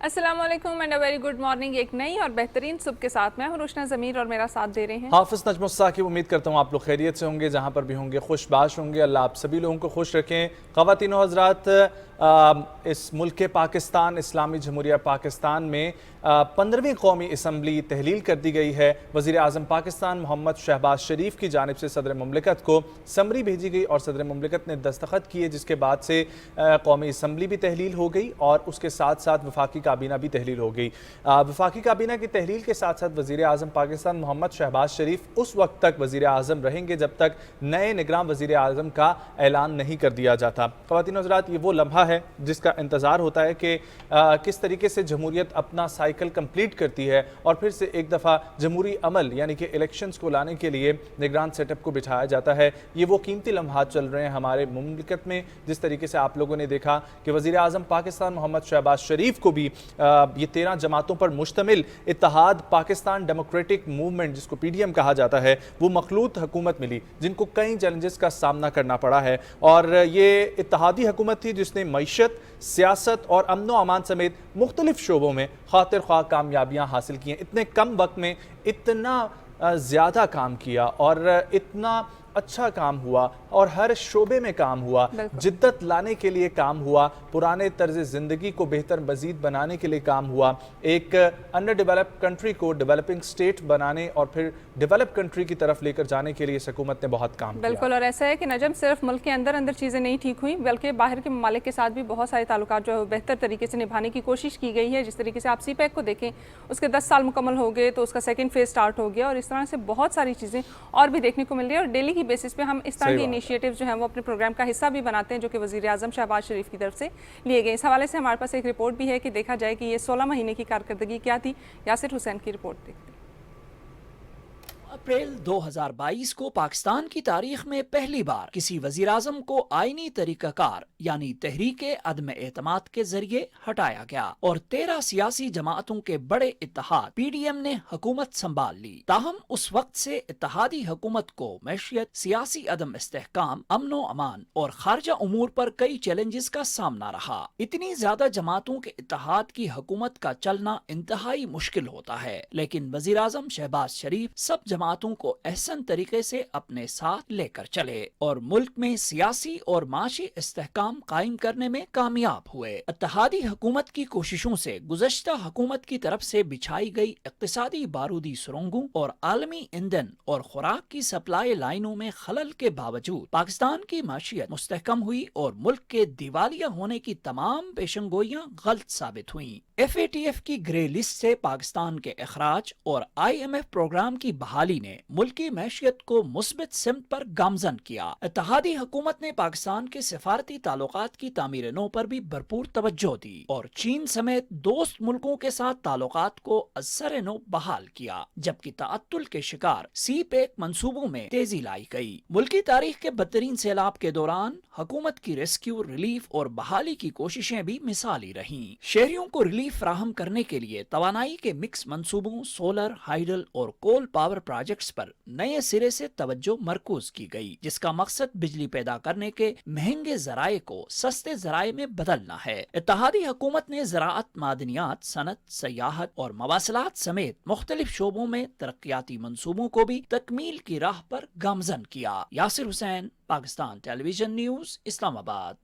अस्सलाम वालेकुम and a very good morning. एक नई और बेहतरीन सुबह के साथ मैं हूं रुशना ज़मीर और मेरा साथ दे रहे हैं हाफिज़ नजमुल साकिब। उम्मीद करता हूँ आप लोग खैरियत से होंगे, जहाँ पर भी होंगे खुशबाश होंगे। अल्लाह आप सभी लोगों को खुश रखें। ख़वातीन और हज़रात, इस मुल्क पाकिस्तान, इस्लामी जमहूरिया पाकिस्तान में 15वीं कौमी असम्बली तहलील कर दी गई है। वज़ीर आज़म पाकिस्तान मोहम्मद शहबाज शरीफ की जानिब से सदर मुमलिकत को समरी भेजी गई और सदर मुमलिकत ने दस्तखत किए, जिसके बाद से कौमी असम्बली भी तहलील हो गई और उसके साथ साथ वफाकी काबीना भी तहलील हो गई। वफाकी काबीना की तहलील के साथ साथ वज़ीर आज़म पाकिस्तान मोहम्मद शहबाज शरीफ उस वक्त तक वज़ीर आज़म रहेंगे जब तक नए निगरान वज़ीर आज़म का ऐलान नहीं कर दिया जाता। ख़वातीन और हज़रात, ये वो लम्हा है जिसका इंतज़ार होता है कि किस तरीके से जमहूरियत अपना साइकिल कंप्लीट करती है और फिर से एक दफ़ा जमहूरी अमल यानी कि इलेक्शंस को लाने के लिए निगरान सेटअप को बिठाया जाता है। ये वो कीमती लम्हात चल रहे हैं हमारे मुमलिकत में। जिस तरीके से आप लोगों ने देखा कि वज़ीर आज़म पाकिस्तान मोहम्मद शहबाज शरीफ को भी ये 13 जमातों पर मुश्तमिल इत्तेहाद पाकिस्तान डेमोक्रेटिक मूवमेंट, जिसको PDM कहा जाता है, वो मखलूत हुकूमत मिली, जिनको कई चैलेंजेस का सामना करना पड़ा है। और ये इत्तेहादी हुकूमत थी जिसने मईशत, सियासत और अमन व अमान समेत मुख्तलिफ शोबों में खातिर ख्वाह कामयाबियाँ हासिल की हैं। इतने कम वक्त में इतना ज़्यादा काम किया और इतना अच्छा काम हुआ और हर शोबे में काम हुआ, जिद्दत लाने के लिए काम हुआ, पुराने तर्ज ज़िंदगी को बेहतर मज़ीद बनाने के लिए काम हुआ, एक अंडर डेवलप्ड कंट्री को डेवलपिंग स्टेट बनाने और फिर डेवलप कंट्री की तरफ लेकर जाने के लिए इस हुकूमत ने बहुत काम किया। बिल्कुल। और ऐसा है कि नजम सिर्फ मुल्क के अंदर अंदर चीज़ें नहीं ठीक हुई, बल्कि बाहर के ममालिक के साथ भी बहुत सारे ताल्लुकात जो है बेहतर तरीके से निभाने की कोशिश की गई है। जिस तरीके से आप CPEC को देखें, उसके 10 साल मुकम्मल हो गए तो उसका सेकेंड फेज स्टार्ट हो गया और इस तरह से बहुत सारी चीज़ें और भी देखने को मिल रही है। और डेली की बेसिस पे हम इस तरह के इनिशिएटिव जो हैं वो अपने प्रोग्राम का हिस्सा भी बनाते हैं, जो कि वज़ीर आज़म शहबाज शरीफ की तरफ से लिए गए। इस हवाले से हमारे पास एक रिपोर्ट भी है कि देखा जाए कि ये 16 महीने की कारकर्दगी क्या थी। यासिर हुसैन की रिपोर्ट देखते हैं। अप्रैल 2022 को पाकिस्तान की तारीख में पहली बार किसी वजीर आजम को आईनी तरीकाकार यानी तहरीके अदम एतमाद के जरिए हटाया गया और 13 सियासी जमातों के बड़े इत्तेहाद PDM ने हुकूमत संभाल ली। ताहम उस वक्त से इत्तेहादी हुकूमत को मैशियत, सियासी अदम इस्तेहकाम, अमनो अमान और खारजा उमूर पर कई चैलेंजेस का सामना रहा। इतनी ज्यादा जमातों के इत्तेहाद की हुकूमत का चलना इंतहाई मुश्किल होता है, लेकिन वजीर आजम शहबाज शरीफ सब जमातों को एहसन तरीके से अपने साथ लेकर चले और मुल्क में सियासी और माशी इस्तेहकाम कायम करने में कामयाब हुए। इत्तेहादी हुकूमत की कोशिशों से गुज़श्ता हुकूमत की तरफ से बिछाई गई इक्तिसादी बारूदी सुरंगों और आलमी ईंधन और खुराक की सप्लाई लाइनों में खलल के बावजूद पाकिस्तान की माशियत मुस्तहकम हुई और मुल्क के दिवालिया होने की तमाम पेशंगोइयां गलत साबित हुई। FATF की ग्रे लिस्ट से पाकिस्तान के अखराज और IMF प्रोग्राम की बहाली ने मुल्की मैशियत को मुस्बित सिमत पर गामजन किया। इत्तेहादी हुकूमत ने पाकिस्तान के सिफारती ताल्लुकात की तामीर नो पर भी भरपूर तवज्जो दी और चीन समेत दोस्त मुल्कों के साथ ताल्लुकात को असर नो बहाल किया, जबकि ताअत्तुल के शिकार CPEC मंसूबों में तेजी लाई गई। मुल्की तारीख के बदतरीन सैलाब के दौरान हुकूमत की रेस्क्यू, रिलीफ और बहाली की कोशिशें भी मिसाली रहीं। शहरियों को रिलीफ फराहम करने के लिए तवानाई के मिक्स मंसूबों, सोलर, हाइडल और कोल पावर प्रोजेक्ट्स पर नए सिरे से तवज्जो मरकूज की गई, जिसका मकसद बिजली पैदा करने के महंगे जराये को सस्ते जराये में बदलना है। इत्तेहादी हुकूमत ने ज़राअत, मादनियात, सनत, सयाहत और मवासलात समेत मुख्तलिफ शोबों में तरक्याती मंसूबों को भी तकमील की राह पर गामजन किया। Yasir Hussain, Pakistan television news, Islamabad.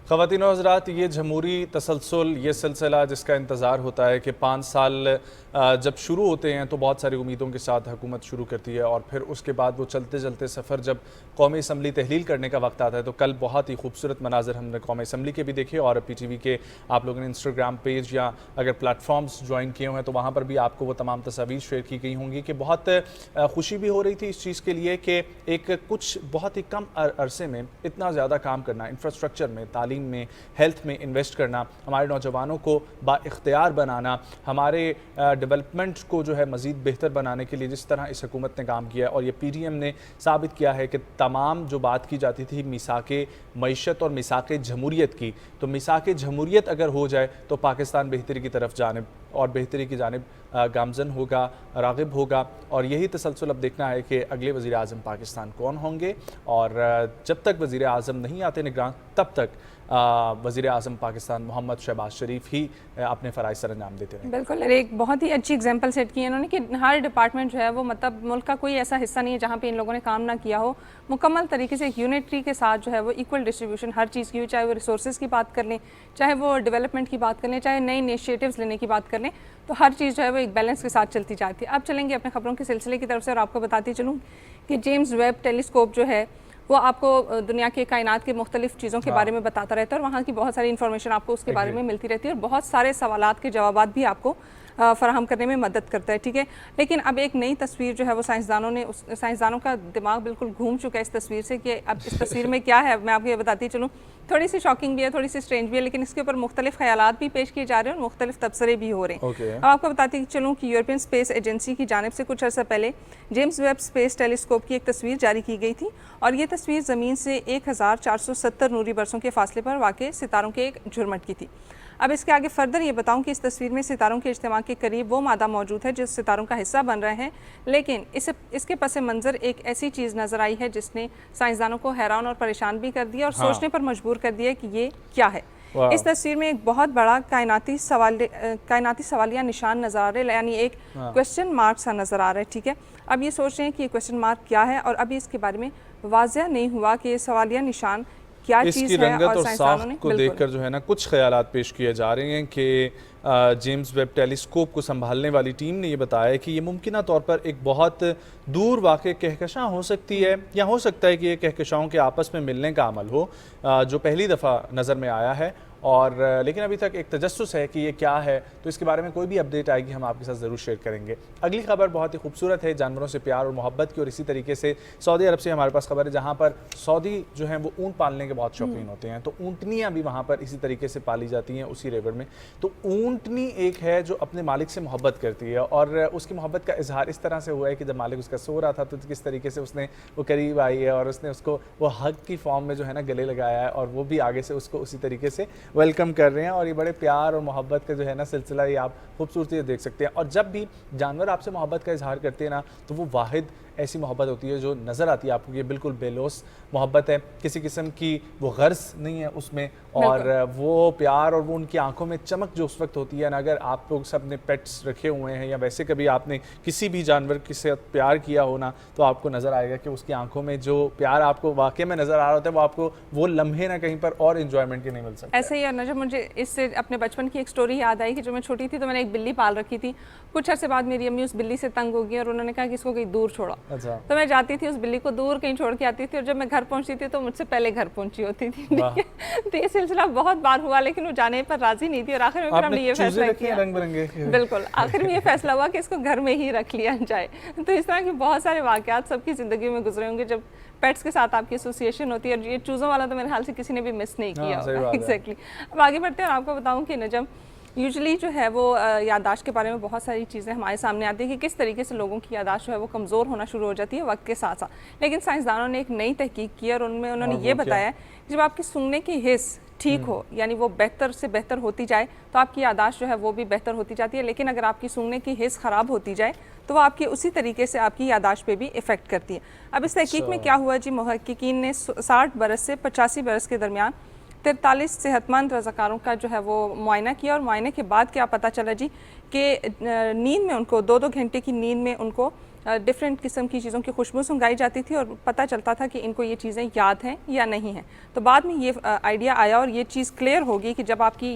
ख़वातीन और हज़रात, ये जमहूरी तसलसल, ये सिलसिला जिसका इंतज़ार होता है कि 5 साल जब शुरू होते हैं तो बहुत सारी उम्मीदों के साथ हुकूमत शुरू करती है और फिर उसके बाद वो चलते चलते सफ़र जब कौमी असम्बली तहलील करने का वक्त आता है तो कल बहुत ही खूबसूरत मनाजर हमने कौमी असम्बली के भी देखे और PTV के आप लोगों ने इंस्टाग्राम पेज या अगर प्लेटफॉर्म्स ज्वाइन किए हुए हैं तो वहाँ पर भी आपको वो तमाम तस्वीर शेयर की गई होंगी कि बहुत खुशी भी हो रही थी इस चीज़ के लिए कि एक कुछ बहुत ही कम अरसे में इतना ज़्यादा काम करना, इंफ्रास्ट्रक्चर में, तालीम में, हेल्थ में इन्वेस्ट करना, हमारे नौजवानों को बाइख्तियार बनाना, हमारे डेवलपमेंट को जो है मज़ीद बेहतर बनाने के लिए जिस तरह इस हुकूमत ने काम किया और ये PDM ने साबित किया है कि तमाम जो बात की जाती थी मिसाके मईशत और मिसाके जमहूरियत की, तो मिसाके जमहूरियत अगर हो जाए तो पाकिस्तान बेहतरी की तरफ जाने और बेहतरी की जानिब गामजन होगा, राग़िब होगा। और यही तसलसल अब देखना है कि अगले वज़ीर आज़म पाकिस्तान कौन होंगे। और जब तक वज़ीर आज़म नहीं आते निगरान, तब तक वज़ीर आज़म पाकिस्तान मोहम्मद शहबाज शरीफ ही अपने फ़राइज़ सर अंजाम देते रहे। बिल्कुल, एक बहुत ही अच्छी एग्जांपल सेट की है इन्होंने कि हर डिपार्टमेंट जो है वो मतलब मुल्क का कोई ऐसा हिस्सा नहीं है जहाँ पे इन लोगों ने काम ना किया हो। मुकम्मल तरीके से एक यूनिटी के साथ जो है वो इक्वल डिस्ट्रीब्यूशन हर चीज़ की हो, चाहे वो रिसोर्सेज की बात कर लें, चाहे वो डेवलपमेंट की बात कर लें, चाहे नए इनिशिएटिव्स लेने की बात कर लें, तो हर चीज़ जो है वो एक बैलेंस के साथ चलती जाती है। अब चलेंगे अपने खबरों के सिलसिले की तरफ से और आपको बताती चलूँ कि जेम्स वेब टेलीस्कोप जो है वो आपको दुनिया के कायनात के मुख्तलिफ चीज़ों के बारे में बताता रहता है और वहाँ की बहुत सारी इन्फॉर्मेशन आपको उसके बारे में मिलती रहती है और बहुत सारे सवालात के जवाबात भी आपको फराहम करने में मदद करता है, ठीक है। लेकिन अब एक नई तस्वीर जो है वो साइंसदानों का दिमाग बिल्कुल घूम चुका है इस तस्वीर से कि अब इस तस्वीर में क्या है। मैं आपको ये बताती चलूँ, थोड़ी सी शॉकिंग भी है, थोड़ी सी स्ट्रेंज भी है, लेकिन इसके ऊपर मुख्तलिफ ख्यालात भी पेश किए जा रहे हैं और मुख्तलिफ तबसरे भी हो रहे हैं। अब आपको बताती चलूँ कि यूरोपियन स्पेस एजेंसी की जानिब से कुछ अर्सा पहले जेम्स वेब स्पेस टेलीस्कोप की एक तस्वीर जारी की गई थी और ये तस्वीर ज़मीन से 1470 नूरी बरसों के फासले पर वाक़ सितारों के एक झुरमट की थी। अब इसके आगे फर्दर ये बताऊं कि इस तस्वीर में सितारों के इज्तिमा के करीब वो मादा मौजूद है जो सितारों का हिस्सा बन रहे हैं, लेकिन इसके पस मंज़र एक ऐसी चीज़ नज़र आई है जिसने साइंसदानों को हैरान और परेशान भी कर दिया और सोचने पर मजबूर कर दिया कि ये क्या है। इस तस्वीर में एक बहुत बड़ा कायनाती सवालिया निशान नज़र आ रहा है, यानी एक क्वेश्चन मार्क सा नज़र आ रहा है, ठीक है। अब ये सोच रहे हैं कि ये क्वेश्चन मार्क क्या है और अभी इसके बारे में वाज़ह नहीं हुआ कि ये सवालिया निशान क्या चीज़ है। रंगत और साख्त को देखकर जो है ना कुछ ख्यालात पेश किए जा रहे हैं कि जेम्स वेब टेलीस्कोप को संभालने वाली टीम ने ये बताया है कि ये मुमकिना तौर पर एक बहुत दूर वाक़ कहकशां हो सकती है या हो सकता है कि ये कहकशाओं के आपस में मिलने का अमल हो जो पहली दफ़ा नज़र में आया है। और लेकिन अभी तक एक तजस्सुस है कि ये क्या है, तो इसके बारे में कोई भी अपडेट आएगी हम आपके साथ ज़रूर शेयर करेंगे। अगली खबर बहुत ही खूबसूरत है, जानवरों से प्यार और मोहब्बत की, और इसी तरीके से सऊदी अरब से हमारे पास खबर है जहाँ पर सऊदी जो है वो ऊँट पालने के बहुत शौकीन होते हैं, तो ऊँटनियाँ भी वहाँ पर इसी तरीके से पाली जाती हैं उसी रिवर में। तो ऊँटनी एक है जो अपने मालिक से मोहब्बत करती है और उसकी मोहब्बत का इजहार इस तरह से हुआ है कि जब मालिक उसका सो रहा था तो किस तरीके से उसने वो करीब आई है और उसने उसको वो हग की फॉर्म में जो है ना गले लगाया है और वो भी आगे से उसको उसी तरीके से वेलकम कर रहे हैं। और ये बड़े प्यार और मोहब्बत का जो है ना सिलसिला, ये आप खूबसूरती से देख सकते हैं। और जब भी जानवर आपसे मोहब्बत का इजहार करते हैं ना, तो वो वाहिद ऐसी मोहब्बत होती है जो नज़र आती है आपको, ये बिल्कुल बेलोस मोहब्बत है, किसी किस्म की वो गर्ज नहीं है उसमें, और वो प्यार और वो उनकी आंखों में चमक जो उस वक्त होती है ना। अगर आप लोग सब ने पेट्स रखे हुए हैं या वैसे कभी आपने किसी भी जानवर के साथ प्यार किया हो ना, तो आपको नज़र आएगा कि उसकी आंखों में जो प्यार आपको वाकई में नज़र आ रहा होता है, वो आपको वो लम्हे ना कहीं पर और इन्जॉयमेंट के नहीं मिल सकते। ऐसे ही है ना, जब मुझे इससे अपने बचपन की एक स्टोरी याद आई कि जब मैं छोटी थी तो मैंने एक बिल्ली पाल रखी थी। कुछ अर्से बाद मेरी अम्मी उस बिल्ली से तंग हो गई और उन्होंने कहा कि इसको कहीं दूर छोड़ो। अच्छा। तो मैं जाती थी उस बिल्ली को दूर कहीं छोड़ के आती थी और जब मैं घर पहुंचती थी तो मुझसे पहले घर पहुंची होती थी। तो ये सिलसिला बहुत बार हुआ, लेकिन वो जाने पर राजी नहीं थी और आखिर में फिर हमने ये फैसला किया, रंग बिरंगे बिल्कुल आखिर में ये फैसला हुआ कि इसको घर में ही रख लिया जाए। तो इस तरह के बहुत सारे वाकयात सबकी ज़िंदगी में गुजरे होंगे जब पेट्स के साथ आपकी एसोसिएशन होती है, और ये चूज़ों वाला तो मेरे ख्याल से किसी ने भी मिस नहीं किया होगा। एग्जैक्टली। अब आगे बढ़ते हैं और आपको बताऊं कि नजम यूजुअली जो है वो याददाश्त के बारे में बहुत सारी चीज़ें हमारे सामने आती है कि किस तरीके से लोगों की याददाश्त जो है वो कमज़ोर होना शुरू हो जाती है वक्त के साथ साथ। लेकिन साइंसदानों ने एक नई तहकीक की और उन्होंने ये बताया जब आपकी सूंघने की हिस्स ठीक हो, यानी वो बेहतर से बेहतर होती जाए, तो आपकी याददाश्त जो है वो भी बेहतर होती जाती है। लेकिन अगर आपकी सूंघने की हिस्स ख़राब होती जाए तो वो आपकी उसी तरीके से आपकी याददाश्त पे भी इफ़ेक्ट करती है। अब इस तहकीक में क्या हुआ जी, मुहक्किकीन ने 60 बरस से 85 बरस के दरमियान 43 सेहतमंद रज़ाकारों का जो है वो मुआयना किया और मुआयने के बाद क्या पता चला जी कि नींद में उनको 2-2 घंटे की नींद में उनको डिफरेंट किस्म की चीज़ों की खुशबू सुंघाई जाती थी और पता चलता था कि इनको ये चीज़ें याद हैं या नहीं हैं। तो बाद में ये आइडिया आया और ये चीज़ क्लियर होगी कि जब आपकी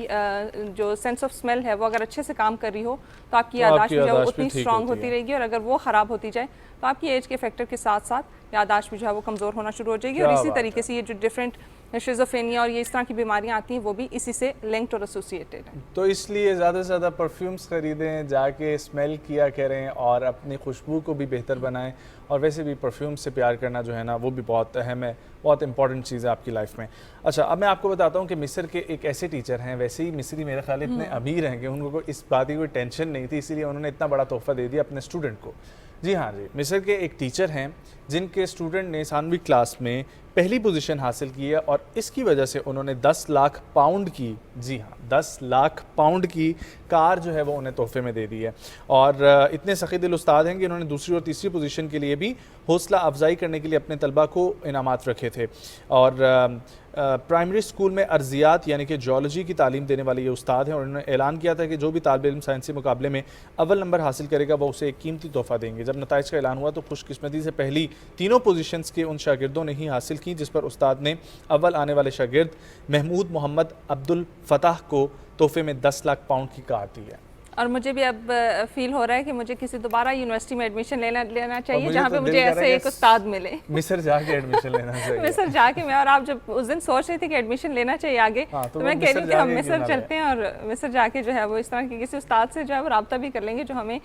जो सेंस ऑफ स्मेल है वो अगर अच्छे से काम कर रही हो तो आपकी याददाश्त जो है उतनी स्ट्रांग होती रहेगी, और अगर वो ख़राब होती जाए तो आपकी एज के फैक्टर के साथ साथ याददाश्त भी जो है वो कमज़ोर होना शुरू हो जाएगी। और इसी तरीके से ये जो डिफरेंट शिज़ोफ्रेनिया और ये इस तरह की बीमारियां आती हैं वो भी इसी से लिंक्ड और एसोसिएटेड हैं। तो इसलिए ज़्यादा से ज़्यादा परफ्यूम्स ख़रीदें, जाके स्मेल किया करें और अपनी खुशबू को भी बेहतर बनाएं। और वैसे भी परफ्यूम से प्यार करना जो है ना वो भी बहुत अहम है, बहुत इंपॉर्टेंट चीज़ है आपकी लाइफ में। अच्छा, अब मैं आपको बताता हूँ कि मिस्र के एक ऐसे टीचर हैं, वैसे ही मिस्री मेरे ख्याल इतने अमीर हैं कि उनको इस बात की कोई टेंशन नहीं थी, इसीलिए उन्होंने इतना बड़ा तोहफा दे दिया अपने स्टूडेंट को। जी हाँ जी, मिस्र के एक टीचर हैं जिनके स्टूडेंट ने 9वीं क्लास में पहली पोजीशन हासिल की है और इसकी वजह से उन्होंने 10 लाख पाउंड की, जी हाँ 10 लाख पाउंड की कार जो है वो उन्हें तोहफे में दे दी है। और इतने सखी दिल उस्ताद हैं कि उन्होंने दूसरी और तीसरी पोजीशन के लिए भी हौसला अफजाई करने के लिए अपने तलबा को इनामात रखे थे। और प्राइमरी स्कूल में अर्जियात यानी कि जियोलॉजी की तालीम देने वाले ये उस्ताद हैं और उन्होंने ऐलान किया था कि जो भी तालिब इल्म साइंसी मुकाबले में अव्वल नंबर हासिल करेगा वो उसे एक कीमती तोहफा देंगे। जब नताइज का ऐलान हुआ तो खुशकिस्मती से पहली तीनों पोजीशंस के उन शागिर्दों ने ही हासिल की, जिस पर उस्ताद ने अव्वल आने वाले शागिर्द महमूद मोहम्मद अब्दुल फताह को तोहफे में 10 लाख पाउंड की कार दी है। और मुझे भी अब फील हो रहा है कि मुझे किसी दोबारा यूनिवर्सिटी में एडमिशन लेना चाहिए जहाँ तो पे मुझे ऐसे एक उस्ताद मिले। मिस्र जाके एडमिशन लेना चाहिए। मिस्र जाके मैं, और आप जब उस दिन सोच रही थी कि एडमिशन लेना चाहिए आगे, तो मैं कह रही हूँ कि हम मिस्र चलते हैं और मिस्र जाके जो है वो इस तरह के किसी उस्ताद से जो है वो राब्ता भी कर लेंगे जो हमें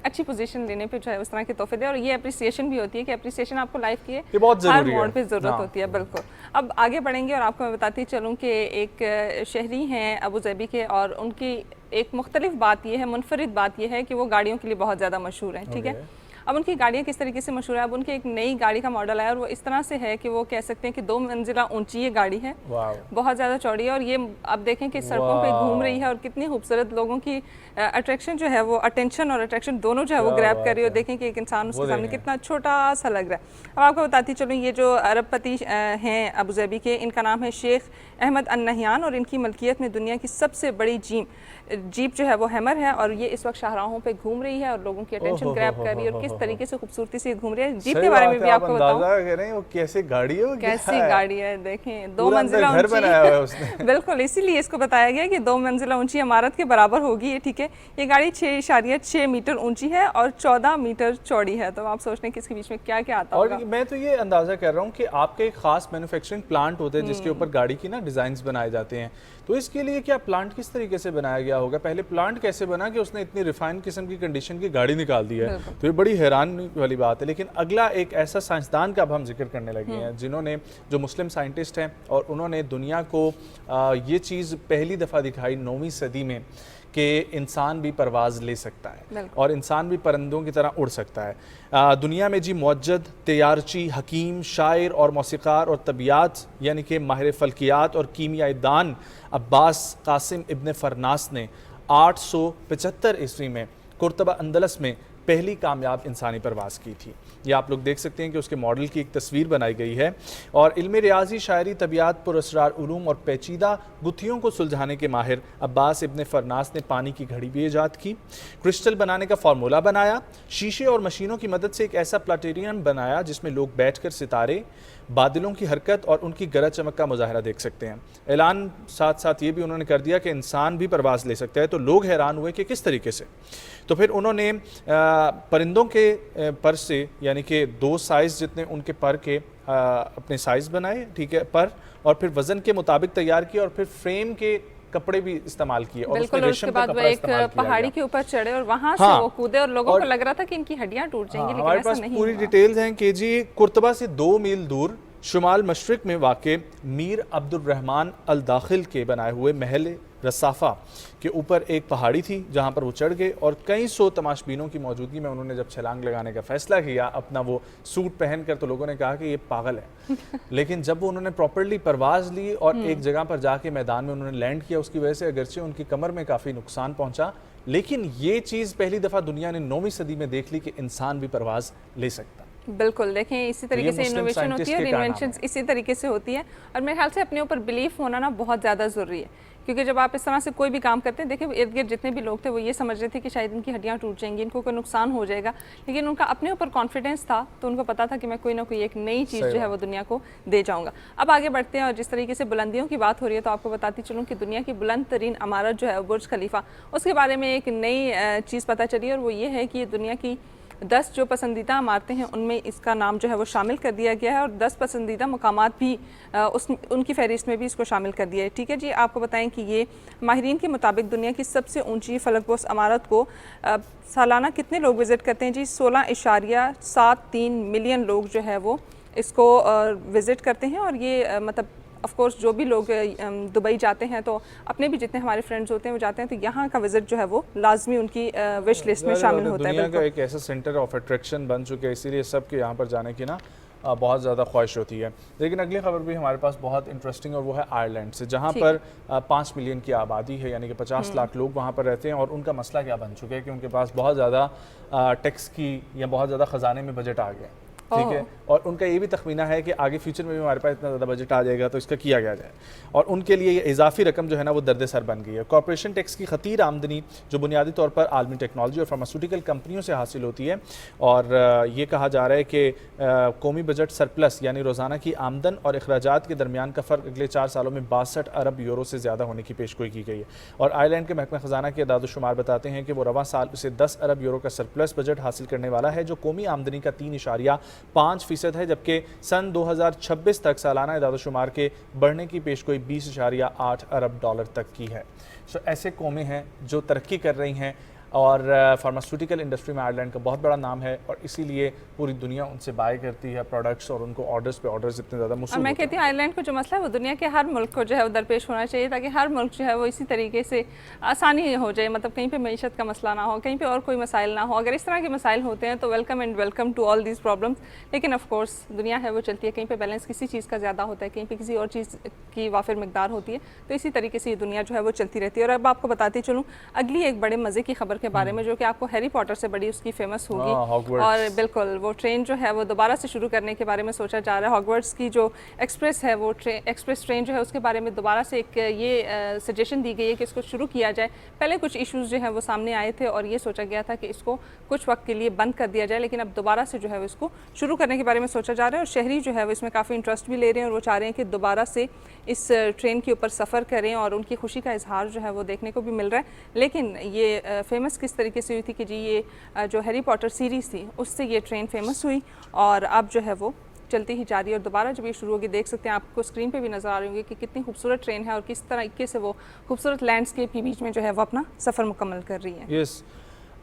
अच्छी पोजीशन लेने पे जो है उस तरह के तोहफे दे। और ये अप्रिसिएशन भी होती है कि अप्रिसिएशन आपको लाइफ की ये बहुत हर ज़रूरी मोड़ है। पे ज़रूरत होती है। बिल्कुल। अब आगे बढ़ेंगे और आपको मैं बताती चलूँ कि एक शहरी हैं अबू ज़बी के, और उनकी एक मुख्तलिफ बात यह है, मुनफरिद बात यह है कि वो गाड़ियों के लिए बहुत ज़्यादा मशहूर हैं। ठीक है। अब उनकी गाड़ियाँ किस तरीके से मशहूर है, अब उनकी एक नई गाड़ी का मॉडल आया और वो इस तरह से है कि वो कह सकते हैं कि 2 मंजिला ऊंची ये गाड़ी है, बहुत ज़्यादा चौड़ी है। और ये अब देखें कि सड़कों पे घूम रही है और कितनी खूबसूरत, लोगों की अट्रैक्शन जो है वो, अटेंशन और अट्रैक्शन दोनों जो है वो ग्रैब कर रही है। और देखें कि एक इंसान उसके सामने कितना छोटा सा लग रहा है। अब आपको बताती चलूँ, ये जो अरबपति हैं अबू ज़बी के, इनका नाम है शेख अहमद अन नहयान और इनकी मलकियत में दुनिया की सबसे बड़ी जीप जो है वो हैमर है। और ये इस वक्त शाहराहों पे घूम रही है और लोगों की अटेंशन ग्रैब कर रही है और किस तरीके से खूबसूरती से घूम रही है। जीप के बारे में भी आपको बताऊं, कैसी गाड़ी है, कैसी गाड़ी है। देखें 2 मंजिला ऊंची, बिल्कुल इसीलिए इसको बताया गया कि 2 मंजिला ऊंची इमारत के बराबर होगी ये। ठीक है। ये गाड़ी 6.6 मीटर ऊंची है और 14 मीटर चौड़ी है। तो आप सोच रहे हैं कि इसके बीच में क्या क्या आता होगा। और मैं तो ये अंदाजा कर रहा हूँ कि आपके एक खास मैन्युफैक्चरिंग प्लांट होते हैं जिसके ऊपर गाड़ी की ना डिजाइन्स बनाए जाते हैं, तो इसके लिए क्या प्लांट किस तरीके से बनाया गया होगा, पहले प्लांट कैसे बना कि उसने इतनी रिफाइन किस्म की कंडीशन की गाड़ी निकाल दी है। तो ये बड़ी हैरान वाली बात है। लेकिन अगला एक ऐसा साइंसदान का अब हम जिक्र करने लगे हैं जिन्होंने, जो मुस्लिम साइंटिस्ट हैं, और उन्होंने दुनिया को ये चीज़ पहली दफ़ा दिखाई 9वीं सदी में कि इंसान भी परवाज़ ले सकता है और इंसान भी परिंदों की तरह उड़ सकता है। दुनिया में जी मुअज्जद, तैयारची, हकीम, शायर और मौसीक़ार और तबियात यानी कि माहिर फ़ल्कियात और कीमियाई दान अब्बास कासिम इब्न फरनास ने 875 ईस्वी में कुर्तबा अंदलस में पहली कामयाब इंसानी परवाज़ की थी। ये आप लोग देख सकते हैं कि उसके मॉडल की एक तस्वीर बनाई गई है। और इल्म रियाजी, शायरी, तबियात, पुरअसरार उलूम और पेचीदा गुत्थियों को सुलझाने के माहिर अब्बास इब्न फरनास ने पानी की घड़ी भी ईजाद की, क्रिस्टल बनाने का फार्मूला बनाया, शीशे और मशीनों की मदद से एक ऐसा प्लानेटेरियम बनाया जिसमें लोग बैठकर सितारे, बादलों की हरकत और उनकी गरज चमक का मुजाहरा देख सकते हैं। ऐलान साथ साथ ये भी उन्होंने कर दिया कि इंसान भी परवाज़ ले सकता है। तो लोग हैरान हुए कि किस तरीके से। तो फिर उन्होंने परिंदों के पर से, यानी कि 2 साइज़ जितने उनके पर के अपने साइज़ बनाए, ठीक है, पर, और फिर वज़न के मुताबिक तैयार किया और फिर फ्रेम के कपड़े भी इस्तेमाल किए और बिल्कुल। और उसके बाद वो एक पहाड़ी के ऊपर चढ़े और वहां से वो कूदे और लोगों को लग रहा था कि इनकी हड्डियां टूट जाएंगी, लेकिन ऐसा नहीं हुआ। पूरी डिटेल्स हैं कि जी कुर्तबा से 2 मील दूर शुमाल मशरिक में वाक़े मीर अब्दुल रहमान अल दाखिल के बनाए हुए महल रसाफा के ऊपर एक पहाड़ी थी जहां पर वो चढ़ गए और कई सौ तमाशबीनों की मौजूदगी में उन्होंने जब छलांग लगाने का फैसला किया अपना वो सूट पहनकर, तो लोगों ने कहा कि ये पागल है। लेकिन जब वो उन्होंने प्रॉपर्ली परवाज़ ली और एक जगह पर जाके मैदान में उन्होंने लैंड किया, उसकी वजह से अगरचे उनकी कमर में काफ़ी नुकसान पहुंचा, लेकिन ये चीज़ पहली दफ़ा दुनिया ने 9वीं सदी में देख ली कि इंसान भी परवाज़ ले सकता। बिल्कुल। देखें इसी तरीके से इनोवेशन होती है और इन्वेंशन इसी तरीके से होती है। और मेरे ख्याल से अपने ऊपर बिलीफ होना ना बहुत ज़्यादा ज़रूरी है, क्योंकि जब आप इस तरह से कोई भी काम करते हैं, देखिए इर्द गिर्द जितने भी लोग थे वो ये समझ रहे थे कि शायद इनकी हड्डियां टूट जाएंगी, इनको कोई नुकसान हो जाएगा, लेकिन उनका अपने ऊपर कॉन्फिडेंस था, तो उनको पता था कि मैं कोई ना कोई एक नई चीज़ जो है वो दुनिया को दे जाऊँगा। अब आगे बढ़ते हैं और जिस तरीके से बुलंदियों की बात हो रही है, तो आपको बताती चलूँ कि दुनिया की बुलंद तरीन इमारत जो है बुर्ज खलीफा, उसके बारे में एक नई चीज़ पता चली और वो ये है कि ये दुनिया की 10 जो पसंदीदा इमारतें हैं उनमें इसका नाम जो है वो शामिल कर दिया गया है और 10 पसंदीदा मकामात भी उनकी फहरिस्त में भी इसको शामिल कर दिया है। ठीक है जी। आपको बताएं कि ये माहिरीन के मुताबिक दुनिया की सबसे ऊंची फलकपोश इमारत को सालाना कितने लोग विज़िट करते हैं जी? 16.73 मिलियन लोग जो है वो इसको विज़िट करते हैं। और ये मतलब ऑफ कोर्स जो भी लोग दुबई जाते हैं, तो अपने भी जितने हमारे फ्रेंड्स होते हैं वो जाते हैं, तो यहाँ का विजिट जो है वो लाजमी उनकी विश लिस्ट में शामिल होता है। दुनिया का एक ऐसा सेंटर ऑफ अट्रैक्शन बन चुके हैं, इसीलिए सबके यहाँ पर जाने की ना बहुत ज़्यादा ख्वाहिश होती है। लेकिन अगली खबर भी हमारे पास बहुत इंटरेस्टिंग और वो है आयरलैंड से, जहाँ पर 5 मिलियन की आबादी है, यानी कि 50 लाख लोग वहाँ पर रहते हैं। और उनका मसला क्या बन चुका है कि उनके पास बहुत ज़्यादा टैक्स की या बहुत ज़्यादा ख़जाने में बजट आ गया, ठीक है। और उनका ये भी तखमीना है कि आगे फ्यूचर में भी हमारे पास इतना ज़्यादा बजट आ जाएगा तो इसका किया क्या जाए, और उनके लिए ये इजाफी रकम जो है ना वो दर्द सर बन गई है। कॉर्पोरेशन टैक्स की खतीर आमदनी जो बुनियादी तौर पर आलमी टेक्नोलॉजी और फार्मास्यूटिकल कंपनियों से हासिल होती है, और ये कहा जा रहा है कि कौमी बजट सरप्लस यानी रोज़ाना की आमदन और अखराजात के दरमियान का फ़र्क अगले 4 सालों में 62 अरब यूरो से ज़्यादा होने की पेशगोई की गई है। और आयरलैंड के महकमा ख़जाना के अदाद-ओ-शुमार बताते हैं कि वो रवां साल उसे 10 अरब यूरो का सरप्लस बजट हासिल करने वाला है, जो कौमी आमदनी का 3.5% है, जबकि सन 2026 तक सालाना इदाद-ओ-शुमार के बढ़ने की पेशगोई 20.8 अरब डॉलर तक की है। सो ऐसे कौमें हैं जो तरक्की कर रही हैं, और फार्मास्यूटिकल इंडस्ट्री में आयरलैंड का बहुत बड़ा नाम है, और इसीलिए पूरी दुनिया उनसे बाय करती है प्रोडक्ट्स, और उनको ऑर्डर्स पे ऑर्डर्स इतने ज़्यादा मौसूल और मैं कहती हूँ आयरलैंड को जो मसला है वो दुनिया के हर मुल्क को जो है वो दरपेश होना चाहिए, ताकि हर मुल्क जो है वो इसी तरीके से आसानी हो जाए, मतलब कहीं पे मईशत का मसला ना हो, कहीं पे और कोई मसाइल ना हो। अगर इस तरह के मसाइल होते हैं तो welcome and welcome to all these problems. लेकिन ऑफ कोर्स दुनिया है वो चलती है, कहीं पे बैलेंस किसी चीज़ का ज़्यादा होता है, कहीं पे किसी और चीज़ की वाफिर मकदार होती है, तो इसी तरीके से ये दुनिया जो है वो चलती रहती है। और अब आपको बताती चलूँ अगली एक बड़े मज़े की खबर के बारे में, जो कि हैरी पॉटर से बड़ी उसकी फेमस होगी। और बिल्कुल वो ट्रेन जो है वो दोबारा से शुरू करने के बारे में सोचा जा रहा है। हॉगवर्ट्स की जो एक्सप्रेस है वो एक्सप्रेस ट्रेन जो है उसके बारे में दोबारा से एक ये सजेशन दी गई है कि इसको शुरू किया जाए। पहले कुछ इश्यूज जो है वो सामने आए थे और ये सोचा गया था कि इसको कुछ वक्त के लिए बंद कर दिया जाए, लेकिन अब दोबारा से जो है वो इसको शुरू करने के बारे में सोचा जा रहा है। और शहरी जो है वो इसमें काफ़ी इंटरेस्ट भी ले रहे हैं, और वो चाह रहे हैं कि दोबारा से इस ट्रेन के ऊपर सफ़र करें, और उनकी खुशी का इजहार जो है वो देखने को भी मिल रहा है। लेकिन ये फेमस किस तरीके से हुई थी कि जी ये जो हैरी पॉटर सीरीज़ थी उससे ये ट्रेन फेमस हुई, और अब जो है वो चलती ही जा रही है। और दोबारा जब ये शुरू होगी, देख सकते हैं आपको स्क्रीन पे भी नज़र आ रही होगी कि कितनी खूबसूरत ट्रेन है और किस तरीके से वो खूबसूरत लैंडस्केप के बीच में जो है वो अपना सफ़र मुकम्मल कर रही है। यस,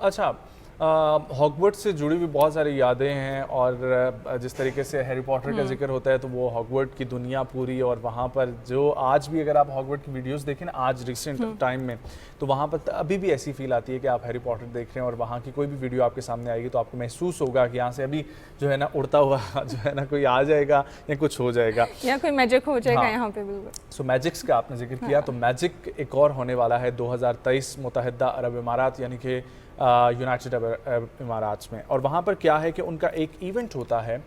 अच्छा, हॉगवर्ट्स से जुड़ी हुई बहुत सारी यादें हैं, और जिस तरीके से हैरी पॉटर का जिक्र होता है तो वो हॉगवर्ट की दुनिया पूरी, और वहाँ पर जो आज भी अगर आप हॉगवर्ट की वीडियोस देखें ना आज रिसेंट टाइम में, तो वहाँ पर अभी भी ऐसी फील आती है कि आप हैरी पॉटर देख रहे हैं, और वहाँ की कोई भी वीडियो आपके सामने आएगी तो आपको महसूस होगा कि यहाँ से अभी जो है ना उड़ता हुआ जो है ना कोई आ जाएगा या कुछ हो जाएगा, या कोई मैजिक हो जाएगा। हाँ। यहाँ पे बिल्कुल। सो मैजिक्स का आपने जिक्र किया, तो मैजिक एक और होने वाला है 2023 मुत्तहिदा अरब इमारात यानी कि यूनाइटेड अरब इमारात में। और वहाँ पर क्या है कि उनका एक इवेंट होता है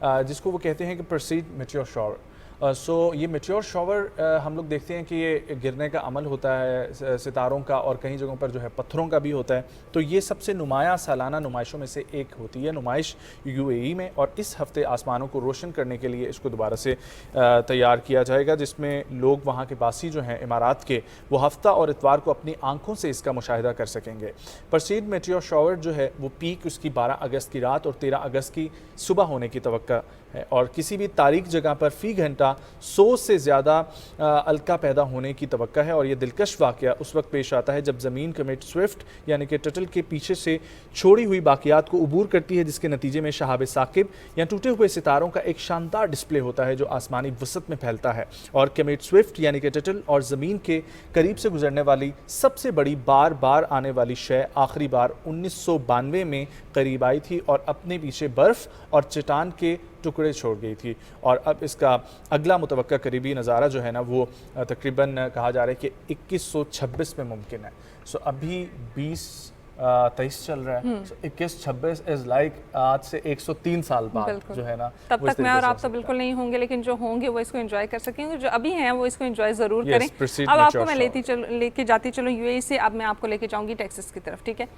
जिसको वो कहते हैं कि परसीड मेटियोर शॉवर। सो ये मेटियोर शॉवर हम लोग देखते हैं कि ये गिरने का अमल होता है सितारों का, और कई जगहों पर जो है पत्थरों का भी होता है। तो ये सबसे नुमाया सालाना नुमाइशों में से एक होती है नुमाइश यूएई में, और इस हफ्ते आसमानों को रोशन करने के लिए इसको दोबारा से तैयार किया जाएगा, जिसमें लोग वहाँ के बासी जो हैं इमारात के, वो हफ्ता और इतवार को अपनी आंखों से इसका मुशाहिदा कर सकेंगे। परसीड मेटियोर शॉवर जो है वो पीक उसकी 12 अगस्त की रात और 13 अगस्त की सुबह होने की तवक्का है, और किसी भी तारीख जगह पर फ़ी घंटा 100 से ज़्यादा अलका पैदा होने की तवक्का है। और ये दिलकश वाक़या उस वक्त पेश आता है जब ज़मीन कमेट स्विफ्ट यानी कि टटल के पीछे से छोड़ी हुई बाक़ियात को अबूर करती है, जिसके नतीजे में शहाब साकिब या टूटे हुए सितारों का एक शानदार डिस्प्ले होता है जो आसमानी वसत में फैलता है। और कमेट स्विफ्ट यानी कि टटल और ज़मीन के करीब से गुजरने वाली सबसे बड़ी बार बार आने वाली शय आखिरी बार 1992 में करीब आई थी, और अपने पीछे बर्फ़ और चट्टान के टुकड़े छोड़ गई थी। और अब इसका अगला मुतवक्का करीबी नज़ारा जो है ना वो तकरीबन कहा जा रहा है कि 2126 में मुमकिन है। सो अभी 2023 चल रहा है, 2126 इज़ लाइक आज से 103 साल बाद जो है ना, तब तक मैं और आप तो बिल्कुल नहीं होंगे, लेकिन जो होंगे वो इसको एंजॉय कर सकेंगे, जो अभी हैं वो इसको एंजॉय ज़रूर करें। अब आपको मैं लेके जाती चलूँ यूएई से, अब मैं आपको लेके जाऊँगी टेक्सास की तरफ, ठीक है।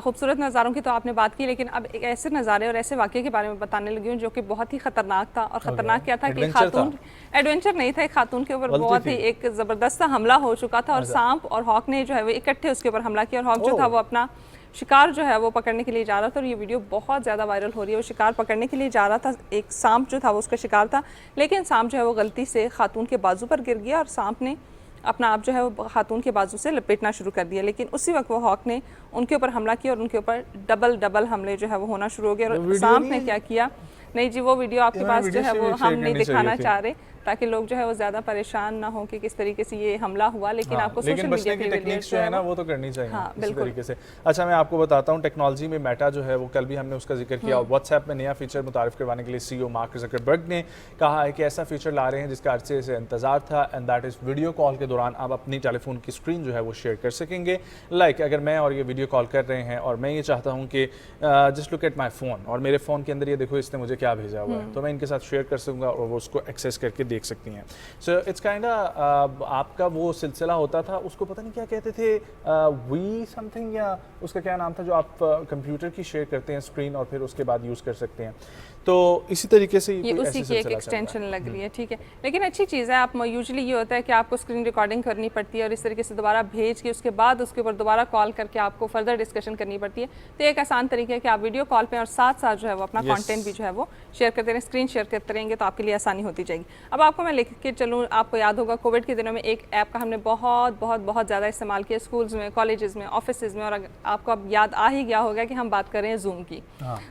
खूबसूरत नज़ारों की तो आपने बात की, लेकिन अब एक ऐसे नज़ारे और ऐसे वाक़े के बारे में बताने लगी हूँ जो कि बहुत ही ख़तरनाक था। और ख़तरनाक क्या था कि खातून, एडवेंचर नहीं था, एक खातून के ऊपर बहुत ही एक ज़बरदस्त हमला हो चुका था, और सांप और हॉक ने जो है वो इकट्ठे उसके ऊपर हमला किया, और हॉक जो था वो अपना शिकार जो है वो पकड़ने के लिए जा रहा था। और ये वीडियो बहुत ज़्यादा वायरल हो रही है। वो शिकार पकड़ने के लिए जा रहा था, एक सांप जो था वो उसका शिकार था, लेकिन सांप जो है वो गलती से खातून के बाजू पर गिर गया, और सांप ने अपना आप जो है वो खातून के बाजू से लपेटना शुरू कर दिया। लेकिन उसी वक्त वो हॉक ने उनके ऊपर हमला किया, और उनके ऊपर डबल हमले जो है वो होना शुरू हो गया। और सांप ने क्या किया, नहीं जी वो वीडियो आपके पास जो है वो हम नहीं दिखाना चाह रहे, ताकि लोग जो है वो ज़्यादा परेशान ना हो कि किस तरीके से ये हमला हुआ, लेकिन आपको सोशल लेकिन मीडिया बचने की टेक्निक्स जो है ना वो तो करनी चाहिए हाँ, इसी बिल्कुल। तरीके से। अच्छा, मैं आपको बताता हूँ, टेक्नोलॉजी में मेटा जो है वो कल भी हमने उसका जिक्र किया, व्हाट्सएप में नया फीचर मुतारिफ करवाने के लिए CEO मार्क ज़करबर्ग ने कहा है कि ऐसा फीचर ला रहे हैं जिसका अरसे से इंतजार था, and that is video call के दौरान आप अपनी टेलीफोन की स्क्रीन जो है वो शेयर कर सकेंगे। लाइक अगर मैं और ये वीडियो कॉल कर रहे हैं और मैं ये चाहता हूँ कि just look at my phone, और मेरे फ़ोन के अंदर ये देखो इसने मुझे क्या भेजा हुआ है, तो मैं इनके साथ शेयर कर सकूँगा और वो उसको एक्सेस करके देख सकती हैं। सो इट्स काइंड आपका वो सिलसिला होता था, उसको पता नहीं क्या कहते थे, वी समथिंग, या उसका क्या नाम था, जो आप कंप्यूटर की शेयर करते हैं स्क्रीन और फिर उसके बाद यूज़ कर सकते हैं। तो इसी तरीके से ये कोई उसी ऐसे की एक सिलसिला चल रहा है। एक्सटेंशन लग रही है, ठीक है। लेकिन अच्छी चीज़ है, आप यूजुअली ये होता है कि आपको स्क्रीन रिकॉर्डिंग करनी पड़ती है और इस तरीके से दोबारा भेज के उसके बाद उसके ऊपर दोबारा कॉल करके आपको फर्दर डिस्कशन करनी पड़ती है। तो एक आसान तरीका है कि आप वीडियो कॉल पे और साथ साथ जो है वो अपना कंटेंट भी जो है वो शेयर करते रहें, स्क्रीन शेयर करते रहेंगे तो आपके लिए आसानी होती जाएगी। अब आपको मैं लिख के चलूँ, आपको याद होगा कोविड के दिनों में एक ऐप का हमने बहुत बहुत बहुत ज़्यादा इस्तेमाल किया स्कूल्स में, कॉलेजेस में, ऑफिस में, और आपको अब याद आ ही गया होगा कि हम बात कर रहे हैं जूम की।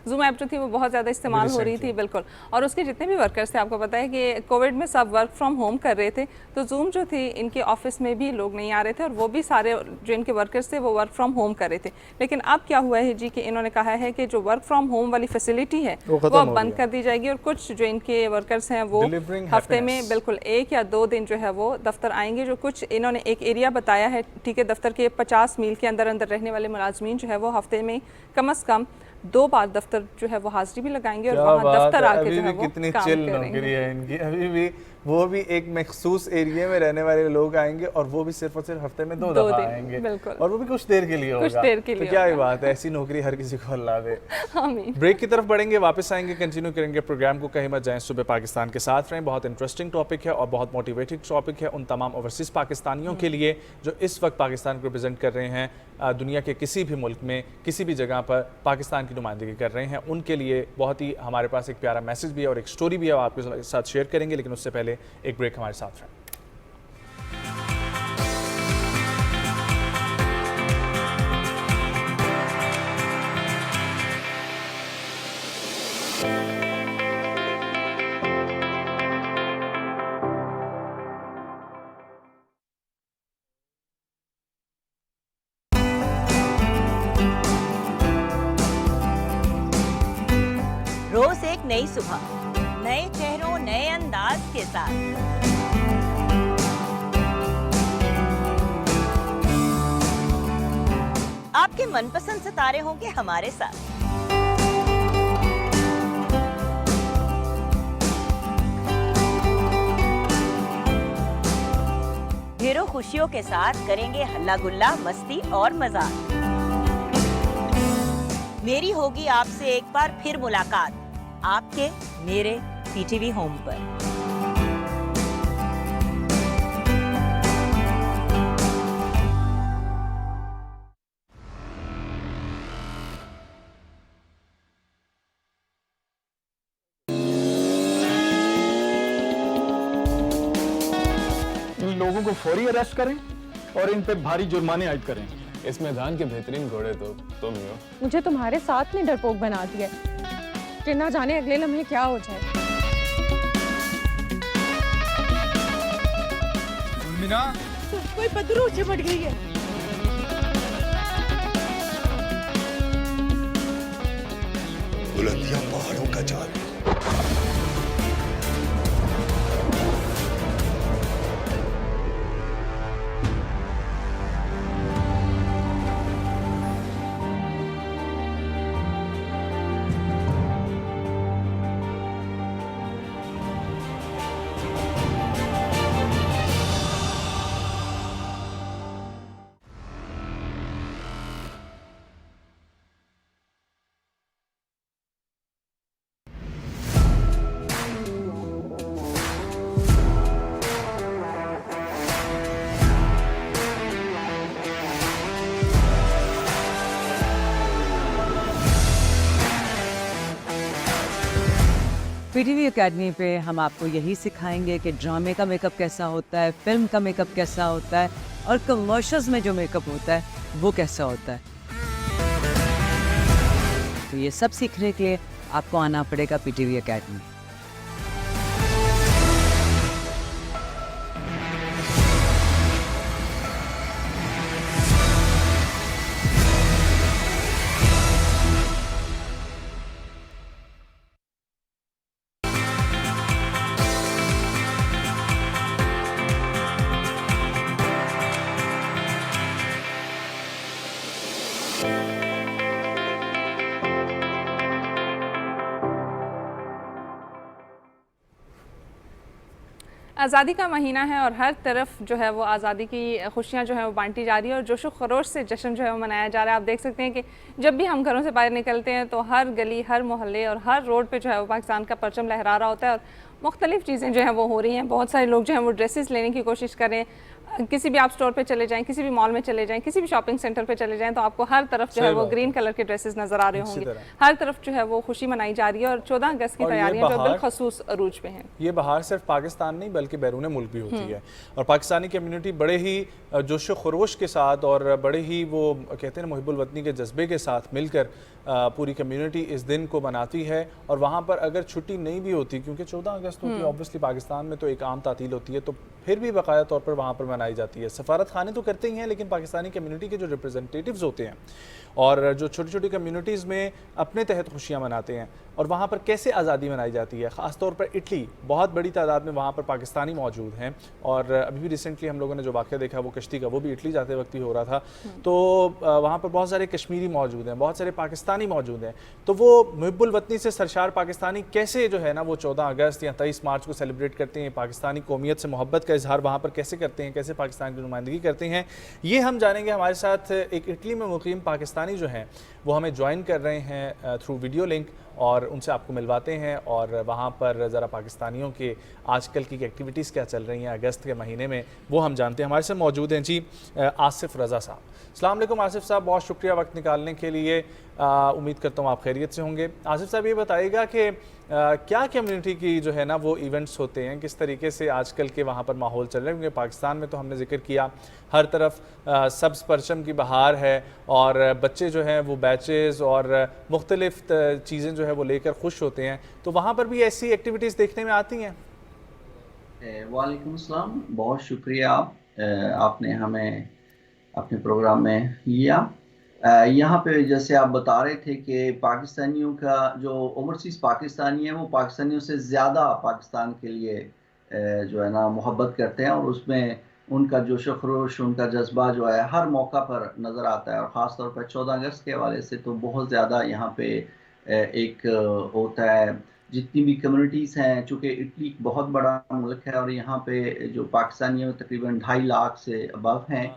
जूम ऐप जो थी वो बहुत ज़्यादा इस्तेमाल हो रही थी, बिल्कुल। और उसके जितने भी वर्कर्स थे, आपको पता है कि कोविड में सब वर्क फ्रॉम होम कर रहे थे, तो जूम जो थी इनके ऑफिस में भी लोग नहीं आ रहे थे और वो भी सारे जो इनके वर्कर्स थे वो वर्क फ्रॉम होम कर रहे थे। लेकिन अब क्या हुआ है जी कि इन्होंने कहा है कि जो वर्क फ्रॉम होम वाली फैसिलिटी है वो अब बंद कर दी जाएगी और कुछ जो इनके वर्कर्स हैं वो हफ्ते में बिल्कुल 1 या 2 दिन जो है वो दफ्तर आएंगे। जो कुछ इन्होंने एक एरिया बताया है, ठीक है, दफ्तर के 50 मील के अंदर अंदर रहने वाले मुलाजमीन जो है वो हफ्ते में कम से कम 2 बार दफ्तर जो है वो हाजिरी भी लगाएंगे और वहाँ दफ्तर आके जो है वो कितनी काम चिल करेंगे। नौकरी है इनकी, अभी भी वो भी एक मखसूस एरिया में रहने वाले लोग आएंगे और वो भी सिर्फ और सिर्फ हफ्ते में 2 दफा आएंगे, बिल्कुल। और वो भी कुछ देर के लिए होगा। कुछ देर के लिए तो क्या ही बात है, ऐसी नौकरी हर किसी को अल्लाह दे। आमीन। ब्रेक की तरफ बढ़ेंगे, वापस आएंगे, कंटिन्यू करेंगे प्रोग्राम को, कहीं मत जाएं, सुबह पाकिस्तान के साथ रहें। बहुत इंटरेस्टिंग टॉपिक है और बहुत मोटिवेटिंग टॉपिक है उन तमाम ओवरसीज़ पाकिस्तानियों के लिए जो इस वक्त पाकिस्तान को रिप्रेजेंट कर रहे हैं, दुनिया के किसी भी मुल्क में किसी भी जगह पर पाकिस्तान की नुमाइंदगी कर रहे हैं। उनके लिए बहुत ही हमारे पास एक प्यारा मैसेज भी है और एक स्टोरी भी है, आपके साथ शेयर करेंगे, लेकिन उससे पहले एक ब्रेक हमारे साथ रहें। रोज एक नई सुबह, नए चेहरों, नए अंदाज के साथ। आपके मनपसंद सितारे होंगे हमारे साथ। ढेरों खुशियों के साथ करेंगे हल्ला गुल्ला, मस्ती और मजाक। मेरी होगी आपसे एक बार फिर मुलाकात, आपके मेरे PTV होम पर। इन लोगों को फौरी अरेस्ट करें और इन पे भारी जुर्माने आयद करें। इस मैदान के बेहतरीन घोड़े तो तुम ही हो। मुझे तुम्हारे साथ ने डरपोक बना दिया, कि ना जाने अगले लम्हे क्या हो जाए। मीना, कोई पदरू चिमट गई है। बुलंदियां पहाड़ों का जाल है। PTV एकेडमी पे हम आपको यही सिखाएंगे कि ड्रामे का मेकअप कैसा होता है, फिल्म का मेकअप कैसा होता है और कमर्शियल्स में जो मेकअप होता है वो कैसा होता है। तो ये सब सीखने के लिए आपको आना पड़ेगा PTV एकेडमी। आज़ादी का महीना है और हर तरफ जो है वो आज़ादी की खुशियाँ जो है वो बांटी जा रही है और जोशो खरोश से जश्न जो है वो मनाया जा रहा है। आप देख सकते हैं कि जब भी हम घरों से बाहर निकलते हैं तो हर गली, हर मोहल्ले और हर रोड पे जो है वो पाकिस्तान का परचम लहरा रहा होता है और मुख्तलिफ़ चीज़ें जो हैं वो हो रही हैं। बहुत सारे लोग जो हैं वो ड्रेसेस लेने की कोशिश करें। किसी भी आप स्टोर पे चले जाएं, किसी भी मॉल में चले जाएं, किसी भी शॉपिंग सेंटर पे चले जाएं तो आपको हर तरफ जो है वो ग्रीन कलर के ड्रेसेस नज़र आ रहे होंगे। हर तरफ जो है वो खुशी मनाई जा रही है और 14 अगस्त की तैयारियां जो बिलखसूस अरूज पे हैं। ये बहार सिर्फ पाकिस्तान नहीं बल्कि बैरून मुल्क भी होती है और पाकिस्तानी कम्युनिटी बड़े ही जोश खरोश के साथ और बड़े ही वो कहते हैं मुहिब्बुल वतनी के जज्बे के साथ मिलकर पूरी कम्युनिटी इस दिन को मनाती है। और वहाँ पर अगर छुट्टी नहीं भी होती, क्योंकि 14 अगस्त होती है ऑब्वियसली पाकिस्तान में तो एक आम तातील होती है, तो फिर भी बाकायदा तौर पर वहाँ पर मनाई जाती है। सफारत खाने तो करते ही हैं, लेकिन पाकिस्तानी कम्युनिटी के जो रिप्रेजेंटेटिव्स होते हैं और जो छोटी छोटी कम्युनिटीज़ में अपने तहत खुशियाँ मनाते हैं और वहाँ पर कैसे आज़ादी मनाई जाती है। ख़ास तौर पर इटली, बहुत बड़ी तादाद में वहाँ पर पाकिस्तानी मौजूद हैं और अभी भी रिसेंटली हम लोगों ने जो वाक़या देखा वो कश्ती का, वो भी इटली जाते वक्त ही हो रहा था। तो वहाँ पर बहुत सारे कश्मीरी मौजूद हैं, बहुत सारे पाकिस्तानी मौजूद हैं। तो वो मुहिब्बुल वतनी से सरशार पाकिस्तानी कैसे जो है ना वो 14 अगस्त या 23 मार्च को सेलिब्रेट करते हैं, पाकिस्तानी कौमियत से मोहब्बत का इजहार वहाँ पर कैसे करते हैं, कैसे पाकिस्तान की नुमाइंदगी करते हैं, ये हम जानेंगे। हमारे साथ एक इटली में मुकीम पाकिस्तानी जो हैं वो हमें ज्वाइन कर रहे हैं थ्रू वीडियो लिंक और उनसे आपको मिलवाते हैं और वहाँ पर ज़रा पाकिस्तानियों के आजकल की एक्टिविटीज़ क्या चल रही हैं अगस्त के महीने में वो हम जानते हैं। हमारे साथ मौजूद हैं जी आसिफ रज़ा साहब। अस्सलाम वालेकुम आसिफ साहब, बहुत शुक्रिया वक्त निकालने के लिए। उम्मीद करता हूँ आप खैरियत से होंगे। आसिफ साहब ये बताइएगा कि क्या कम्युनिटी की जो है ना वो इवेंट्स होते हैं, किस तरीके से आजकल के वहाँ पर माहौल चल रहा है, क्योंकि पाकिस्तान में तो हमने जिक्र किया हर तरफ सब्ज़ परचम की बहार है और बच्चे जो हैं वो बैचेज़ और मुख्तलिफ चीज़ें जो है वो लेकर खुश होते हैं, तो वहाँ पर भी ऐसी एक्टिविटीज़ देखने में आती हैं? वालेकुम अस्सलाम, बहुत शुक्रिया आपने हमें अपने प्रोग्राम में लिया। यहाँ पे जैसे आप बता रहे थे कि पाकिस्तानियों का जो ओवरसीज़ पाकिस्तानी है वो पाकिस्तानियों से ज़्यादा पाकिस्तान के लिए जो है ना मोहब्बत करते हैं और उसमें उनका जोश खरोश, उनका जज्बा जो है हर मौका पर नज़र आता है और ख़ास तौर पर 14 अगस्त के हवाले से तो बहुत ज़्यादा यहाँ पे एक होता है। जितनी भी कम्युनिटीज़ हैं, चूँकि इटली बहुत बड़ा मुल्क है और यहाँ पे जो पाकिस्तानी हैं तकरीबन 2.5 लाख से अबव हैं,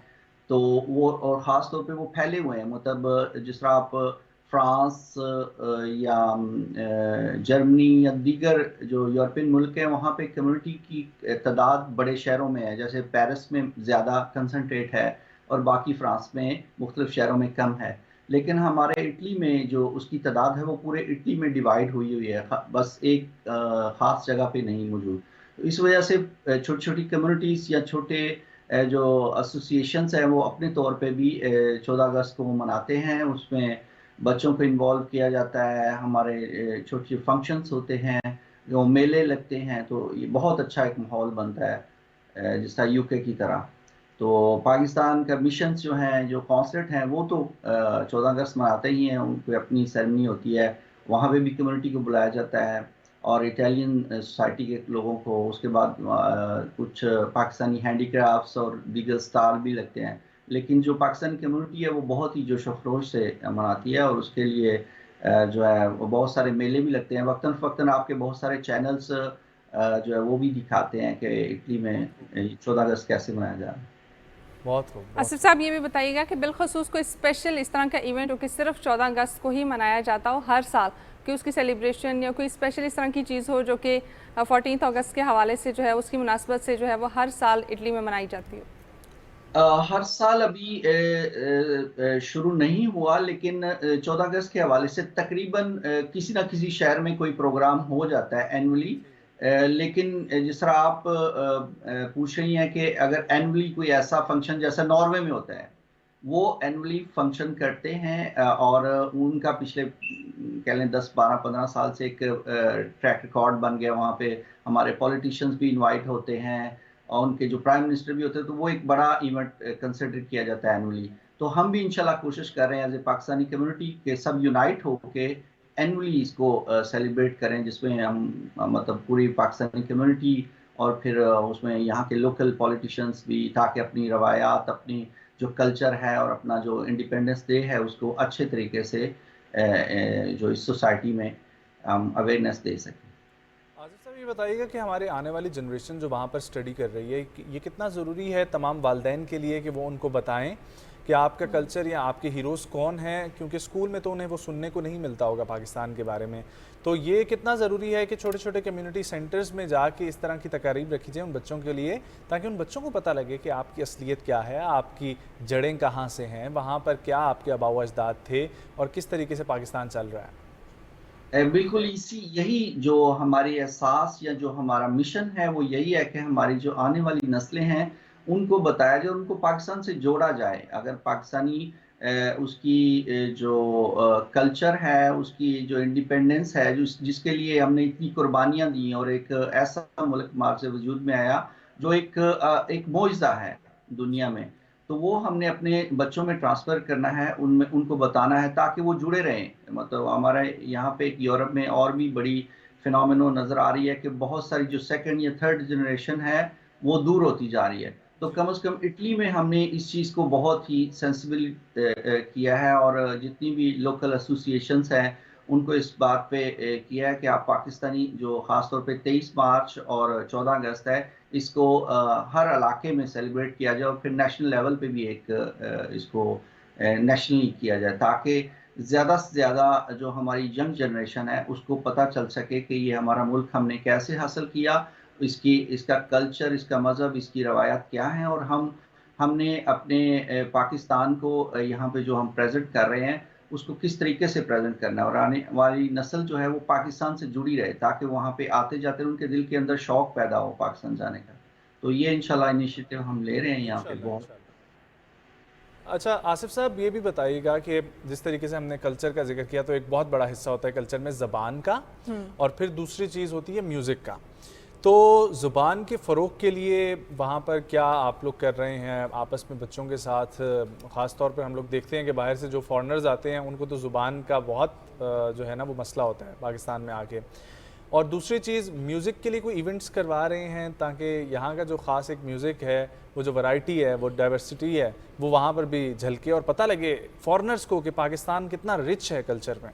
तो वो और ख़ास तौर पे वो फैले हुए हैं। मतलब जिस तरह आप फ्रांस या जर्मनी या दीगर जो यूरोपियन मुल्क हैं वहाँ पे कम्युनिटी की तादाद बड़े शहरों में है, जैसे पेरिस में ज़्यादा कंसंट्रेट है और बाकी फ्रांस में मुख्तलिफ शहरों में कम है। लेकिन हमारे इटली में जो उसकी तादाद है वो पूरे इटली में डिवाइड हुई है, बस एक ख़ास जगह पे नहीं मौजूद। तो इस वजह से छोटी छोटी कम्युनिटीज़ या छोटे जो एसोसिएशंस हैं वो अपने तौर पे भी 14 अगस्त को मनाते हैं। उसमें बच्चों को इन्वॉल्व किया जाता है, हमारे छोटे फंक्शंस होते हैं, जो मेले लगते हैं, तो ये बहुत अच्छा एक माहौल बनता है जिस तरह यूके की तरह। तो पाकिस्तान का मिशंस जो हैं, जो कॉन्सर्ट हैं, वो तो 14 अगस्त मनाते ही हैं, उनकी अपनी सेरेमनी होती है, वहाँ पे भी कम्युनिटी को बुलाया जाता है और इटालियन सोसाइटी के लोगों को। उसके बाद कुछ पाकिस्तानी हैंडीक्राफ्ट्स और दीगर स्टाल भी लगते हैं। लेकिन जो पाकिस्तानी कम्युनिटी है वो बहुत ही जोश खरोश से मनाती है और उसके लिए जो है वो बहुत सारे मेले भी लगते हैं। वक्तन फ़क्तन आपके बहुत सारे चैनल्स जो है वो भी दिखाते हैं कि इटली में 14 अगस्त कैसे मनाया जा रहा है। बहुत खूब। आसिफ साहब ये भी बताइएगा कि बिलखसूस कोई स्पेशल इस तरह का इवेंट हो कि सिर्फ 14 अगस्त को ही मनाया जाता हो हर साल, कि उसकी सेलिब्रेशन या कोई स्पेशल इस तरह की चीज़ हो जो कि 14 अगस्त के हवाले से जो है उसकी मुनासबत से जो है वो हर साल इटली में मनाई जाती हो? हर साल अभी शुरू नहीं हुआ, लेकिन 14 अगस्त के हवाले से तकरीबन किसी ना किसी शहर में कोई प्रोग्राम हो जाता है एनुअली। लेकिन जिस तरह आप पूछ रही हैं कि अगर एनुअली कोई ऐसा फंक्शन जैसा नॉर्वे में होता है, वो एनुअली फंक्शन करते हैं और उनका पिछले कह लें 10, 12, 15 साल से एक ट्रैक रिकॉर्ड बन गया। वहाँ पे हमारे पॉलिटिशियंस भी इनवाइट होते हैं और उनके जो प्राइम मिनिस्टर भी होते हैं, तो वो एक बड़ा इवेंट कंसिडर किया जाता है एनुअली। तो हम भी इंशाल्लाह कोशिश कर रहे हैं एज ए पाकिस्तानी कम्युनिटी के सब यूनाइट होके एनुअली इसको सेलिब्रेट करें, जिसमें हम मतलब पूरी पाकिस्तानी कम्युनिटी और फिर उसमें यहाँ के लोकल पॉलिटिशियंस भी, ताकि अपनी रवायात, अपनी जो कल्चर है और अपना जो इंडिपेंडेंस डे है उसको अच्छे तरीके से जो इस सोसाइटी में हम अवेयरनेस दे सकें। आसिफ साहब ये बताइएगा कि हमारे आने वाली जनरेशन जो वहाँ पर स्टडी कर रही है, ये कितना ज़रूरी है तमाम वालिदैन के लिए कि वो उनको बताएं कि आपका कल्चर या आपके हीरोज़ कौन हैं, क्योंकि स्कूल में तो उन्हें वो सुनने को नहीं मिलता होगा पाकिस्तान के बारे में। तो ये कितना ज़रूरी है कि छोटे छोटे कम्युनिटी सेंटर्स में जाके इस तरह की तकारीब रखी जाए उन बच्चों के लिए, ताकि उन बच्चों को पता लगे कि आपकी असलियत क्या है, आपकी जड़ें कहाँ से हैं, वहाँ पर क्या आपके आबा व अजदाद थे और किस तरीके से पाकिस्तान चल रहा है। बिल्कुल यही जो हमारी एहसास या जो हमारा मिशन है वो यही है कि हमारी जो आने वाली नस्लें हैं उनको बताया जाए, उनको पाकिस्तान से जोड़ा जाए। अगर पाकिस्तानी उसकी जो कल्चर है, उसकी जो इंडिपेंडेंस है, जिसके लिए हमने इतनी कुर्बानियां दी और एक ऐसा मुल्क मार से वजूद में आया जो एक मोइज़ा है दुनिया में, तो वो हमने अपने बच्चों में ट्रांसफ़र करना है, उनमें उनको बताना है ताकि वो जुड़े रहें। मतलब हमारे यहाँ पे एक यूरोप में और भी बड़ी फिनोमेनो नज़र आ रही है कि बहुत सारी जो सेकंड या थर्ड जनरेशन है वो दूर होती जा रही है। तो कम से कम इटली में हमने इस चीज़ को बहुत ही सेंसिबल किया है और जितनी भी लोकल एसोसिएशंस हैं उनको इस बात पे किया है कि आप पाकिस्तानी जो ख़ास तौर पे 23 मार्च और 14 अगस्त है इसको हर इलाके में सेलिब्रेट किया जाए और फिर नेशनल लेवल पे भी इसको नेशनली किया जाए, ताकि ज़्यादा से ज़्यादा जो हमारी यंग जनरेशन है उसको पता चल सके कि ये हमारा मुल्क हमने कैसे हासिल किया, इसका कल्चर, इसका मज़हब, इसकी रवायत क्या है और हमने अपने पाकिस्तान को यहाँ पे जो हम प्रेजेंट कर रहे हैं उसको किस तरीके से प्रेजेंट करना है और आने वाली नस्ल जो है वो पाकिस्तान से जुड़ी रहे, ताकि वहाँ पे आते जाते उनके दिल के अंदर शौक पैदा हो पाकिस्तान जाने का। तो ये इंशाल्लाह इनिशिएटिव हम ले रहे हैं यहाँ पे बहुत। अच्छा आसिफ साहब, ये भी बताइएगा कि जिस तरीके से हमने कल्चर का जिक्र किया, तो एक बहुत बड़ा हिस्सा होता है कल्चर में ज़बान का और फिर दूसरी चीज़ होती है म्यूज़िक का। तो ज़ुबान के फ़रोग़ के लिए वहाँ पर क्या आप लोग कर रहे हैं आपस में बच्चों के साथ? ख़ास तौर पर हम लोग देखते हैं कि बाहर से जो फॉरेनर्स आते हैं उनको तो ज़ुबान का बहुत जो है ना वो मसला होता है पाकिस्तान में आके। और दूसरी चीज़, म्यूज़िक के लिए कोई इवेंट्स करवा रहे हैं ताकि यहाँ का जो ख़ास एक म्यूज़िक है, वो जो वैरायटी है, वो डाइवर्सिटी है, वो वहाँ पर भी झलके और पता लगे फॉरेनर्स को कि पाकिस्तान कितना रिच है कल्चर में।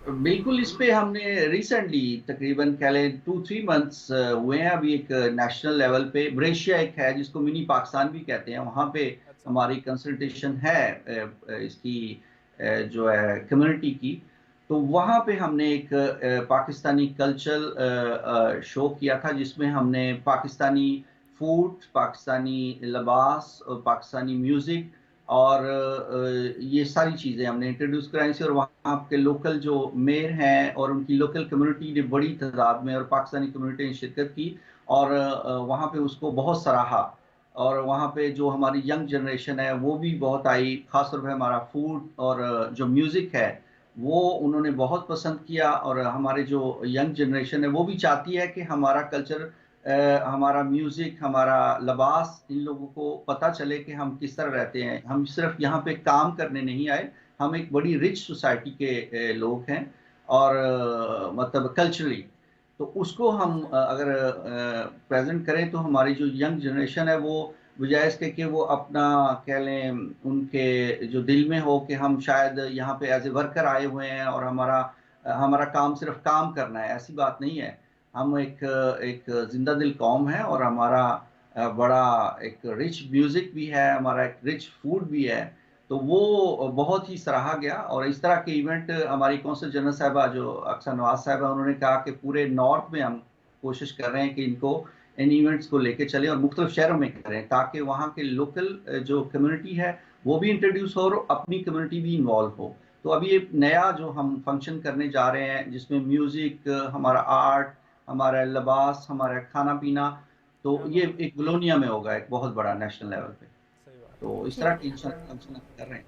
बिल्कुल, इस पे हमने रिसेंटली तकरीबन कह लें 2-3 मंथ्स हुए हैं। अभी एक नेशनल लेवल पे ब्रेशिया एक है जिसको मिनी पाकिस्तान भी कहते हैं, वहाँ पे हमारी कंसल्टेशन है इसकी जो है कम्युनिटी की। तो वहाँ पे हमने एक पाकिस्तानी कल्चरल शो किया था जिसमें हमने पाकिस्तानी फूड, पाकिस्तानी लिबास और पाकिस्तानी म्यूज़िक और ये सारी चीज़ें हमने इंट्रोड्यूस कराई थी और वहाँ के लोकल जो मेयर हैं और उनकी लोकल कम्युनिटी ने बड़ी तादाद में और पाकिस्तानी कम्युनिटी ने शिरकत की और वहाँ पे उसको बहुत सराहा। और वहाँ पे जो हमारी यंग जनरेशन है वो भी बहुत आई, ख़ासतौर पे हमारा फूड और जो म्यूज़िक है वो उन्होंने बहुत पसंद किया और हमारे जो यंग जनरेशन है वो भी चाहती है कि हमारा कल्चर, हमारा म्यूज़िक, हमारा लिबास इन लोगों को पता चले कि हम किस तरह रहते हैं। हम सिर्फ यहाँ पे काम करने नहीं आए, हम एक बड़ी रिच सोसाइटी के लोग हैं और मतलब कल्चरली। तो उसको हम अगर प्रेजेंट करें तो हमारी जो यंग जनरेशन है वो बजाय इसके कि वो अपना कह लें उनके जो दिल में हो कि हम शायद यहाँ पे एज ए वर्कर आए हुए हैं और हमारा काम सिर्फ काम करना है, ऐसी बात नहीं है। हम एक जिंदा दिल कौम है और हमारा बड़ा एक रिच म्यूज़िक भी है, हमारा एक रिच फूड भी है। तो वो बहुत ही सराहा गया और इस तरह के इवेंट हमारी कौंसल जनरल साहिबा जो अक्सर नवाज साहिबा, उन्होंने कहा कि पूरे नॉर्थ में हम कोशिश कर रहे हैं कि इन इवेंट्स को लेके चलें और मुख्तलिफ शहरों में करें ताकि वहाँ के लोकल जो कम्युनिटी है वो भी इंट्रोड्यूस हो और अपनी कम्युनिटी भी इन्वॉल्व हो। तो अभी एक नया जो हम फंक्शन करने जा रहे हैं जिसमें म्यूज़िक, हमारा आर्ट, हमारा लिबास, हमारा खाना पीना, तो ये एक बोलोनिया में होगा, एक बहुत बड़ा नेशनल लेवल पे। तो इस तरह की फंक्शन कर रहे हैं।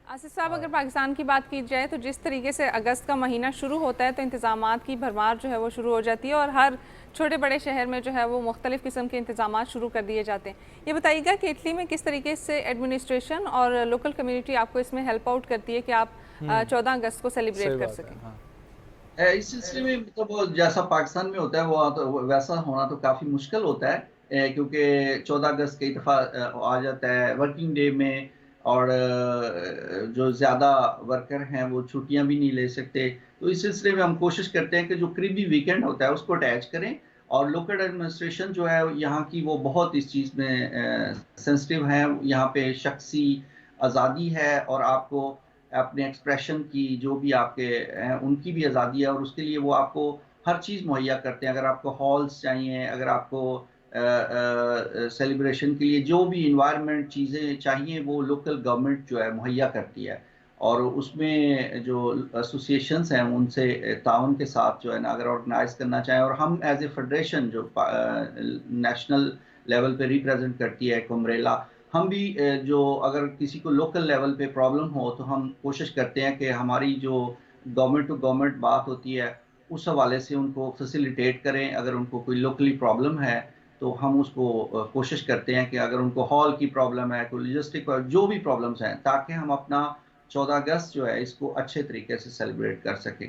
आसिफ साहब, अगर पाकिस्तान की बात की जाए तो जिस तरीके से अगस्त का महीना शुरू होता है तो इंतज़ामात की भरमार जो है वो शुरू हो जाती है और हर छोटे बड़े शहर में जो है वो मुख्तलिफ़ किस्म के इंतज़ामात शुरू कर दिए जाते हैं। ये बताइएगा कि इटली में किस तरीके से एडमिनिस्ट्रेशन और लोकल कम्युनिटी आपको इसमें हेल्प आउट करती है कि आप 14 अगस्त को सेलिब्रेट कर सकें? इस सिलसिले में मतलब जैसा पाकिस्तान में होता है वो तो वैसा होना तो काफ़ी मुश्किल होता है क्योंकि 14 अगस्त कई दफ़ा आ जाता है वर्किंग डे में और जो ज़्यादा वर्कर हैं वो छुट्टियां भी नहीं ले सकते। तो इस सिलसिले में हम कोशिश करते हैं कि जो करीबी वीकेंड होता है उसको अटैच करें, और लोकल एडमिनिस्ट्रेशन जो है यहाँ की वो बहुत इस चीज़ में सेंसिटिव है। यहाँ पे शख्सी आज़ादी है और आपको अपने एक्सप्रेशन की जो भी आपके हैं उनकी भी आज़ादी है, और उसके लिए वो आपको हर चीज़ मुहैया करते हैं। अगर आपको हॉल्स चाहिए, अगर आपको सेलिब्रेशन के लिए जो भी इन्वायरमेंट चीज़ें चाहिए वो लोकल गवर्नमेंट जो है मुहैया करती है, और उसमें जो एसोसिएशंस हैं उनसे ताउन के साथ जो है ना अगर ऑर्गेनाइज करना चाहें, और हम एज ए फेडरेशन जो नेशनल लेवल पे रिप्रेजेंट करती है कुमरेला, हम भी जो अगर किसी को लोकल लेवल पे प्रॉब्लम हो तो हम कोशिश करते हैं कि हमारी जो गवर्नमेंट टू गवर्नमेंट बात होती है उस हवाले से उनको फैसिलिटेट करें। अगर उनको कोई लोकली प्रॉब्लम है तो हम उसको कोशिश करते हैं कि अगर उनको हॉल की प्रॉब्लम है, कोई लॉजिस्टिक जो भी प्रॉब्लम्स हैं, ताकि हम अपना 14 अगस्त जो है इसको अच्छे तरीके से सेलिब्रेट कर सकें।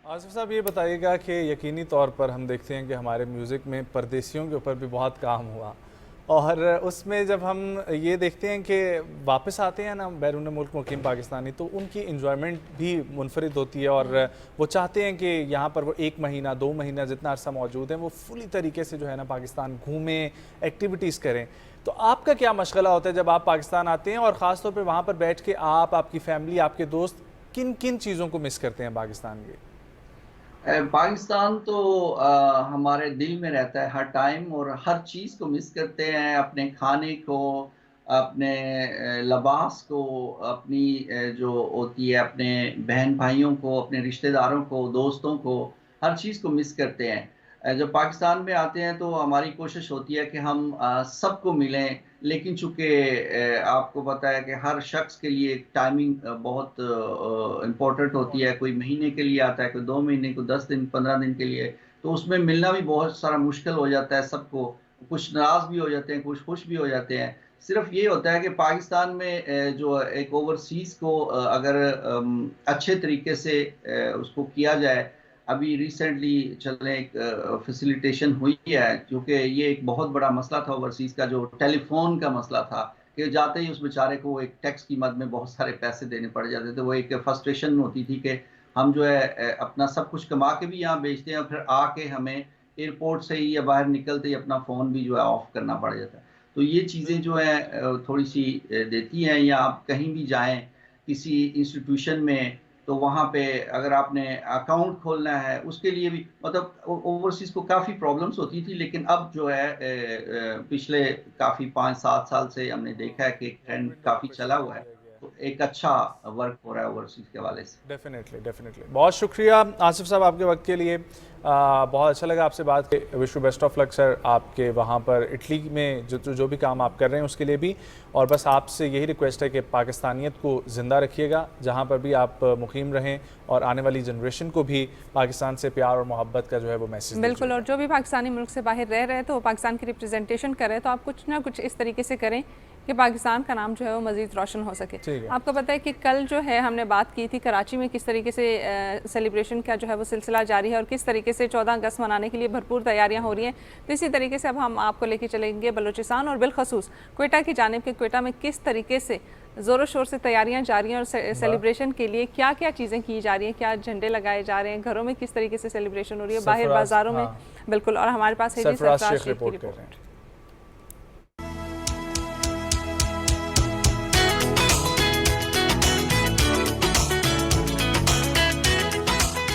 आसिफ साहब ये बताइएगा कि यकीनी तौर पर हम देखते हैं कि हमारे म्यूज़िक में परदेसियों के ऊपर भी बहुत काम हुआ, और उसमें जब हम ये देखते हैं कि वापस आते हैं ना बैरून मुल्क मुकीम पाकिस्तानी, तो उनकी इन्जॉयमेंट भी मुनफरिद होती है, और वो चाहते हैं कि यहाँ पर वो 1 महीना 2 महीना जितना अरसा मौजूद है वो फुली तरीके से जो है ना पाकिस्तान घूमें, एक्टिविटीज़ करें। तो आपका क्या मशगला होता है जब आप पाकिस्तान आते हैं, और ख़ास तौर पे वहाँ पर बैठ के आप, आपकी फैमिली, आपके दोस्त किन किन चीज़ों को मिस करते हैं पाकिस्तान के? पाकिस्तान तो हमारे दिल में रहता है हर टाइम, और हर चीज़ को मिस करते हैं, अपने खाने को, अपने लिबास को, अपनी जो होती है अपने बहन भाइयों को, अपने रिश्तेदारों को, दोस्तों को, हर चीज़ को मिस करते हैं। जब पाकिस्तान में आते हैं तो हमारी कोशिश होती है कि हम सबको मिलें, लेकिन चूँकि आपको पता है कि हर शख्स के लिए टाइमिंग बहुत इम्पोर्टेंट होती है। कोई महीने के लिए आता है, कोई 2 महीने, कोई 10 दिन, 15 दिन के लिए, तो उसमें मिलना भी बहुत सारा मुश्किल हो जाता है सबको। कुछ नाराज़ भी हो जाते हैं, कुछ खुश भी हो जाते हैं। सिर्फ ये होता है कि पाकिस्तान में जो एक ओवरसीज़ को अगर अच्छे तरीके से उसको किया जाए, अभी रिसेंटली चलने एक फैसिलिटेशन हुई है, क्योंकि ये एक बहुत बड़ा मसला था ओवरसीज़ का, जो टेलीफोन का मसला था कि जाते ही उस बेचारे को एक टैक्स की मद में बहुत सारे पैसे देने पड़ जाते थे। वो एक फ्रस्ट्रेशन होती थी कि हम जो है अपना सब कुछ कमा के भी यहाँ बेचते हैं, और फिर आके हमें एयरपोर्ट से ही या बाहर निकलते ही अपना फ़ोन भी जो है ऑफ करना पड़ जाता है। तो ये चीज़ें जो है थोड़ी सी देती हैं। या आप कहीं भी जाएँ किसी इंस्टीट्यूशन में, तो वहाँ पे अगर आपने अकाउंट खोलना है उसके लिए भी, मतलब ओवरसीज़ को काफ़ी प्रॉब्लम्स होती थी, लेकिन अब जो है पिछले काफ़ी 5-7 साल से हमने देखा है कि ट्रेंड काफ़ी चला हुआ है, तो एक अच्छा वर्क हो रहा है ओवरसीज़ के हवाले से। डेफिनेटली बहुत शुक्रिया आसिफ साहब आपके वक्त के लिए। बहुत अच्छा लगा आपसे बात के। Wish you best of luck sir आपके वहाँ पर इटली में जो भी काम आप कर रहे हैं उसके लिए भी, और बस आपसे यही रिक्वेस्ट है कि पाकिस्तानियत को ज़िंदा रखिएगा जहाँ पर भी आप मुकीम रहें, और आने वाली जनरेशन को भी पाकिस्तान से प्यार और मोहब्बत का जो है वो मैसेज बिल्कुल। और जो भी पाकिस्तानी मुल्क से बाहर रह रहे हैं तो वो पाकिस्तान की रिप्रेजेंटेशन कर रहे हैं, तो आप कुछ ना कुछ इस तरीके से करें कि पाकिस्तान का नाम जो है वो मज़ीद रोशन हो सके। आपको पता है कि कल जो है हमने बात की थी कराची में किस तरीके से सेलिब्रेशन का जो है वो सिलसिला जारी है, और किस तरीके से 14 अगस्त मनाने के लिए भरपूर तैयारियां हो रही हैं। तो इसी तरीके से अब हम आपको लेके चलेंगे बलूचिस्तान और बिलखसूस क्वेटा की जानिब के क्वेटा में किस तरीके से ज़ोरों शोर से तैयारियां जारी हैं, और सेलिब्रेशन के लिए क्या क्या चीज़ें की जा रही हैं, क्या झंडे लगाए जा रहे हैं, घरों में किस तरीके से सेलिब्रेशन हो रही है, बाहर बाजारों में। बिल्कुल। और हमारे पास है सरफराज शेख रिपोर्ट कर रहे हैं।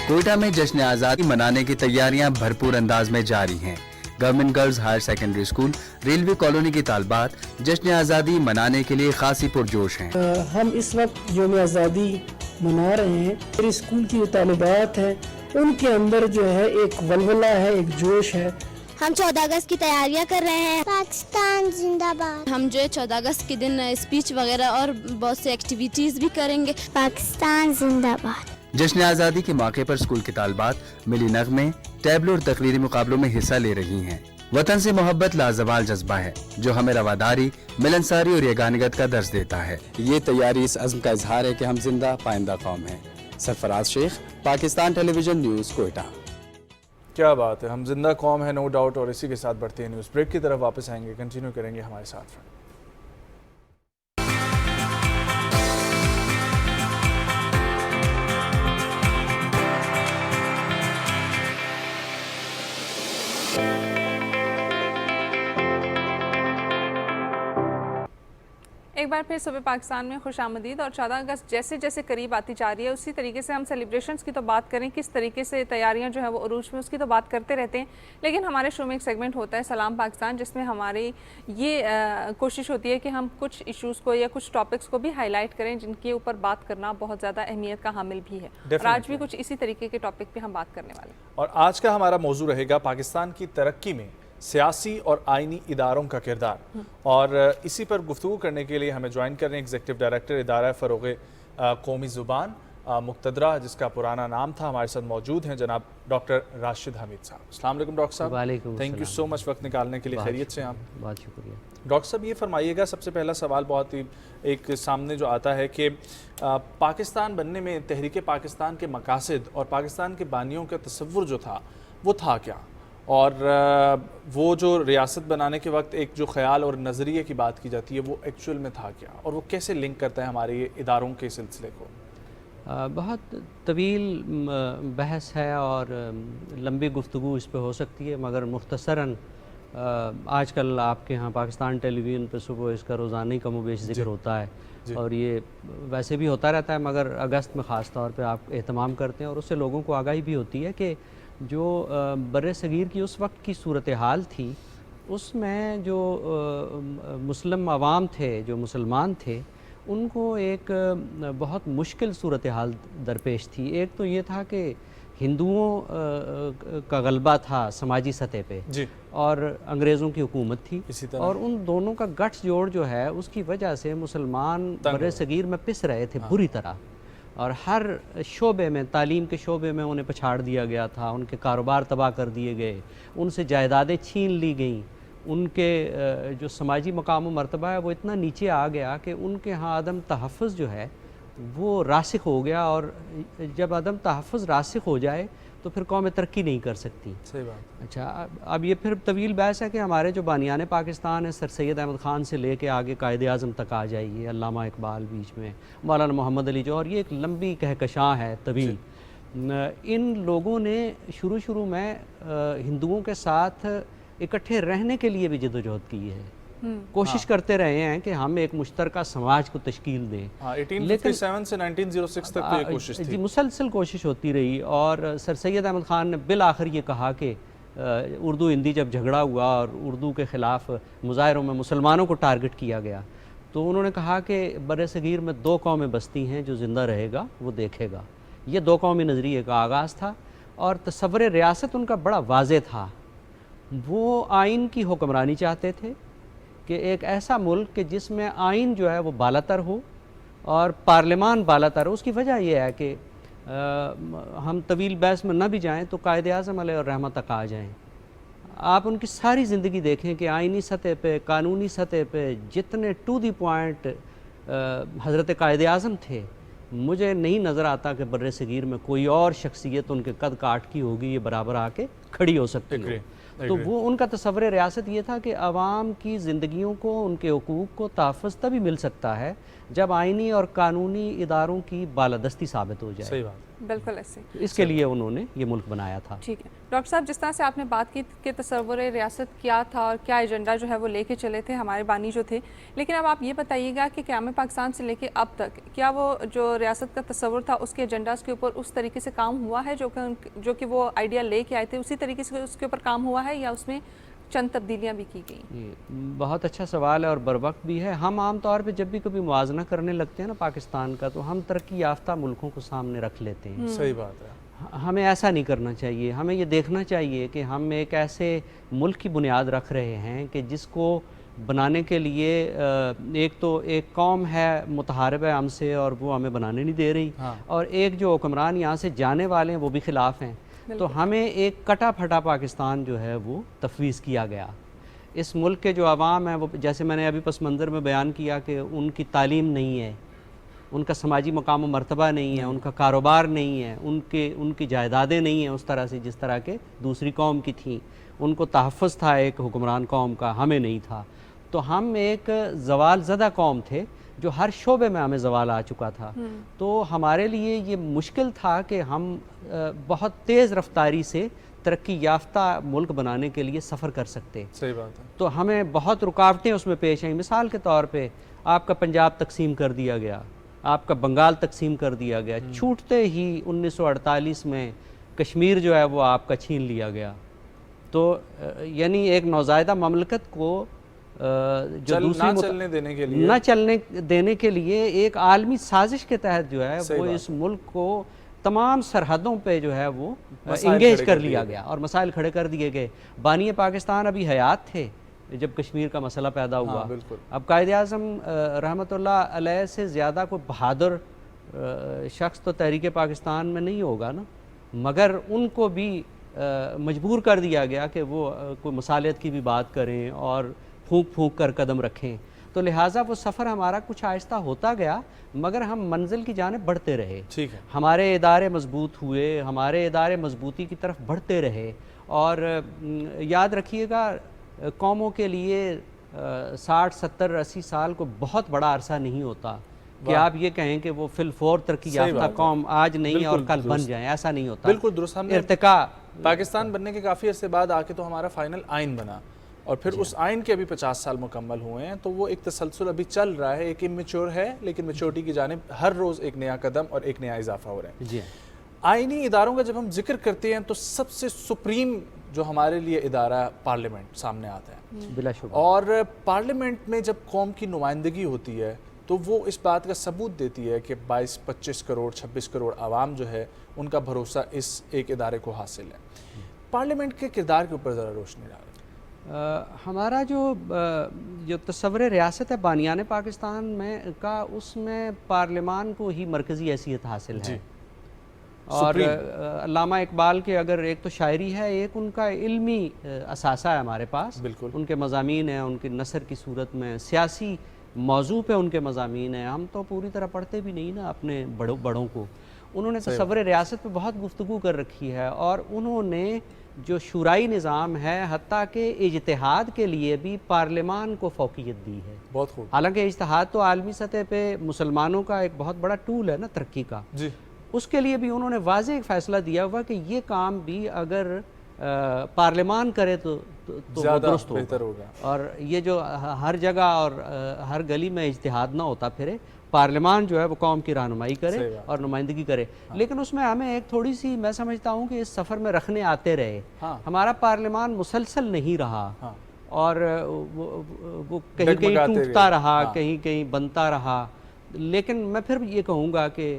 क्वेटा में जश्न आज़ादी मनाने की तैयारियां भरपूर अंदाज में जारी हैं। Government girls higher secondary school railway colony की तालबात जश्न आज़ादी मनाने के लिए खासी पुरजोश हैं। हम इस वक्त यौम आज़ादी मना रहे हैं। मेरे स्कूल की जो तालिबात हैं उनके अंदर जो है एक वलवला है, एक जोश है। हम 14 अगस्त की तैयारियां कर रहे हैं। पाकिस्तान जिंदाबाद। हम जो है 14 अगस्त के दिन स्पीच वगैरह और बहुत से एक्टिविटीज भी करेंगे। पाकिस्तान जिंदाबाद। जश्न आज़ादी के मौके पर स्कूल के तालबात मिली नगमे, टैबलो और तकरीरी मुकाबलों में हिस्सा ले रही हैं। वतन से मोहब्बत लाजवाल जज्बा है जो हमें रवादारी, मिलनसारी और यगानियत का दर्ज देता है। ये तैयारी इस अज़्म का इजहार है कि हम जिंदा पाइंदा कौम हैं। Sarfaraz Sheikh, Pakistan television news, Quetta. क्या बात है, हम जिंदा कौम है, नो डाउट। और इसी के साथ बढ़ते हैं न्यूज़ ब्रेक की तरफ। वापस आएंगे, कंटिन्यू करेंगे हमारे साथ। एक बार फिर सुबह पाकिस्तान में खुश आमदीद। और 14 अगस्त जैसे जैसे करीब आती जा रही है उसी तरीके से हम सेलिब्रेशंस की तो बात करें, किस तरीके से तैयारियां जो है वो उरूज में, उसकी तो बात करते रहते हैं। लेकिन हमारे शो में एक सेगमेंट होता है सलाम पाकिस्तान, जिसमें हमारी ये कोशिश होती है कि हम कुछ इशूज़ को या कुछ टॉपिक्स को भी हाईलाइट करें जिनके ऊपर बात करना बहुत ज़्यादा अहमियत का हामिल भी है। और आज भी कुछ इसी तरीके के टॉपिक पर हम बात करने वाले हैं। और आज का हमारा मौजू रहेगा पाकिस्तान की तरक्की में सियासी और आइनी इदारों का किरदार। और इसी पर गुफ्तगू करने के लिए हमें ज्वाइन कर रहे हैं एग्जीक्यूटिव डायरेक्टर इदारा फ़रोग़ कौमी ज़ुबान मुक़्तदरा, जिसका पुराना नाम था। हमारे साथ मौजूद हैं जनाब डॉक्टर राशिद हमीद साहब। अस्सलाम वालेकुम डॉक्टर साहब। वालेकुम थैंक यू सो मच वक्त निकालने के लिए। खैरियत से आप? बहुत शुक्रिया डॉक्टर साहब। ये फरमाइएगा, सबसे पहला सवाल बहुत ही एक सामने जो आता है कि पाकिस्तान बनने में तहरीक पाकिस्तान के मकासद और पाकिस्तान के बानियों का तसव्वुर जो था वो था क्या, और वो जो रियासत बनाने के वक्त एक जो ख्याल और नज़रिए की बात की जाती है वो एक्चुअल में था क्या, और वो कैसे लिंक करता है हमारे ये इदारों के सिलसिले को? बहुत तवील बहस है और लंबी गुफ्तगू इस पे हो सकती है, मगर मुख्तसरन आजकल आपके यहाँ पाकिस्तान टेलीविज़न पे सुबह इसका रोज़ाना कम बेश जिक्र होता है, और ये वैसे भी होता रहता है, मगर अगस्त में ख़ास तौर पे आप एहतमाम करते हैं और उससे लोगों को आगाही भी होती है कि जो बर्रे सगीर की उस वक्त की सूरत हाल थी उसमें जो मुस्लिम अवाम थे, जो मुसलमान थे, उनको एक बहुत मुश्किल सूरत हाल दरपेश थी। एक तो ये था कि हिंदुओं का गलबा था समाजी सतह पे जी, और अंग्रेज़ों की हुकूमत थी, और उन दोनों का गठजोड़ जो है उसकी वजह से मुसलमान बर्रे सगीर में पिस रहे थे बुरी तरह, और हर शोबे में, तालीम के शोबे में उन्हें पछाड़ दिया गया था, उनके कारोबार तबाह कर दिए गए, उनसे जायदादें छीन ली गईं, उनके जो समाजी मकाम व मर्तबा है वो इतना नीचे आ गया कि उनके यहाँ अदम तहफ़्फ़ुज़ जो है वो रासिख हो गया, और जब अदम तहफ़्फ़ुज़ रासिख हो जाए तो फिर कौम तरक्की नहीं कर सकती। सही बात। अच्छा, अब ये फिर तवील बहस है कि हमारे जो बानियान पाकिस्तान है, सर सैयद अहमद ख़ान से लेके आगे कायदे आज़म तक आ जाइए, अल्लामा इकबाल बीच में, मौलाना मोहम्मद अली जो, और ये एक लंबी कहकशां है तवील। इन लोगों ने शुरू में हिंदुओं के साथ इकट्ठे रहने के लिए भी जदोजहद की है, कोशिश करते रहे हैं कि हम एक मुश्तरका समाज को तश्कील दें। 1857 से 1906 तक तो ये कोशिश थी। जी, मुसलसल कोशिश होती रही, और सर सैयद अहमद ख़ान ने बिल आखिर ये कहा कि उर्दू हिंदी जब झगड़ा हुआ और उर्दू के ख़िलाफ़ मुज़ाहिरों में मुसलमानों को टारगेट किया गया, तो उन्होंने कहा कि बर्रे सगीर में 2 कौमें बसती हैं, जो ज़िंदा रहेगा वो देखेगा। ये 2 कौमी नज़रिए का आगाज़ था, और तसव्वुर रियासत उनका बड़ा वाज़े था। वो आइन की हुक्मरानी चाहते थे कि एक ऐसा मुल्क कि जिसमें आइन जो है वो बालातर हो और पार्लिमान बालातर हो। उसकी वजह यह है कि हम तवील बहस में न भी जाएं तो कायदे आज़म अलैहिर्रहमत तक आ जाएं। आप उनकी सारी ज़िंदगी देखें कि आइनी सतह पे, कानूनी सतह पे जितने टू दी पॉइंट हज़रत कायदे आज़म थे, मुझे नहीं नज़र आता कि बर्रे सगीर में कोई और शख्सियत उनके कद काट की होगी ये बराबर आके खड़ी हो सकती है। तो वो उनका तसव्वुर रियासत ये था कि आवाम की ज़िंदगियों को, उनके हुकूक को तहफ़्फ़ुज़ तभी मिल सकता है जब आइनी और कानूनी इदारों की बालादस्ती साबित हो जाए। सही बात, बिल्कुल ऐसे। इसके लिए उन्होंने ये मुल्क बनाया था। ठीक है डॉक्टर साहब, जिस तरह से आपने बात की कि तसव्वुर रियासत क्या था और क्या एजेंडा जो है वो लेके चले थे हमारे बानी जो थे, लेकिन अब आप ये बताइएगा कि क़याम पाकिस्तान से लेके अब तक क्या वो जो रियासत का तसव्वुर था उसके एजेंडाज़ के ऊपर उस तरीके से काम हुआ है जो कि वो आइडिया लेके आए थे, उसी तरीके से उसके ऊपर काम हुआ है, या उसमें चंद तब्दीलियाँ भी की गई? बहुत अच्छा सवाल है और बरवक्त भी है। हम आम तौर पे जब भी कभी मुआजना करने लगते हैं ना पाकिस्तान का, तो हम तरक्की याफ्ता मुल्कों को सामने रख लेते हैं। सही बात है। हमें ऐसा नहीं करना चाहिए। हमें ये देखना चाहिए कि हम एक ऐसे मुल्क की बुनियाद रख रहे हैं कि जिसको बनाने के लिए एक तो एक कौम है मुतहारिब है हमसे और वो हमें बनाने नहीं दे रही, और एक जो हुक्मरान यहाँ से जाने वाले हैं वो भी खिलाफ हैं। तो हमें एक कटा फटा पाकिस्तान जो है वो तफवीज़ किया गया। इस मुल्क के जो आवाम है वो, जैसे मैंने अभी पस मंज़र में बयान किया कि उनकी तालीम नहीं है, उनका समाजी मकाम व मर्तबा नहीं है, उनका कारोबार नहीं है, उनकी जायदादें नहीं हैं उस तरह से जिस तरह के दूसरी कौम की थी। उनको तहफ़्फ़ुज़ था एक हुक्मरान कौम का, हमें नहीं था। तो हम एक ज़वाल ज़दा कौम थे जो हर शोबे में हमें ज़वाल आ चुका था। तो हमारे लिए ये मुश्किल था कि हम बहुत तेज़ रफ्तारी से तरक्की याफ्ता मुल्क बनाने के लिए सफ़र कर सकते। सही बात है। तो हमें बहुत रुकावटें उसमें पेश आई। मिसाल के तौर पे आपका पंजाब तकसीम कर दिया गया, आपका बंगाल तकसीम कर दिया गया, छूटते ही 1948 में कश्मीर जो है वो आपका छीन लिया गया। तो यानी एक नौज़ायदा ममलकत को जो दूसरी ना चलने देने के लिए एक आलमी साजिश के तहत जो है वो इस मुल्क को तमाम सरहदों पे जो है वो इंगेज कर लिया गया और मसाइल खड़े कर दिए गए। बानी पाकिस्तान अभी हयात थे जब कश्मीर का मसला पैदा हुआ। अब कायद-ए-आज़म रहमतुल्लाह अलैह से ज़्यादा कोई बहादुर शख्स तो तहरीक पाकिस्तान में नहीं होगा ना, मगर उनको भी मजबूर कर दिया गया कि वो कोई मसालियत की भी बात करें और फूंक फूंक कर कदम रखें। तो लिहाजा वो सफ़र हमारा कुछ आहिस्ता होता गया, मगर हम मंजिल की जानिब बढ़ते रहे। ठीक है। हमारे इदारे मजबूत हुए, हमारे इदारे मजबूती की तरफ बढ़ते रहे। और याद रखिएगा, कौमों के लिए 60, 70, 80 साल को बहुत बड़ा अरसा नहीं होता कि आप ये कहें कि वो फिलफोर तरक्की याफ्ता कौम आज नहीं और कल बन जाए, ऐसा नहीं होता। बिल्कुल दुरुस्त। हमने इर्तिका पाकिस्तान बनने के काफ़ी अरसे बाद आके तो हमारा फाइनल आइन बना और फिर उस आइन के अभी 50 साल मुकम्मल हुए हैं, तो वो एक तसलसल अभी चल रहा है। एक इमेच्योर है, लेकिन मेच्योरिटी की जानिब हर रोज़ एक नया कदम और एक नया इजाफा हो रहा है। जी। आइनी इदारों का जब हम जिक्र करते हैं तो सबसे सुप्रीम जो हमारे लिए इदारा पार्लियामेंट सामने आता है बिलाशुबा। और पार्लियामेंट में जब कौम की नुमाइंदगी होती है तो वो इस बात का सबूत देती है कि 22-25 करोड़ 26 करोड़ आवाम जो है उनका भरोसा इस एक इदारे को हासिल है। पार्लियामेंट के किरदार के ऊपर ज़रा रोशनी डालें। हमारा जो तस्वुर रियासत है बानियान पाकिस्तान में का, उसमें पार्लियामान को ही मरकज़ी हैसियत हासिल है। और अल्लामा इकबाल के अगर एक तो शायरी है, एक उनका इल्मी असासा है हमारे पास। बिल्कुल। उनके मज़ामीन हैं, उनकी नसर की सूरत में सियासी मौजू पे उनके मज़ामीन हैं। हम तो पूरी तरह पढ़ते भी नहीं ना अपने बड़ों को। उन्होंने तस्वुर रियासत पे बहुत गुफ्तगू कर रखी है और उन्होंने जो शुराई निज़ाम है हत्ता के इज्तिहाद के लिए भी पार्लियामान को फ़ौक़ियत दी है। बहुत खूब। हालांकि इज्तिहाद तो आलमी सतह पे मुसलमानों का एक बहुत बड़ा टूल है ना तरक्की का। जी। उसके लिए भी उन्होंने वाज़ेह एक फ़ैसला दिया हुआ कि ये काम भी अगर पार्लियामान करे तो दुरुस्त होगा। और ये जो हर जगह और हर गली में इज्तिहाद ना होता फिरे, पार्लियामान जो है वो कौम की रहनुमाई करे और नुमाइंदगी करे। हाँ। लेकिन उसमें हमें एक थोड़ी सी, मैं समझता हूँ कि इस सफ़र में रखने आते रहे। हाँ। हमारा पार्लियामान मुसलसल नहीं रहा। हाँ। और वो कहीं कहीं टूटता रहा। हाँ। कहीं कहीं बनता रहा। लेकिन मैं फिर ये कहूँगा कि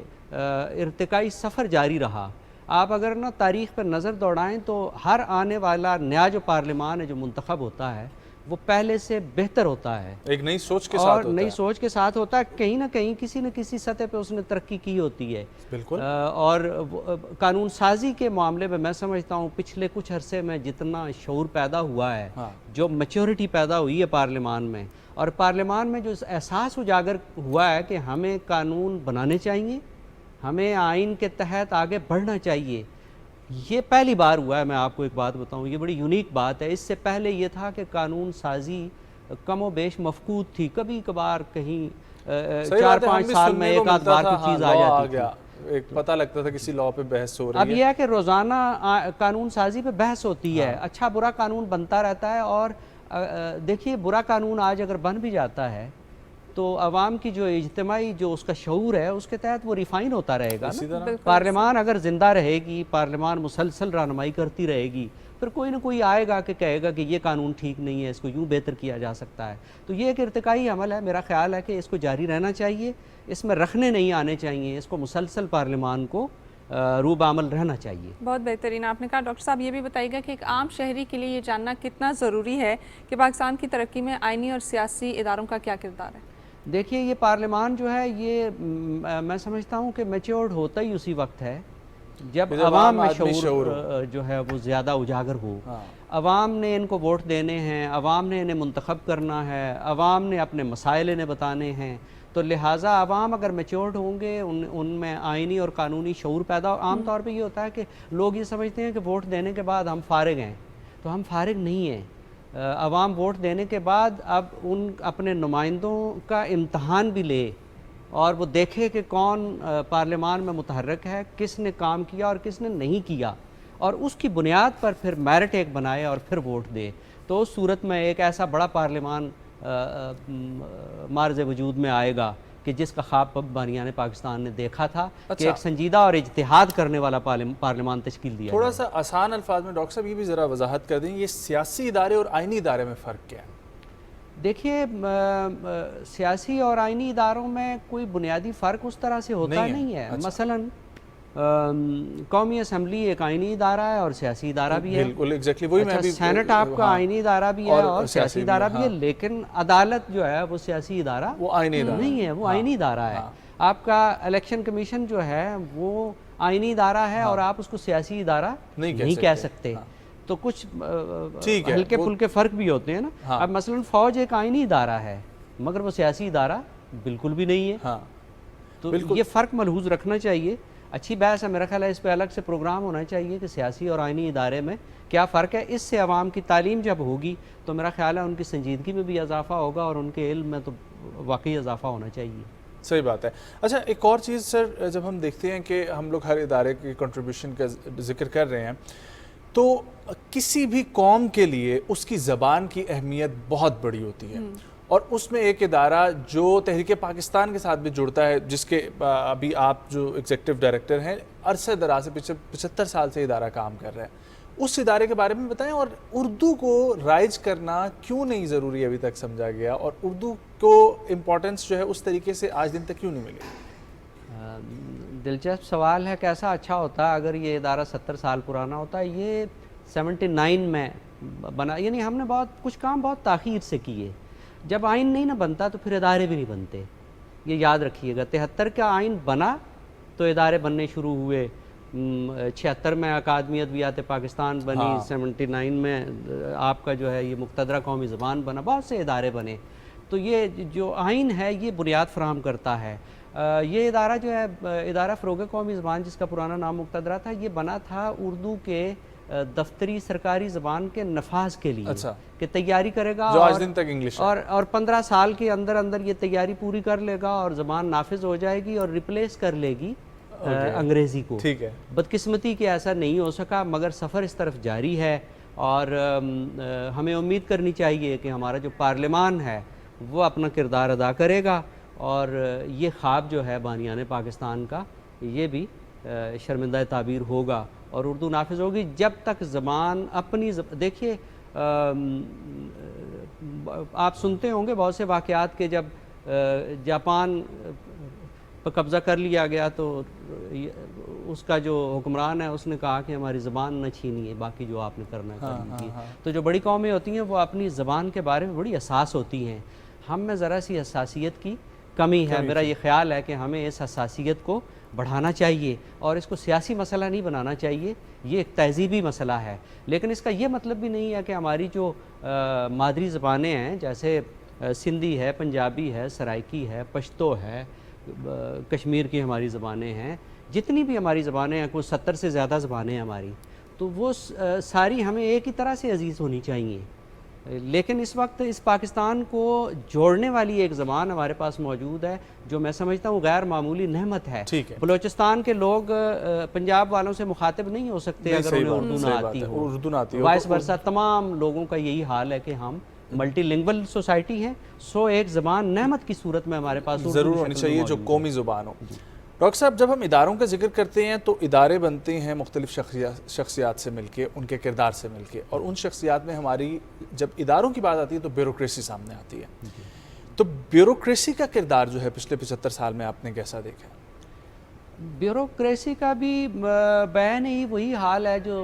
इर्तिकाई सफ़र जारी रहा। आप अगर ना तारीख़ पर नज़र दौड़ाएं तो हर आने वाला नया जो पार्लियामान है जो मुंतखब होता है वो पहले से बेहतर होता है, एक नई सोच के साथ होता है। नई सोच के साथ होता है। कहीं ना कहीं किसी न किसी सतह पे उसने तरक्की की होती है। बिल्कुल। और कानून साजी के मामले में मैं समझता हूँ पिछले कुछ अरसे में जितना शऊर पैदा हुआ है। हाँ। जो मैच्योरिटी पैदा हुई है पार्लियामान में, और पार्लियामान में जो एहसास उजागर हुआ है कि हमें कानून बनाने चाहिए, हमें आइन के तहत आगे बढ़ना चाहिए, ये पहली बार हुआ है। मैं आपको एक बात बताऊं, ये बड़ी यूनिक बात है। इससे पहले ये था कि कानून साजी कमो बेश मफकूद थी, कभी कभार कहीं 4-5 साल में एक आध बार की चीज़ आ जाती थी, एक पता लगता था किसी लॉ पे बहस हो रही है। अब यह है कि रोज़ाना कानून साजी पे बहस होती है। अच्छा बुरा कानून बनता रहता है। और देखिए, बुरा कानून आज अगर बन भी जाता है तो अवाम की जो इज्तिमाई जो उसका शऊर है उसके तहत वो रिफाइन होता रहेगा ना। पार्लियामान अगर जिंदा रहेगी, पार्लियामान मुसलसल रहनुमाई करती रहेगी, फिर कोई ना कोई आएगा कि कहेगा कि ये कानून ठीक नहीं है, इसको यूँ बेहतर किया जा सकता है। तो ये एक इर्तिकाई अमल है। मेरा ख्याल है कि इसको जारी रहना चाहिए, इसमें रखने नहीं आने चाहिए, इसको मुसलसल पार्लियामान को रूबामल रहना चाहिए। बहुत बेहतरीन आपने कहा। डॉक्टर साहब ये भी बताइएगा कि एक आम शहरी के लिए ये जानना कितना ज़रूरी है कि पाकिस्तान की तरक्की में आइनी और सियासी इदारों का क्या किरदार है। देखिए, ये पार्लियामान जो है ये मैं समझता हूँ कि मैच्योर्ड होता ही उसी वक्त है जब अवाम में शऊर जो है वो ज़्यादा उजागर हो। अवाम ने इनको वोट देने हैं, अवाम ने इन्हें मुंतखब करना है, अवाम ने अपने मसाइल इन्हें बताने हैं। तो लिहाजा अवाम अगर मैच्योर्ड होंगे, उनमें आइनी और कानूनी शऊर पैदा। आम तौर पे ये होता है कि लोग ये समझते हैं कि वोट देने के बाद हम फारिग हैं, तो हम फारिग नहीं हैं। अवाम वोट देने के बाद अब उन अपने नुमाइंदों का इम्तहान भी ले और वो देखे कि कौन पार्लियामान में मुतहर्रिक है, किसने काम किया और किसने नहीं किया। और उसकी बुनियाद पर फिर मेरिट एक बनाए और फिर वोट दे, तो उस सूरत में एक ऐसा बड़ा पार्लियामान मार्ज़ वजूद में आएगा कि जिसका ख्वाब बानियान पाकिस्तान ने देखा था कि एक संजीदा और इज्तिहाद करने वाला पार्लियामान तश्कील दिया। थोड़ा सा आसान अल्फाज में डॉक्टर साहब ये भी ज़रा वजाहत कर दें, ये सियासी इदारे और आइनी इदारे में फ़र्क क्या है? देखिए, सियासी और आइनी इदारों में कोई बुनियादी फ़र्क उस तरह से होता नहीं है। अच्छा। मसलन कौमी असम्बली एक आइनी इदारा है और सियासी इदारा भी है। बिल्कुल एग्जैक्टली वही मैं भी, सेनेट आपका आइनी इदारा भी है और सियासी इदारा भी है, लेकिन अदालत जो है वो सियासी इदारा वो आइनी इदारा नहीं है, वो आइनी इदारा है। आपका इलेक्शन कमीशन जो है वो आइनी इदारा है और आप उसको सियासी इदारा नहीं कह सकते। तो कुछ हल्के फुल्के फ़र्क भी होते हैं ना। अब मसलन फ़ौज एक आइनी इदारा है मगर वो सियासी इदारा बिल्कुल भी नहीं है। तो ये फ़र्क मलहूज़ रखना चाहिए। अच्छी बहस है, मेरा ख्याल है इस पर अलग से प्रोग्राम होना चाहिए कि सियासी और आइनी इदारे में क्या फ़र्क है। इससे अवाम की तालीम जब होगी तो मेरा ख्याल है उनकी संजीदगी में भी इजाफा होगा और उनके इल्म में तो वाकई इजाफा होना चाहिए। सही बात है। अच्छा, एक और चीज़ सर, जब हम देखते हैं कि हम लोग हर इदारे की कंट्रीब्यूशन का जिक्र कर रहे हैं तो किसी भी कौम के लिए उसकी ज़बान की अहमियत बहुत बड़ी होती है और उसमें एक इदारा जो तहरीक पाकिस्तान के साथ भी जुड़ता है, जिसके अभी आप जो एग्जीक्यूटिव डायरेक्टर हैं, अरसे दराज से 75 साल से इदारा काम कर रहा है, उस इदारे के बारे में बताएं। और उर्दू को राइज करना क्यों नहीं ज़रूरी अभी तक समझा गया और उर्दू को इम्पोर्टेंस जो है उस तरीके से आज दिन तक क्यों नहीं मिली? दिलचस्प सवाल है। कैसा अच्छा होता अगर ये इदारा 70 साल पुराना होता। ये 79 में बना, यानी हमने कुछ काम बहुत ताख़ीर से किए। जब आइन नहीं ना बनता तो फिर इदारे भी नहीं बनते, ये याद रखिएगा। 73 का आइन बना तो इदारे बनने शुरू हुए। 76 में अकादमी अदवियात पाकिस्तान बनी। 79 में आपका जो है ये मुक्तदरा कौमी ज़बान बना, बहुत से इदारे बने। तो ये जो आइन है ये बुनियाद फराहम करता है। ये इदारा जो है इदारा फ़रोग़ कौमी ज़बान, जिसका पुराना नाम मुक्तदरा था, ये बना था उर्दू के दफ्तरी सरकारी ज़बान के नफाज के लिए। अच्छा। कि तैयारी करेगा जो आज दिन तक इंग्लिश और 15 साल के अंदर अंदर ये तैयारी पूरी कर लेगा और ज़बान नाफिज हो जाएगी और रिप्लेस कर लेगी अंग्रेज़ी को। ठीक है। बदकिस्मती के ऐसा नहीं हो सका, मगर सफ़र इस तरफ जारी है और हमें उम्मीद करनी चाहिए कि हमारा जो पार्लियामान है वो अपना किरदार अदा करेगा और ये ख्वाब जो है बानियान पाकिस्तान का, ये भी शर्मिंदा ताबीर होगा और उर्दू नाफिज होगी। जब तक ज़बान अपनी देखिए, आप सुनते होंगे बहुत से वाक़यात के जब जापान पर कब्ज़ा कर लिया गया तो उसका जो हुक्मरान है उसने कहा कि हमारी ज़बान न छीनिए, बाकी जो आपने करना है कर लीजिए। तो जो बड़ी कौमें होती हैं वो अपनी ज़बान के बारे में बड़ी हसास होती हैं। हम में ज़रा सी हसासियत की कमी है। मेरा ये ख्याल है कि हमें इस हसासियत को बढ़ाना चाहिए और इसको सियासी मसला नहीं बनाना चाहिए। ये एक तहज़ीबी मसला है, लेकिन इसका ये मतलब भी नहीं है कि हमारी जो मादरी ज़बानें हैं, जैसे सिंधी है, पंजाबी है, सराइकी है, पश्तो है, कश्मीर की हमारी ज़बानें हैं, जितनी भी हमारी ज़बानें हैं, कुछ 70 से ज़्यादा ज़बानें हैं हमारी, तो वो सारी हमें एक ही तरह से अजीज़ होनी चाहिए। लेकिन इस वक्त इस पाकिस्तान को जोड़ने वाली एक ज़बान हमारे पास मौजूद है जो मैं समझता हूँ गैर मामूली नेमत है। बलूचिस्तान के लोग पंजाब वालों से मुखातिब नहीं हो सकते अगर उन्हें उर्दू ना आती हो। वाइस वर्सा तमाम लोगों का यही हाल है कि हम मल्टीलिंगुअल सोसाइटी है, सो एक ज़बान नेमत की सूरत में हमारे पास ज़रूर होनी चाहिए जो कौमी ज़ुबान हो। डॉक्टर साहब, जब हम इदारों का जिक्र करते हैं तो इदारे बनते हैं मुख्तलिफ शख्सियात से मिलके, उनके किरदार से मिलके, और उन शख्सियात में हमारी जब इदारों की बात आती है तो ब्यूरोक्रेसी सामने आती है। तो ब्यूरोक्रेसी का किरदार जो है पिछले 75 साल में आपने कैसा देखा? ब्यूरोक्रेसी का भी बयान ही वही हाल है जो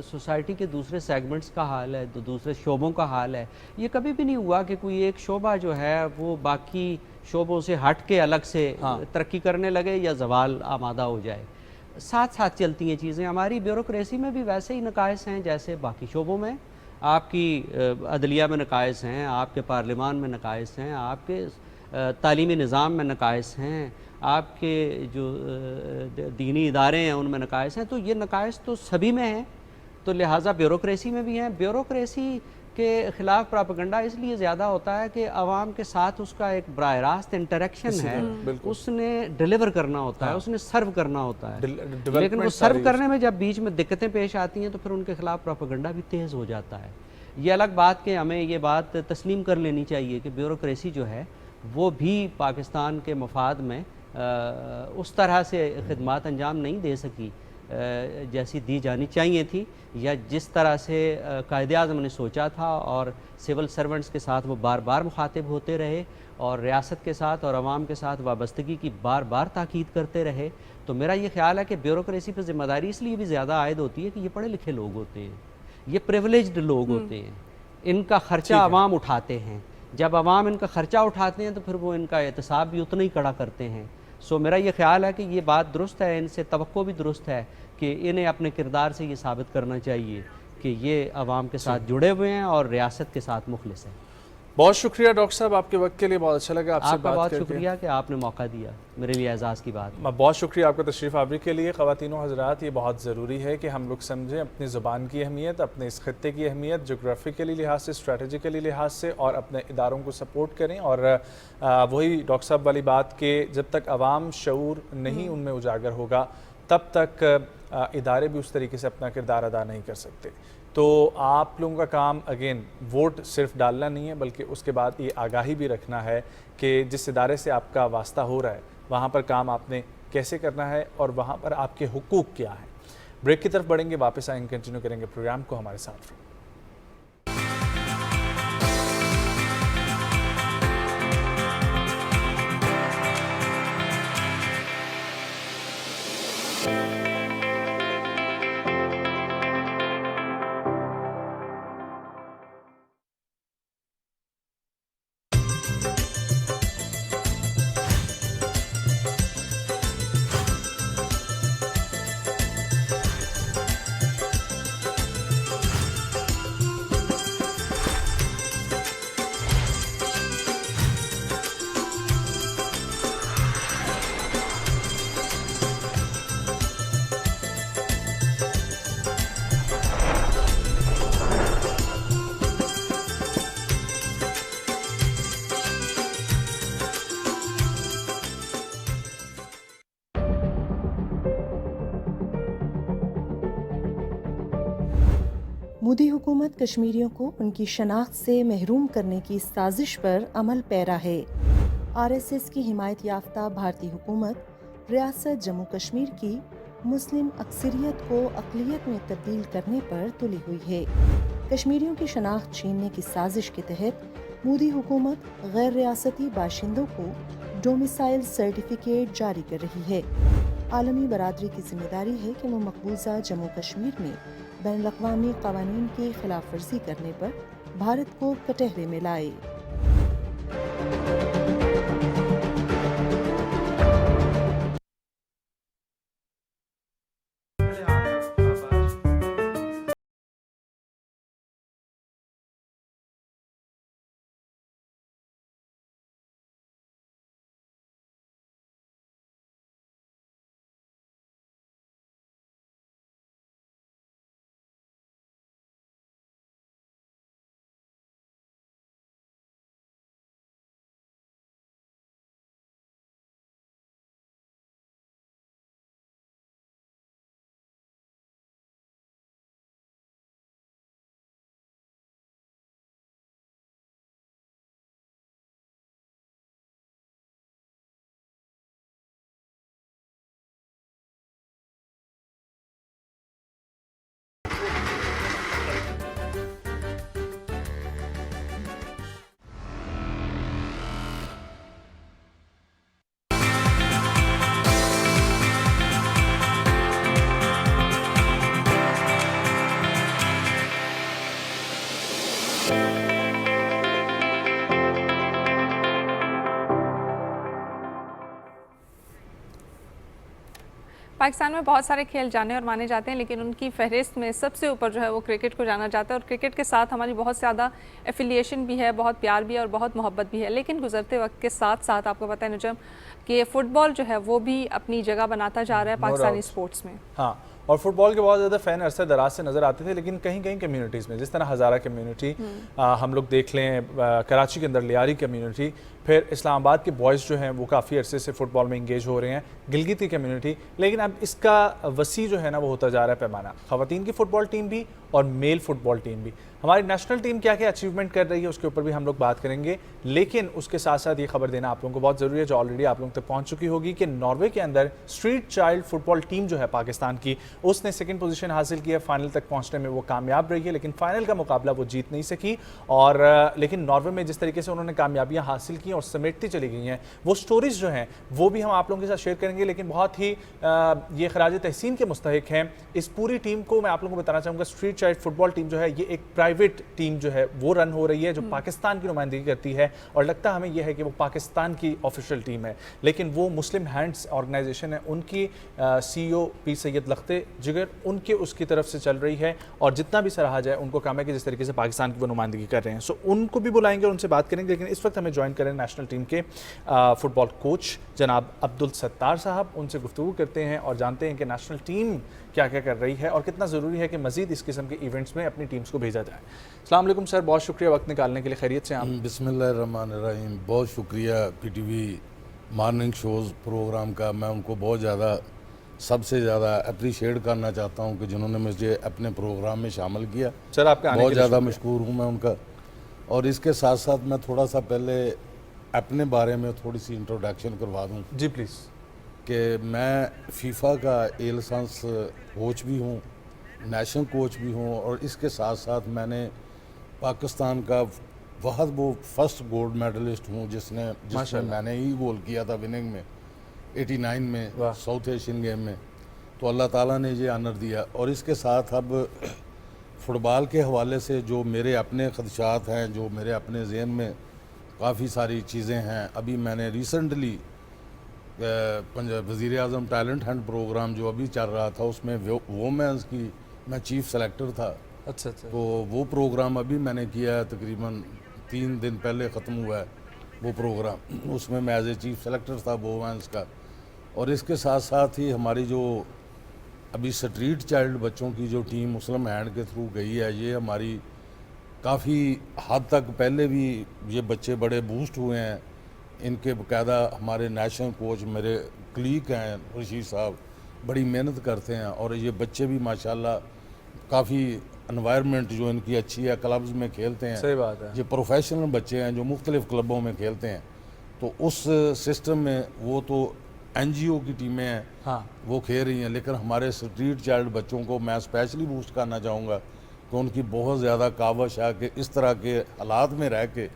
सोसाइटी के दूसरे सेगमेंट्स का हाल है, दूसरे शोबों का हाल है। ये कभी भी नहीं हुआ कि कोई एक शोबा जो है वो बाकी शोबों से हट के अलग से तरक्की करने लगे या जवाल आमादा हो जाए। साथ साथ चलती हैं चीज़ें। हमारी ब्यूरोक्रेसी में भी वैसे ही नकाइस हैं जैसे बाकी शोबों में। आपकी अदलिया में नकाइस हैं, आपके पार्लियामान में नकाइस हैं, आपके तालीमी निज़ाम में नकाइस हैं, आपके जो दीनी इदारे हैं उनमें नकाइस हैं। तो ये नकाइस तो सभी में हैं, तो लिहाजा ब्यूरोक्रेसी में भी हैं। ब्यूरोक्रेसी के ख़िलाफ़ प्रोपेगेंडा इसलिए ज़्यादा होता है कि आवाम के साथ उसका एक बराह रास्त इंटरेक्शन है, उसने डिलीवर करना होता है, उसने सर्व करना होता है। लेकिन वो सर्व करने में जब बीच में दिक्कतें पेश आती हैं तो फिर उनके ख़िलाफ़ प्रोपेगेंडा भी तेज़ हो जाता है। ये अलग बात कि हमें ये बात तस्लीम कर लेनी चाहिए कि ब्यूरोक्रेसी जो है वो भी पाकिस्तान के मफाद में उस तरह से खिदमात अंजाम नहीं दे सकी जैसी दी जानी चाहिए थी, या जिस तरह से कायदे-आज़म ने सोचा था। और सिविल सर्वेंट्स के साथ वो बार बार मुखातिब होते रहे और रियासत के साथ और आवाम के साथ वाबस्तगी की बार बार ताकीद करते रहे। तो मेरा ये ख्याल है कि ब्यूरोक्रेसी पर ज़िम्मेदारी इसलिए भी ज़्यादा आयद होती है कि ये पढ़े लिखे लोग होते हैं, ये प्रिविलेज्ड लोग होते हैं, इनका ख़र्चा आवाम उठाते हैं। जब आवाम इनका ख़र्चा उठाते हैं तो फिर वो इनका एहतसाब भी उतना ही कड़ा करते हैं। सो मेरा ये ख्याल है कि ये बात दुरुस्त है, इनसे तवक्को भी दुरुस्त है कि इन्हें अपने किरदार से ये साबित करना चाहिए कि ये आवाम के साथ जुड़े हुए हैं और रियासत के साथ मुखलिस हैं। बहुत शुक्रिया डॉक्टर साहब आपके वक्त के लिए, बहुत अच्छा लगा आपसे बात बहुत करके। शुक्रिया कि आपने मौका दिया, मेरे लिए एजाज़ की बात। बहुत शुक्रिया आपका तशरीफ़ आवरी के लिए। ख़वातीनो हज़रात, ये बहुत ज़रूरी है कि हम लोग समझें अपनी ज़ुबान की अहमियत, अपने इस खत्ते की अहमियत, जोग्राफिकली लिहाज से, स्ट्रेटजिकली लिहाज से, और अपने इदारों को सपोर्ट करें। और वही डॉक्टर साहब वाली बात कि जब तक आवाम शऊर नहीं उनमें उजागर होगा तब तक इदारे भी उस तरीके से अपना किरदार अदा नहीं कर सकते। तो आप लोगों का काम अगेन वोट सिर्फ डालना नहीं है, बल्कि उसके बाद ये आगाही भी रखना है कि जिस इदारे से आपका वास्ता हो रहा है वहाँ पर काम आपने कैसे करना है और वहाँ पर आपके हुकूक क्या हैं। ब्रेक की तरफ बढ़ेंगे, वापस आएंगे, कंटिन्यू करेंगे प्रोग्राम को, हमारे साथ रहिए। मोदी हुकूमत कश्मीरियों को उनकी शनाख्त से महरूम करने की साजिश पर अमल पैरा है। आरएसएस की हिमायत याफ्ता भारतीय हुकूमत रियासत जम्मू कश्मीर की मुस्लिम अक्सरियत को अक़लियत में तब्दील करने पर तुली हुई है। कश्मीरियों की शनाख्त छीनने की साजिश के तहत मोदी हुकूमत गैर रियासती बाशिंदों को डोमिसाइल सर्टिफिकेट जारी कर रही है। आलमी बरादरी की जिम्मेदारी है कि वो मकबूजा जम्मू कश्मीर में बैनुल-अक़वामी क़वानीन की खिलाफ वर्जी करने पर भारत को कटहरे में लाए। पाकिस्तान में बहुत सारे खेल जाने और माने जाते हैं, लेकिन उनकी फहरिस्त में सबसे ऊपर जो है वो क्रिकेट को जाना जाता है। और क्रिकेट के साथ हमारी बहुत ज़्यादा एफिलिएशन भी है, बहुत प्यार भी है और बहुत मोहब्बत भी है। लेकिन गुजरते वक्त के साथ साथ आपको पता है नजम कि फ़ुटबॉल जो है वो भी अपनी जगह बनाता जा रहा है पाकिस्तानी स्पोर्ट्स में। हाँ, और फुटबॉल के बहुत ज़्यादा फ़ैन अरसे दराज से नज़र आते थे, लेकिन कहीं कहीं कम्युनिटीज़ में, जिस तरह हज़ारा कम्युनिटी हम लोग देख लें, कराची के अंदर लियारी कम्युनिटी, फिर इस्लामाबाद के बॉयज़ जो हैं वो काफ़ी अरसे से फ़ुटबॉल में इंगेज हो रहे हैं, गिलगिती कम्युनिटी, लेकिन अब इसका वसी जो है ना वो होता जा रहा है पैमाना। ख़वातीन की फ़ुटबॉल टीम भी और मेल फ़ुटबॉल टीम भी। हमारी नेशनल टीम क्या क्या अचीवमेंट कर रही है उसके ऊपर भी हम लोग बात करेंगे, लेकिन उसके साथ साथ ये खबर देना आप लोगों को बहुत ज़रूरी है, जो ऑलरेडी आप लोगों तक पहुँच चुकी होगी, कि नॉर्वे के अंदर स्ट्रीट चाइल्ड फुटबॉल टीम जो है पाकिस्तान की, उसने सेकंड पोजीशन हासिल की है। फाइनल तक पहुंचने में वो कामयाब रही है, लेकिन फाइनल का मुकाबला वो जीत नहीं सकी। और लेकिन नॉर्वे में जिस तरीके से उन्होंने कामयाबियां हासिल की और समेटती चली गई हैं, वो स्टोरीज जो हैं वो भी हम आप लोगों के साथ शेयर करेंगे। लेकिन बहुत ही ये खराज तहसीन के मुस्तहिक हैं। इस पूरी टीम को मैं आप लोगों को बताना चाहूँगा, स्ट्रीट चाइल्ड फुटबॉल टीम जो है ये एक प्राइवेट टीम जो है वो रन हो रही है, जो पाकिस्तान की नुमाइंदगी करती है, और लगता हमें यह है कि वो पाकिस्तान की ऑफिशियल टीम है, लेकिन वो मुस्लिम हैंड्स ऑर्गेनाइजेशन है, उनकी CEO पी सैयद लख्ते जिगर उनके उसकी तरफ से चल रही है, और जितना भी सराहा जाए उनको काम है कि जिस तरीके से पाकिस्तान की वो नुमाइंदगी कर रहे हैं। सो उनको भी बुलाएंगे और उनसे बात करेंगे, लेकिन इस वक्त हमें ज्वाइन करें नेशनल टीम के फुटबॉल कोच जनाब अब्दुल सत्तार साहब। उनसे गुफ्तगू करते हैं और जानते हैं कि नेशनल टीम क्या क्या कर रही है और कितना ज़रूरी है कि मज़ीद इस किस्म के इवेंट्स में अपनी टीम्स को भेजा जाए। अस्सलाम वालेकुम सर, बहुत शुक्रिया वक्त निकालने के लिए। खैरियत से आप? बिस्मिल्लाहिर्रहमानिर्रहीम। बहुत शुक्रिया PTV मॉर्निंग शोज़ प्रोग्राम का। मैं उनको बहुत ज़्यादा, सबसे ज़्यादा अप्रिशिएट करना चाहता हूँ कि जिन्होंने मुझे अपने प्रोग्राम में शामिल किया। सर आपका आने बहुत के लिए ज़्यादा मशकूर हूँ मैं उनका। और इसके साथ साथ मैं थोड़ा सा पहले अपने बारे में थोड़ी सी इंट्रोडक्शन करवा दूँ। जी प्लीज़। कि मैं फीफा का ए लाइसेंस कोच भी हूँ, नेशनल कोच भी हूँ, और इसके साथ साथ मैंने पाकिस्तान का वो फर्स्ट गोल्ड मेडलिस्ट हूँ जिसमें मैंने ही गोल किया था विनिंग में 89 में साउथ एशियन गेम में। तो अल्लाह ताला ने ये ऑनर दिया। और इसके साथ अब फुटबॉल के हवाले से जो मेरे अपने खदशात हैं, जो मेरे अपने जहन में काफ़ी सारी चीज़ें हैं, अभी मैंने रिसेंटली वज़ीर आज़म टैलेंट हंट प्रोग्राम जो अभी चल रहा था उसमें वोमेंस की मैं चीफ सेलेक्टर था। अच्छा। तो वो प्रोग्राम अभी मैंने किया है, तकरीबन 3 दिन पहले ख़त्म हुआ है वो प्रोग्राम। उसमें मैं एज ए चीफ सेलेक्टर था वोमेंस का। और इसके साथ साथ ही हमारी जो अभी स्ट्रीट चाइल्ड बच्चों की जो टीम मुस्लिम हैंड के थ्रू गई है, ये हमारी काफ़ी हद तक पहले भी ये बच्चे बड़े बूस्ट हुए हैं। इनके बाकायदा हमारे नेशनल कोच मेरे क्लीक हैं रशीद साहब, बड़ी मेहनत करते हैं। और ये बच्चे भी माशाल्लाह काफ़ी एनवायरनमेंट जो इनकी अच्छी है, क्लब्स में खेलते हैं। सही बात है। ये प्रोफेशनल बच्चे हैं जो मुख्तलिफ़ क्लबों में खेलते हैं। तो उस सिस्टम में वो तो NGO की टीमें हैं, हाँ, वो खेल रही हैं, लेकिन हमारे स्ट्रीट चाइल्ड बच्चों को मैं स्पेशली बूस्ट करना चाहूँगा कि उनकी बहुत ज़्यादा कावश है कि इस तरह के हालात में रह के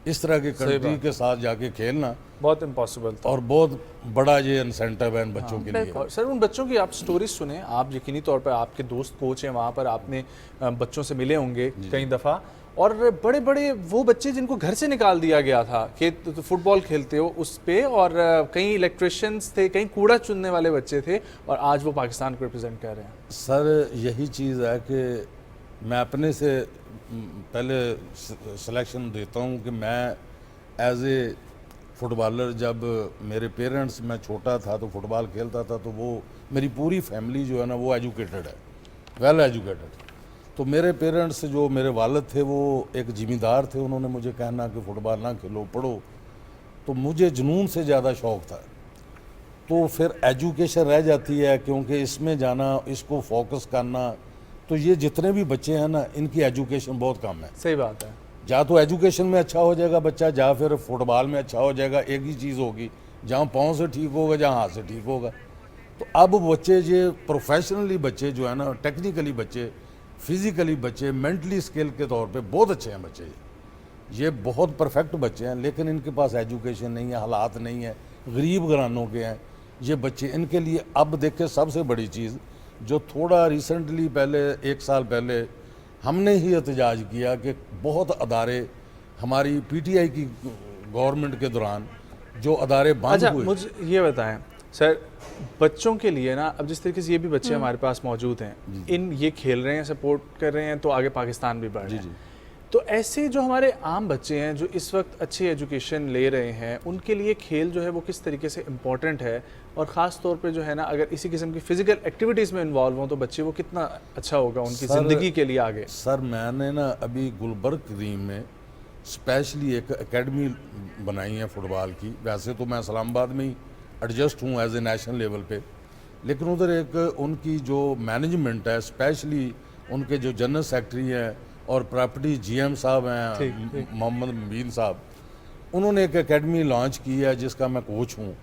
इस तरह के कंट्री के साथ जाके खेलना बहुत इम्पॉसिबल था, और बहुत बड़ा ये इंसेंटिव है इन बच्चों के लिए। और सर उन बच्चों की आप स्टोरीज सुने, आप यकीनी तौर पर आपके दोस्त कोच हैं, वहाँ पर आपने बच्चों से मिले होंगे कई दफ़ा, और बड़े बड़े वो बच्चे जिनको घर से निकाल दिया गया था कि तो फुटबॉल खेलते हो उस पे, और कई इलेक्ट्रिशियंस थे, कई कूड़ा चुनने वाले बच्चे थे, और आज वो पाकिस्तान को रिप्रेजेंट कर रहे हैं। सर यही चीज़ है कि मैं अपने से पहले सिलेक्शन देता हूँ कि मैं एज ए फुटबॉलर, जब मेरे पेरेंट्स, मैं छोटा था तो फुटबॉल खेलता था, तो वो मेरी पूरी फैमिली जो है ना वो एजुकेटेड है, वेल एजुकेटेड। तो मेरे पेरेंट्स जो मेरे वालिद थे वो एक ज़िम्मेदार थे, उन्होंने मुझे कहना कि फ़ुटबॉल ना खेलो, पढ़ो। तो मुझे जुनून से ज़्यादा शौक़ था। तो फिर एजुकेशन रह जाती है, क्योंकि इसमें जाना, इसको फोकस करना, तो ये जितने भी बच्चे हैं ना इनकी एजुकेशन बहुत कम है। सही बात है। या तो एजुकेशन में अच्छा हो जाएगा बच्चा, या फिर फुटबॉल में अच्छा हो जाएगा। एक ही चीज़ होगी, जहाँ पाँव से ठीक होगा, जहाँ हाथ से ठीक होगा। तो अब बच्चे ये प्रोफेशनली बच्चे जो है ना, टेक्निकली बच्चे, फिज़िकली बच्चे, मेंटली स्किल के तौर पे बहुत अच्छे हैं बच्चे, ये बहुत परफेक्ट बच्चे हैं, लेकिन इनके पास एजुकेशन नहीं है, हालात नहीं है, गरीब घरानों के हैं ये बच्चे। इनके लिए अब देखें सबसे बड़ी चीज़ जो थोड़ा रिसेंटली पहले 1 साल पहले हमने ही एहतजाज किया कि बहुत अदारे हमारी PTI की गवर्नमेंट के दौरान जो अदारे बंद हुए। मुझे ये बताएं सर, बच्चों के लिए ना, अब जिस तरीके से ये भी बच्चे हमारे पास मौजूद हैं, इन ये खेल रहे हैं, सपोर्ट कर रहे हैं, तो आगे पाकिस्तान भी बढ़ रहा है, तो ऐसे जो हमारे आम बच्चे हैं जो इस वक्त अच्छी एजुकेशन ले रहे हैं, उनके लिए खेल जो है वो किस तरीके से इम्पॉर्टेंट है, और ख़ास तौर पे जो है ना अगर इसी किस्म की फ़िज़िकल एक्टिविटीज़ में इन्वॉल्व हों तो बच्चे वो कितना अच्छा होगा उनकी ज़िंदगी के लिए आगे? सर मैंने ना अभी गुलबर्ग करीम में स्पेशली एक एकेडमी बनाई है फुटबॉल की। वैसे तो मैं इस्लामाबाद में ही एडजस्ट हूँ एज ए नेशनल लेवल पे, लेकिन उधर एक उनकी जो मैनेजमेंट है, स्पेशली उनके जो जनरल सेक्रेटरी हैं और प्रॉपर्टी जीएम साहब हैं मोहम्मद मुबीन साहब, उन्होंने एक एकेडमी लॉन्च की है जिसका मैं कोच हूँ,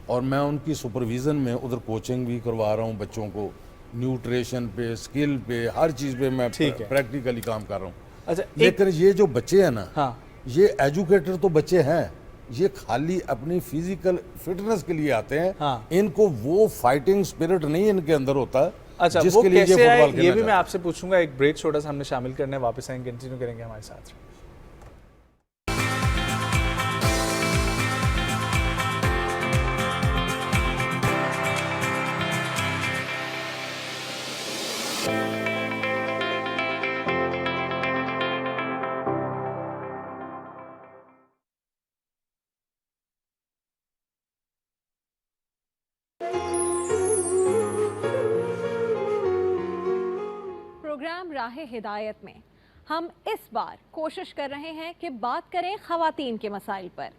और मैं उनकी सुपरविज़न में उधर कोचिंग भी करवा रहा हूँ बच्चों को, न्यूट्रिशन पे, स्किल पे, हर चीज़ पे मैं प्रैक्टिकली काम कर रहा हूँ। अच्छा, लेकिन ये जो बच्चे हैं ना, हाँ, ये एजुकेटर तो बच्चे हैं, ये खाली अपनी फिजिकल फिटनेस के लिए आते हैं। हाँ। इनको वो फाइटिंग स्पिरिट नहीं इनके अंदर होता। अच्छा, जिसके वो लिए कैसे आए ये भी मैं चाहते आपसे पूछूंगा। एक ब्रेक छोटा सा हमने शामिल करने, वापस आएंगे, कंटिन्यू करेंगे हमारे साथ। प्रोग्राम राह हिदायत में हम इस बार कोशिश कर रहे हैं कि बात करें ख़वातीन के मसाइल पर,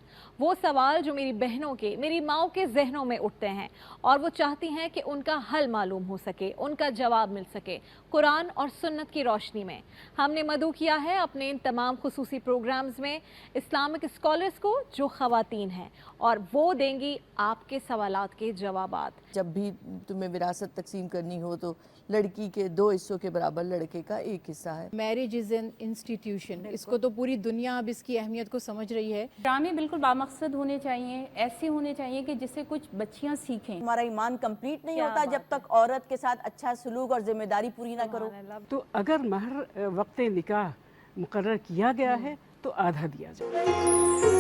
वो सवाल जो मेरी बहनों के, मेरी माओं के जहनों में उठते हैं और वो चाहती हैं कि उनका हल मालूम हो सके, उनका जवाब मिल सके कुरान और सुन्नत की रोशनी में। हमने मदऊ किया है अपने इन तमाम खुसूसी प्रोग्राम्स में इस्लामिक स्कॉलर्स को जो ख़वातीन हैं, और वो देंगी आपके सवालात के जवाबात। जब भी तुम्हें विरासत तकसीम करनी हो तो लड़की के 2 हिस्सों के बराबर लड़के का 1 हिस्सा है। मैरिज इज़ एन इंस्टीट्यूशन, इसको तो पूरी दुनिया अब इसकी अहमियत को समझ रही है। ड्रामे बिल्कुल बामकसद होने चाहिए, ऐसे होने चाहिए कि जिससे कुछ बच्चियां सीखें। हमारा ईमान कंप्लीट नहीं होता जब तक औरत के साथ अच्छा सलूक और जिम्मेदारी पूरी ना करो। तो अगर महर वक्त निकाह मुकर्रर किया गया है तो आधा दिया जाए।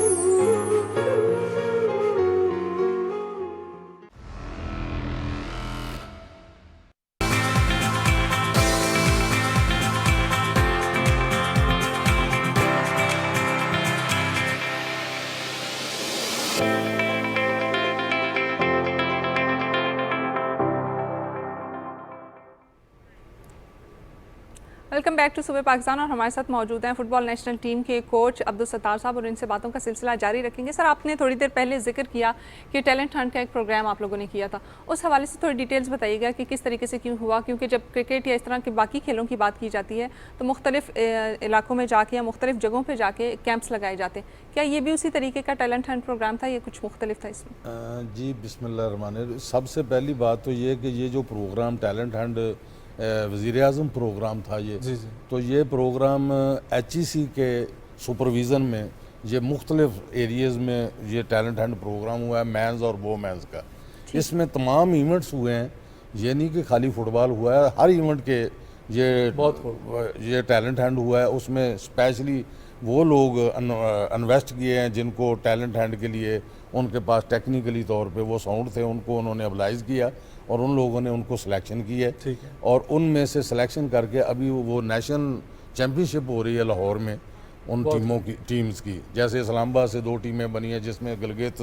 वेलकम बैक टू सुबह पाकिस्तान, और हमारे साथ मौजूद हैं फुटबॉल नेशनल टीम के कोच अब्दुल सत्तार साहब, और इनसे बातों का सिलसिला जारी रखेंगे। सर, आपने थोड़ी देर पहले जिक्र किया कि टैलेंट हंट का एक प्रोग्राम आप लोगों ने किया था, उस हवाले से थोड़ी डिटेल्स बताइएगा कि किस तरीके से क्यों हुआ, क्योंकि जब क्रिकेट या इस तरह के बाकी खेलों की बात की जाती है तो मुख्तलिफ इलाकों में जाके या मुख्तलिफ जगहों पर जाके कैंप्स लगाए जाते हैं। क्या ये भी उसी तरीके का टैलेंट हंट प्रोग्राम था या कुछ मुख्तलिफ था इसमें? जी बिस्मिल्लाह। सबसे पहली बात तो ये कि ये जो प्रोग्राम टैलेंट हंट वज़ीर-ए-आज़म प्रोग्राम था ये, तो ये प्रोग्राम HEC के सुपरविज़न में ये मुख्तलिफ एरियाज़ में ये टैलेंट हंट प्रोग्राम हुआ है, मैंस और वोमेंस का। इसमें तमाम इवेंट्स हुए हैं, ये नहीं कि खाली फुटबॉल हुआ है, हर इवेंट के ये टैलेंट हंट हुआ है। उसमें स्पेशली वो लोग इन्वेस्ट किए हैं जिनको टैलेंट हंट के लिए उनके पास टेक्निकली तौर पे वो साउंड थे, उनको उन्होंने अप्लाइज किया और उन लोगों ने उनको सिलेक्शन की है। और उनमें से सिलेक्शन करके अभी वो नेशनल चैम्पियनशिप हो रही है लाहौर में उन टीम्स की। जैसे इस्लामाबाद से 2 टीमें बनी हैं जिसमें गिलगित,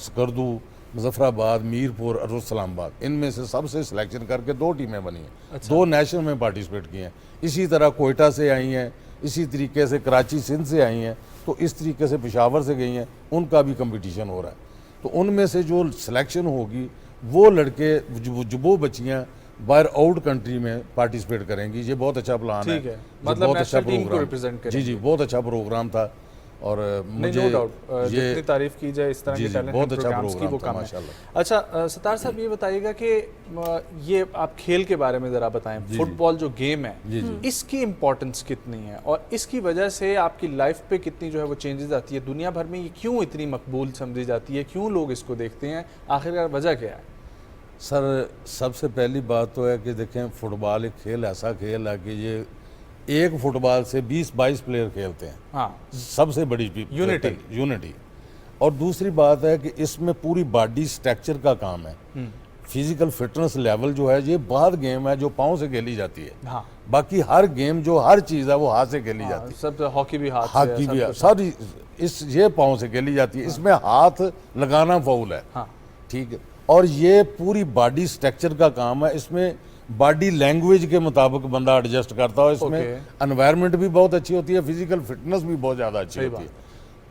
स्कर्दू, मुजफ्फराबाद, मीरपुर और इस्लामाबाद, इनमें से सबसे सिलेक्शन करके 2 टीमें बनी हैं। अच्छा। 2 नेशनल में पार्टिसिपेट किए हैं। इसी तरह कोयटा से आई हैं, इसी तरीके से कराची सिंध से आई हैं, तो इस तरीके से पेशावर से गई हैं, उनका भी कंपटीशन हो रहा है। तो उनमें से जो सिलेक्शन होगी वो लड़के जो वो बच्चियाँ बाहर आउट कंट्री में पार्टिसिपेट करेंगी। ये बहुत अच्छा प्लान है, मतलब बहुत अच्छा टीम को प्रोग्राम। रिप्रेजेंट करेंगे। जी बहुत अच्छा प्रोग्राम था और मुझे जितनी तारीफ की जाए इस तरह के टैलेंट बहुत अच्छा प्रोग्राम्स की वो प्रोग्राम था कम है। माशाल्लाह। अच्छा सत्तार साहब, ये बताइएगा कि ये आप खेल के बारे में ज़रा बताएं, फुटबॉल जो गेम है इसकी इम्पोर्टेंस कितनी है और इसकी वजह से आपकी लाइफ पे कितनी जो है वो चेंजेस आती है? दुनिया भर में ये क्यों इतनी मकबूल समझी जाती है, क्यों लोग इसको देखते हैं, आखिरकार वजह क्या है? सर सबसे पहली बात तो है कि देखें, फुटबॉल एक खेल ऐसा खेल है कि ये एक फुटबॉल से 20-22 प्लेयर खेलते हैं। हाँ, सबसे बड़ी यूनिटी। और दूसरी बात है कि इसमें पूरी बॉडी स्ट्रक्चर का काम है। फिजिकल फिटनेस लेवल जो है ये बाद गेम है जो पाँव से खेली जाती है। हाँ। बाकी हर गेम जो हर चीज़ है वो हाथ से खेली जाती है। सब हॉकी भी हाथ हॉकी भी सारी ये पाँव से खेली जाती है। इसमें हाथ लगाना फाउल है, ठीक है। और ये पूरी बॉडी स्ट्रक्चर का काम है। इसमें बॉडी लैंग्वेज के मुताबिक बंदा एडजस्ट करता है। इसमें एनवायरनमेंट भी बहुत अच्छी होती है, फिजिकल फिटनेस भी बहुत ज़्यादा अच्छी होती है।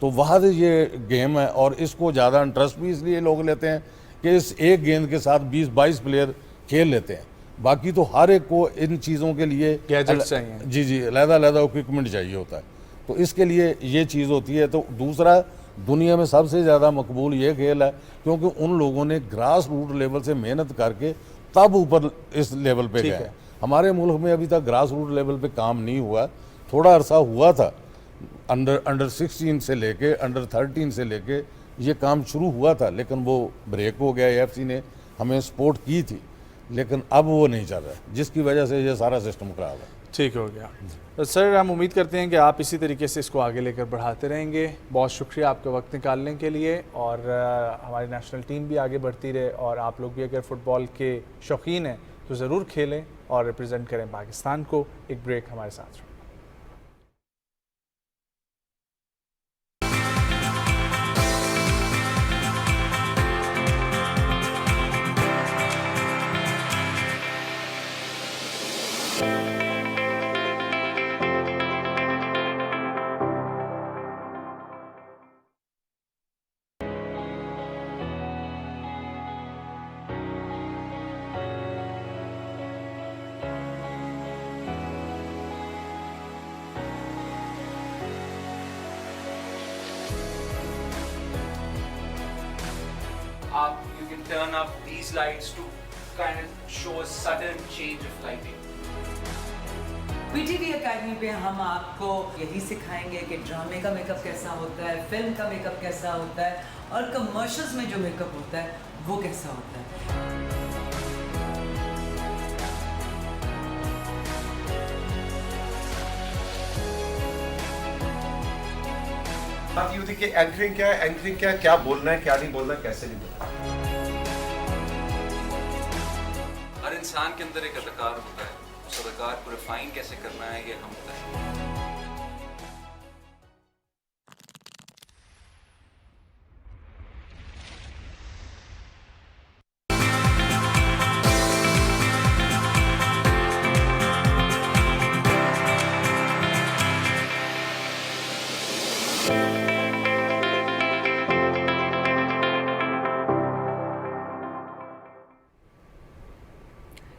तो वहाँ ये गेम है और इसको ज़्यादा इंटरेस्ट भी इसलिए लोग लेते हैं कि इस एक गेंद के साथ 20-22 प्लेयर खेल लेते हैं। बाकी तो हर एक को इन चीज़ों के लिए गैजेट्स चाहिए, जी अलग-अलग इक्विपमेंट चाहिए होता है, तो इसके लिए ये चीज़ होती है। तो दूसरा, दुनिया में सबसे ज़्यादा मकबूल ये खेल है क्योंकि उन लोगों ने ग्रास रूट लेवल से मेहनत करके तब ऊपर इस लेवल पे गए। हमारे मुल्क में अभी तक ग्रास रूट लेवल पे काम नहीं हुआ। थोड़ा अरसा हुआ था, अंडर 16 से लेके अंडर 13 से लेके ये काम शुरू हुआ था, लेकिन वो ब्रेक हो गया। AFC ने हमें सपोर्ट की थी, लेकिन अब वो नहीं चल रहा, जिसकी वजह से ये सारा सिस्टम खराब है। ठीक हो गया। तो सर, हम उम्मीद करते हैं कि आप इसी तरीके से इसको आगे लेकर बढ़ाते रहेंगे। बहुत शुक्रिया आपका वक्त निकालने के लिए, और हमारी नेशनल टीम भी आगे बढ़ती रहे, और आप लोग भी अगर फ़ुटबॉल के शौकीन हैं तो ज़रूर खेलें और रिप्रेजेंट करें पाकिस्तान को। एक ब्रेक हमारे साथ रहो। You can turn up these lights to kind of show a sudden change of lighting. PTV academy पे हम आपको यही सिखाएंगे कि ड्रामे का मेकअप कैसा होता है, फिल्म का मेकअप कैसा होता है, और कमर्शियल्स में जो मेकअप होता है वो कैसा होता है। बात ये होती है कि एंकरिंग क्या है, क्या बोलना है, क्या नहीं बोलना है, कैसे नहीं बोलना। हर इंसान के अंदर एक अदाकार होता है, उस अदाकार को रिफाइन कैसे करना है ये हम बताएं।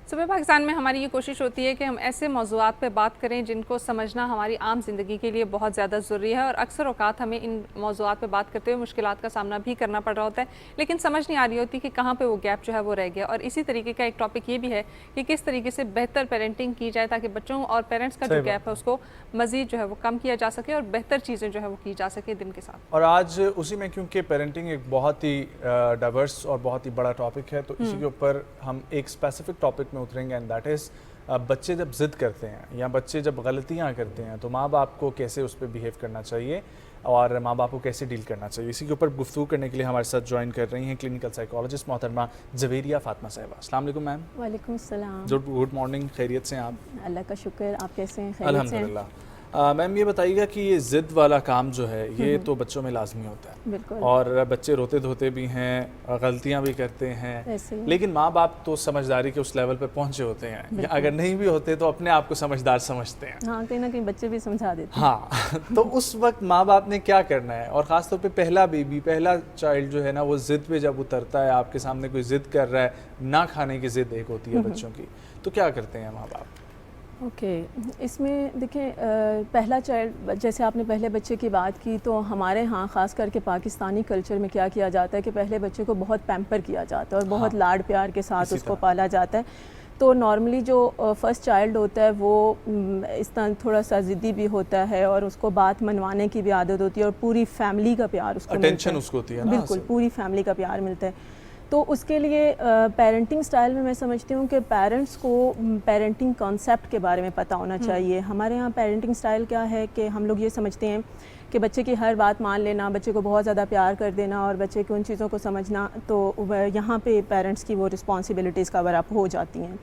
सुबह पाकिस्तान में हमारी ये कोशिश होती है कि हम ऐसे मौज़ूआत पे बात करें जिनको समझना हमारी आम ज़िंदगी के लिए बहुत ज़्यादा ज़रूरी है, और अक्सर औक़ात हमें इन मौज़ूआत पे बात करते हुए मुश्किलात का सामना भी करना पड़ रहा होता है, लेकिन समझ नहीं आ रही होती कि कहाँ पे वो गैप जो है वो रह गया। और इसी तरीके का एक टॉपिक ये भी है कि किस तरीके से बेहतर पेरेंटिंग की जाए ताकि बच्चों और पेरेंट्स का जो गैप है उसको मज़ीद जो है वो कम किया जा सके और बेहतर चीज़ें जो है वो की जा सके दिन के साथ। और आज उसी में, क्योंकि पेरेंटिंग एक बहुत ही डाइवर्स और बहुत ही बड़ा टॉपिक है, तो इसी के ऊपर हम एक स्पेसिफिक टॉपिक में उतरेंगे, एंड दैट इज़ बच्चे जब ज़िद करते हैं या बच्चे जब गलतियां करते हैं तो माँ बाप को कैसे उस पर बिहेव करना चाहिए और माँ बाप को कैसे डील करना चाहिए। इसी के ऊपर गुफ्तगू करने के लिए हमारे साथ ज्वाइन कर रही हैं क्लिनिकल साइकोलॉजिस्ट मोहतरमा जवेरिया फातिमा साहिबा। अस्सलाम वालेकुम मैम। वालेकुम सलाम। गुड मॉर्निंग, खैरियत से हैं आप? अल्लाह का शुक्र, आप कैसे हैं? अल्हम्दुलिल्लाह। मैम ये बताइएगा कि ये ज़िद वाला काम जो है ये तो बच्चों में लाजमी होता है, बिल्कुल, और बच्चे रोते धोते भी हैं, गलतियां भी करते हैं, लेकिन माँ बाप तो समझदारी के उस लेवल पे पहुंचे होते हैं, या अगर नहीं भी होते तो अपने आप को समझदार समझते हैं। हाँ, कहीं ना कहीं बच्चे भी समझा देते हैं। हाँ तो उस वक्त माँ बाप ने क्या करना है, और ख़ासतौर पे पहला बेबी, पहला चाइल्ड जो है ना, वो ज़िद पे जब उतरता है, आपके सामने कोई ज़िद कर रहा है, ना खाने की ज़िद एक होती है बच्चों की, तो क्या करते हैं माँ बाप? ओके, इसमें देखिए पहला चाइल्ड, जैसे आपने पहले बच्चे की बात की, तो हमारे यहाँ ख़ास करके पाकिस्तानी कल्चर में क्या किया जाता है कि पहले बच्चे को बहुत पैम्पर किया जाता है और बहुत लाड प्यार के साथ उसको पाला जाता है। तो नॉर्मली जो फर्स्ट चाइल्ड होता है वो इस तरह थोड़ा सा ज़िद्दी भी होता है और उसको बात मनवाने की भी आदत होती है और पूरी फैमिली का प्यार उसको अटेंशन उसको होती है ना, बिल्कुल पूरी फैमिली का प्यार मिलता है। तो उसके लिए पेरेंटिंग स्टाइल में मैं समझती हूँ कि पेरेंट्स को पेरेंटिंग कॉन्सेप्ट के बारे में पता होना चाहिए। हमारे यहाँ पेरेंटिंग स्टाइल क्या है कि हम लोग ये समझते हैं कि बच्चे की हर बात मान लेना, बच्चे को बहुत ज़्यादा प्यार कर देना और बच्चे की उन चीज़ों को समझना, तो यहाँ पे पेरेंट्स की वो रिस्पॉन्सिबिलिटीज़ कवर अप हो जाती हैं।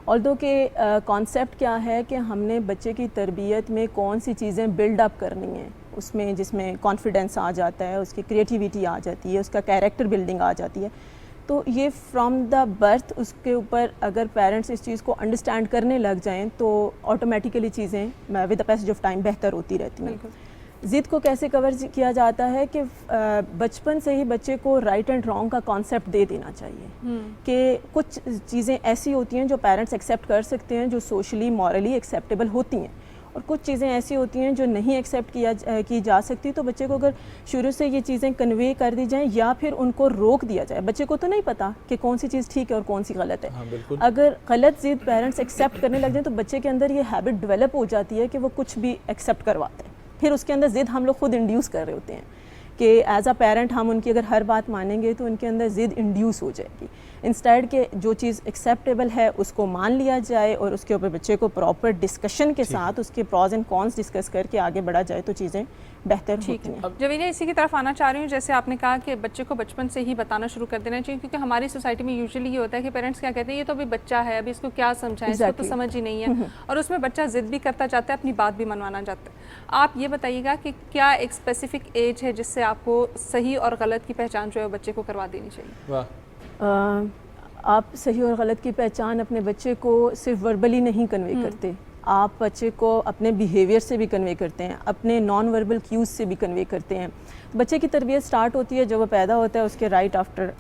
ऑल्दो के कॉन्सेप्ट क्या है कि हमने बच्चे की तरबियत में कौन सी चीज़ें बिल्डअप करनी हैं, उसमें जिसमें कॉन्फिडेंस आ जाता है, उसकी क्रिएटिविटी आ जाती है, उसका कैरेक्टर बिल्डिंग आ जाती है। तो ये फ्रॉम द बर्थ उसके ऊपर अगर पेरेंट्स इस चीज़ को अंडरस्टैंड करने लग जाएं तो ऑटोमेटिकली चीज़ें with the passage of time बेहतर होती रहती हैं। ज़िद को कैसे कवर किया जाता है कि बचपन से ही बच्चे को राइट एंड रॉन्ग का कॉन्सेप्ट दे देना चाहिए कि कुछ चीज़ें ऐसी होती हैं जो पेरेंट्स एक्सेप्ट कर सकते हैं, जो सोशली मॉरली एक्सेप्टेबल होती हैं, और कुछ चीज़ें ऐसी होती हैं जो नहीं एक्सेप्ट की जा सकती। तो बच्चे को अगर शुरू से ये चीज़ें कन्वे कर दी जाएं या फिर उनको रोक दिया जाए, बच्चे को तो नहीं पता कि कौन सी चीज़ ठीक है और कौन सी गलत है। हाँ, बिल्कुल। अगर गलत ज़िद पेरेंट्स एक्सेप्ट करने लग जाएं तो बच्चे के अंदर ये हैबिट डेवलप हो जाती है कि वो कुछ भी एक्सेप्ट करवाते हैं। फिर उसके अंदर ज़िद हम लोग खुद इंड्यूस कर रहे होते हैं कि एज अ पेरेंट हम उनकी अगर हर बात मानेंगे तो उनके अंदर ज़िद इंड्यूस हो जाएगी। इंस्टेड के जो चीज़ एक्सेप्टेबल है उसको मान लिया जाए और उसके ऊपर बच्चे को प्रॉपर डिस्कशन के साथ उसके प्रॉज एंड कॉन्स डिस्कस करके आगे बढ़ा जाए तो चीज़ें बेहतर होती हैं। जवीना, इसी की तरफ आना चाह रही हूँ। जैसे आपने कहा कि बच्चे को बचपन से ही बताना शुरू कर देना चाहिए, क्योंकि हमारी सोसाइटी में यूजुअली ये होता है कि पेरेंट्स क्या कहते हैं, ये तो अभी बच्चा है, अभी इसको क्या समझाएं, इसको तो समझ ही नहीं है, और उसमें बच्चा जिद भी करता जाता है, अपनी बात भी मनवाना चाहता है। आप ये बताइएगा कि क्या एक स्पेसिफिक एज है जिससे आपको सही और गलत की पहचान जो है बच्चे को करवा देनी चाहिए? आप सही और गलत की पहचान अपने बच्चे को सिर्फ वर्बली नहीं कन्वे करते, आप बच्चे को अपने बिहेवियर से भी कन्वे करते हैं, अपने नॉन वर्बल क्यूज़ से भी कन्वे करते हैं। बच्चे की तरबियत स्टार्ट होती है जब वो पैदा होता है, उसके राइट आफ्टर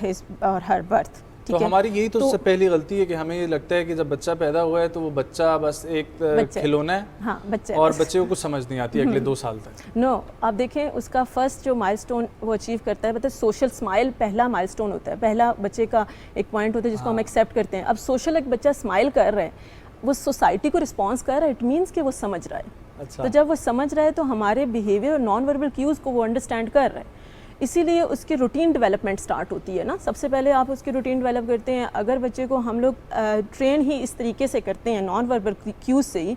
हिज और हर बर्थ। तो हमारी यही तो सबसे पहली गलती है कि हमें ये लगता है कि जब बच्चा पैदा हुआ है तो वो बच्चा बस एक खिलौना है। हाँ, बच्चा और बच्चे को कुछ समझ नहीं आती अगले 2 साल तक। नो, आप देखें उसका फर्स्ट जो माइलस्टोन वो अचीव करता है, मतलब सोशल स्माइल पहला माइलस्टोन होता है, पहला बच्चे का एक पॉइंट होता है जिसको हम एक्सेप्ट करते हैं। अब सोशल एक बच्चा स्माइल कर रहा है, वो सोसाइटी को रिस्पॉन्स कर रहा है, इट मीन्स कि वो समझ रहा है। अच्छा। तो जब वो समझ रहा है तो हमारे बिहेवियर और नॉन वर्बल क्यूज़ को वो अंडरस्टैंड कर रहा है, इसीलिए उसकी रूटीन डेवलपमेंट स्टार्ट होती है ना। सबसे पहले आप उसकी रूटीन डेवलप करते हैं। अगर बच्चे को हम लोग ट्रेन ही इस तरीके से करते हैं नॉन वर्बल क्यूज़ से ही,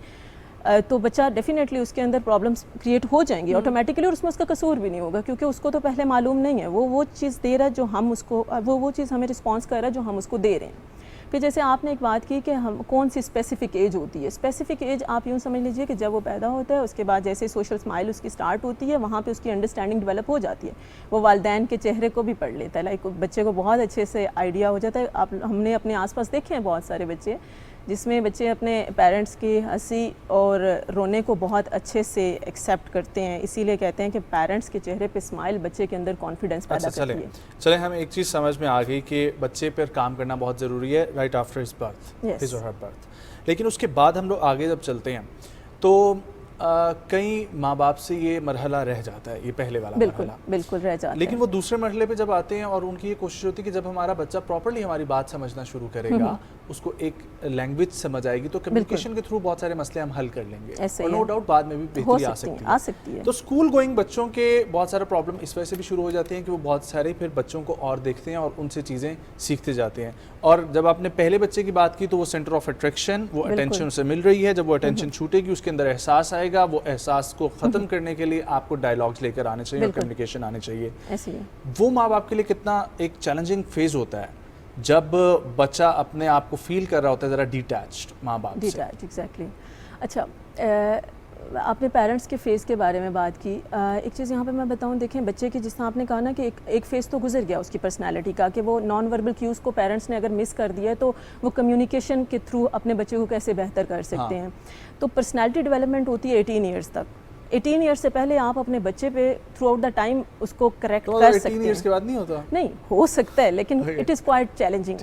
तो बच्चा डेफिनेटली उसके अंदर प्रॉब्लम्स क्रिएट हो जाएंगी ऑटोमेटिकली, और उसमें उसका कसूर भी नहीं होगा क्योंकि उसको तो पहले मालूम नहीं है। वो चीज़ दे रहा है जो हम उसको, वो चीज़ हमें रिस्पॉन्स कर रहा है जो हम उसको दे रहे हैं। फिर जैसे आपने एक बात की कि हम कौन सी स्पेसिफिक एज होती है, स्पेसिफिक एज आप यूँ समझ लीजिए कि जब वो पैदा होता है उसके बाद जैसे सोशल स्माइल उसकी स्टार्ट होती है, वहाँ पे उसकी अंडरस्टैंडिंग डेवलप हो जाती है। वो वालिदैन के चेहरे को भी पढ़ लेता है, लाइक बच्चे को बहुत अच्छे से आइडिया हो जाता है। हमने अपने आसपास देखे हैं बहुत सारे बच्चे जिसमें बच्चे अपने पेरेंट्स की हंसी और रोने को बहुत अच्छे से एक्सेप्ट करते हैं। इसीलिए कहते हैं कि पेरेंट्स के चेहरे पे स्माइल बच्चे के अंदर कॉन्फिडेंस पैदा करती है। चले हमें एक चीज़ समझ में आ गई कि बच्चे पर काम करना बहुत ज़रूरी है right after his birth, his और हर बर्थ। लेकिन उसके बाद हम लोग आगे जब चलते हैं तो कई माँ बाप से ये मरहला रह जाता है, ये पहले वाला मरहला बिल्कुल रह जाता है। लेकिन वो दूसरे मरहले पे जब आते हैं और उनकी ये कोशिश होती है कि जब हमारा बच्चा प्रॉपर्ली हमारी बात समझना शुरू करेगा, उसको एक लैंग्वेज समझ आएगी, तो कम्युनिकेशन के थ्रू बहुत सारे मसले हम हल कर लेंगे और नो डाउट बाद में भी बेहतरी आ सकती है। तो स्कूल गोइंग बच्चों के बहुत सारे प्रॉब्लम इस वजह से भी शुरू हो जाते हैं कि वो बहुत सारे फिर बच्चों को और देखते हैं और उनसे चीज़ें सीखते जाते हैं। और जब आपने पहले बच्चे की बात की तो वो सेंटर ऑफ अट्रैक्शन, वो अटेंशन उसे मिल रही है। जब वो अटेंशन छूटेगी उसके अंदर एहसास आएगा, वो एहसास को ख़त्म करने के लिए आपको डायलॉग्स लेकर आने चाहिए और कम्युनिकेशन आने चाहिए। वो माँ बाप के लिए कितना एक चैलेंजिंग फेज होता है जब बच्चा अपने आप को फील कर रहा होता है ज़रा डिटैच्ड माँ बाप से। एग्जैक्टली। अच्छा, आपने पेरेंट्स के फेज़ के बारे में बात की। एक चीज़ यहाँ पे मैं बताऊँ, देखें बच्चे की जिस तरह आपने कहा ना कि एक फ़ेज़ तो गुजर गया उसकी पर्सनालिटी का कि वो नॉन वर्बल क्यूज़ को पेरेंट्स ने अगर मिस कर दिया है तो वो कम्युनिकेशन के थ्रू अपने बच्चे को कैसे बेहतर कर सकते हैं। तो पर्सनालिटी डेवलपमेंट होती है 18 ईयर्स तक। 18 ईयर्स से पहले आप अपने बच्चे पे थ्रू आउट द टाइम उसको करेक्ट कर सकते हैं। 18 ईयर्स के बाद नहीं होता? नहीं, हो सकता है लेकिन it is quite challenging.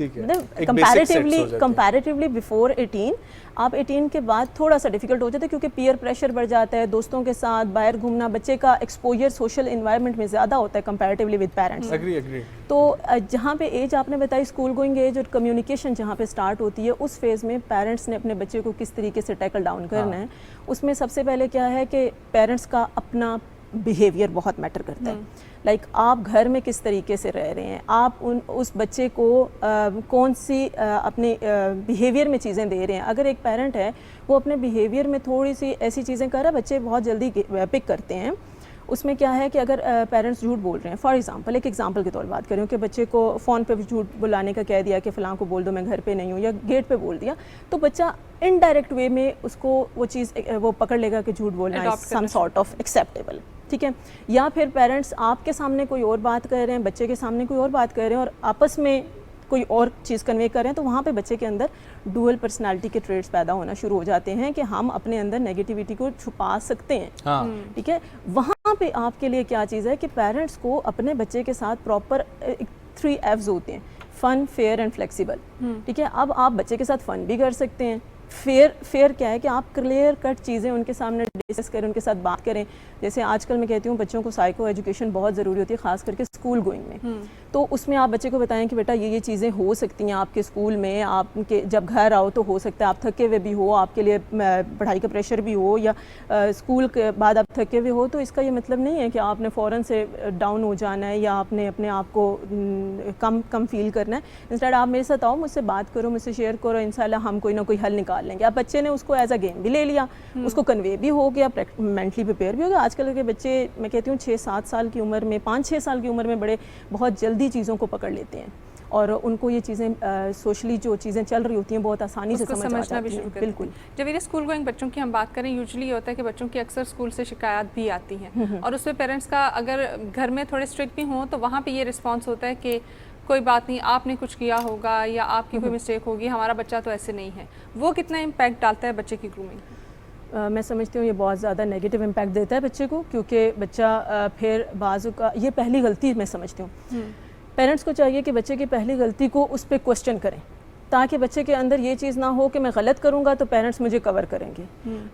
Comparatively before 18, आप 18 के बाद थोड़ा सा डिफिकल्ट हो जाता है क्योंकि पीयर प्रेशर बढ़ जाता है, दोस्तों के साथ बाहर घूमना, बच्चे का एक्सपोजर सोशल इन्वायरमेंट में ज़्यादा होता है कंपैरेटिवली विद पेरेंट्स। एग्री। तो जहाँ पे एज आपने बताई स्कूल गोइंग एज और कम्युनिकेशन जहाँ पे स्टार्ट होती है, उस फेज़ में पेरेंट्स ने अपने बच्चे को किस तरीके से टैकल डाउन करना है, उसमें सबसे पहले क्या है कि पेरेंट्स का अपना बिहेवियर बहुत मैटर करता है। लाइक आप घर में किस तरीके से रह रहे हैं, आप उस बच्चे को कौन सी अपने बिहेवियर में चीज़ें दे रहे हैं। अगर एक पेरेंट है वो अपने बिहेवियर में थोड़ी सी ऐसी चीज़ें कर रहा है, बच्चे बहुत जल्दी पिक करते हैं, उसमें क्या है कि अगर पेरेंट्स झूठ बोल रहे हैं, फॉर एग्जांपल एक एग्जांपल के तौर पर बात करें कि बच्चे को फ़ोन पे झूठ बुलाने का कह दिया कि फ़लाँ को बोल दो मैं घर पे नहीं हूँ, या गेट पे बोल दिया, तो बच्चा इनडायरेक्ट वे में उसको वो चीज़ वो पकड़ लेगा कि झूठ बोलना is some sort of acceptable, ठीक है। या फिर पेरेंट्स आपके सामने कोई और बात कर रहे हैं, बच्चे के सामने कोई और बात कर रहे हैं और आपस में कोई और चीज़ कन्वे कर रहे हैं, तो वहाँ पे बच्चे के अंदर डुअल पर्सनालिटी के ट्रेड्स पैदा होना शुरू हो जाते हैं कि हम अपने अंदर नेगेटिविटी को छुपा सकते हैं, ठीक है। वहाँ पे आपके लिए क्या चीज़ है कि पेरेंट्स को अपने बच्चे के साथ प्रॉपर 3 F's होते हैं, फ़न, फेयर एंड फ्लेक्सिबल, ठीक है। अब आप बच्चे के साथ फ़न भी कर सकते हैं। फेयर क्या है कि आप क्लियर कट चीज़ें उनके सामने डिस्कस करें, उनके साथ बात करें। जैसे आजकल मैं कहती हूँ बच्चों को साइको एजुकेशन बहुत ज़रूरी होती है, ख़ास करके स्कूल गोइंग में। तो उसमें आप बच्चे को बताएं कि बेटा ये चीज़ें हो सकती हैं आपके स्कूल में, आपके जब घर आओ तो हो सकता है आप थके हुए भी हो, आपके लिए पढ़ाई का प्रेशर भी हो, या स्कूल के बाद आप थके हुए हो, तो इसका ये मतलब नहीं है कि आपने फ़ौरन से डाउन हो जाना है या आपने अपने आप को कम फील करना है। इंस्टेड आप मेरे साथ आओ, मुझसे बात करो, मुझसे शेयर करो, इंशाल्लाह हम कोई ना कोई हल निकाल लेंगे। अब बच्चे ने उसको एज अ गेम भी ले लिया, उसको कन्वे भी हो गया, मेंटली प्रिपेयर भी हो गया। आजकल के बच्चे मैं कहती हूँ 6-7 साल की उम्र में, 5-6 साल की उम्र में बहुत जल्दी चीज़ों को पकड़ लेते हैं और उनको ये चीज़ें सोशली जो चीज़ें चल रही होती हैं बहुत आसानी से समझना भी शुरू करते हैं। बिल्कुल। जब ये स्कूल गोइंग बच्चों की हम बात करें, यूजुअली ये होता है कि बच्चों की अक्सर स्कूल से शिकायत भी आती हैं और उस पर पेरेंट्स का अगर घर में थोड़े स्ट्रिक्ट भी हों तो वहाँ पे ये रिस्पॉन्स होता है कि कोई बात नहीं, आपने कुछ किया होगा या आपकी कोई मिस्टेक होगी, हमारा बच्चा तो ऐसे नहीं है। वो कितना इम्पैक्ट डालता है बच्चे की ग्रूमिंग? मैं समझती हूँ ये बहुत ज़्यादा नेगेटिव इम्पैक्ट देता है बच्चे को, क्योंकि बच्चा फिर बाजू का ये पहली गलती मैं समझती हूँ। पेरेंट्स को चाहिए कि बच्चे की पहली गलती को उस पर क्वेश्चन करें, ताकि बच्चे के अंदर ये चीज़ ना हो कि मैं गलत करूँगा तो पेरेंट्स मुझे कवर करेंगे।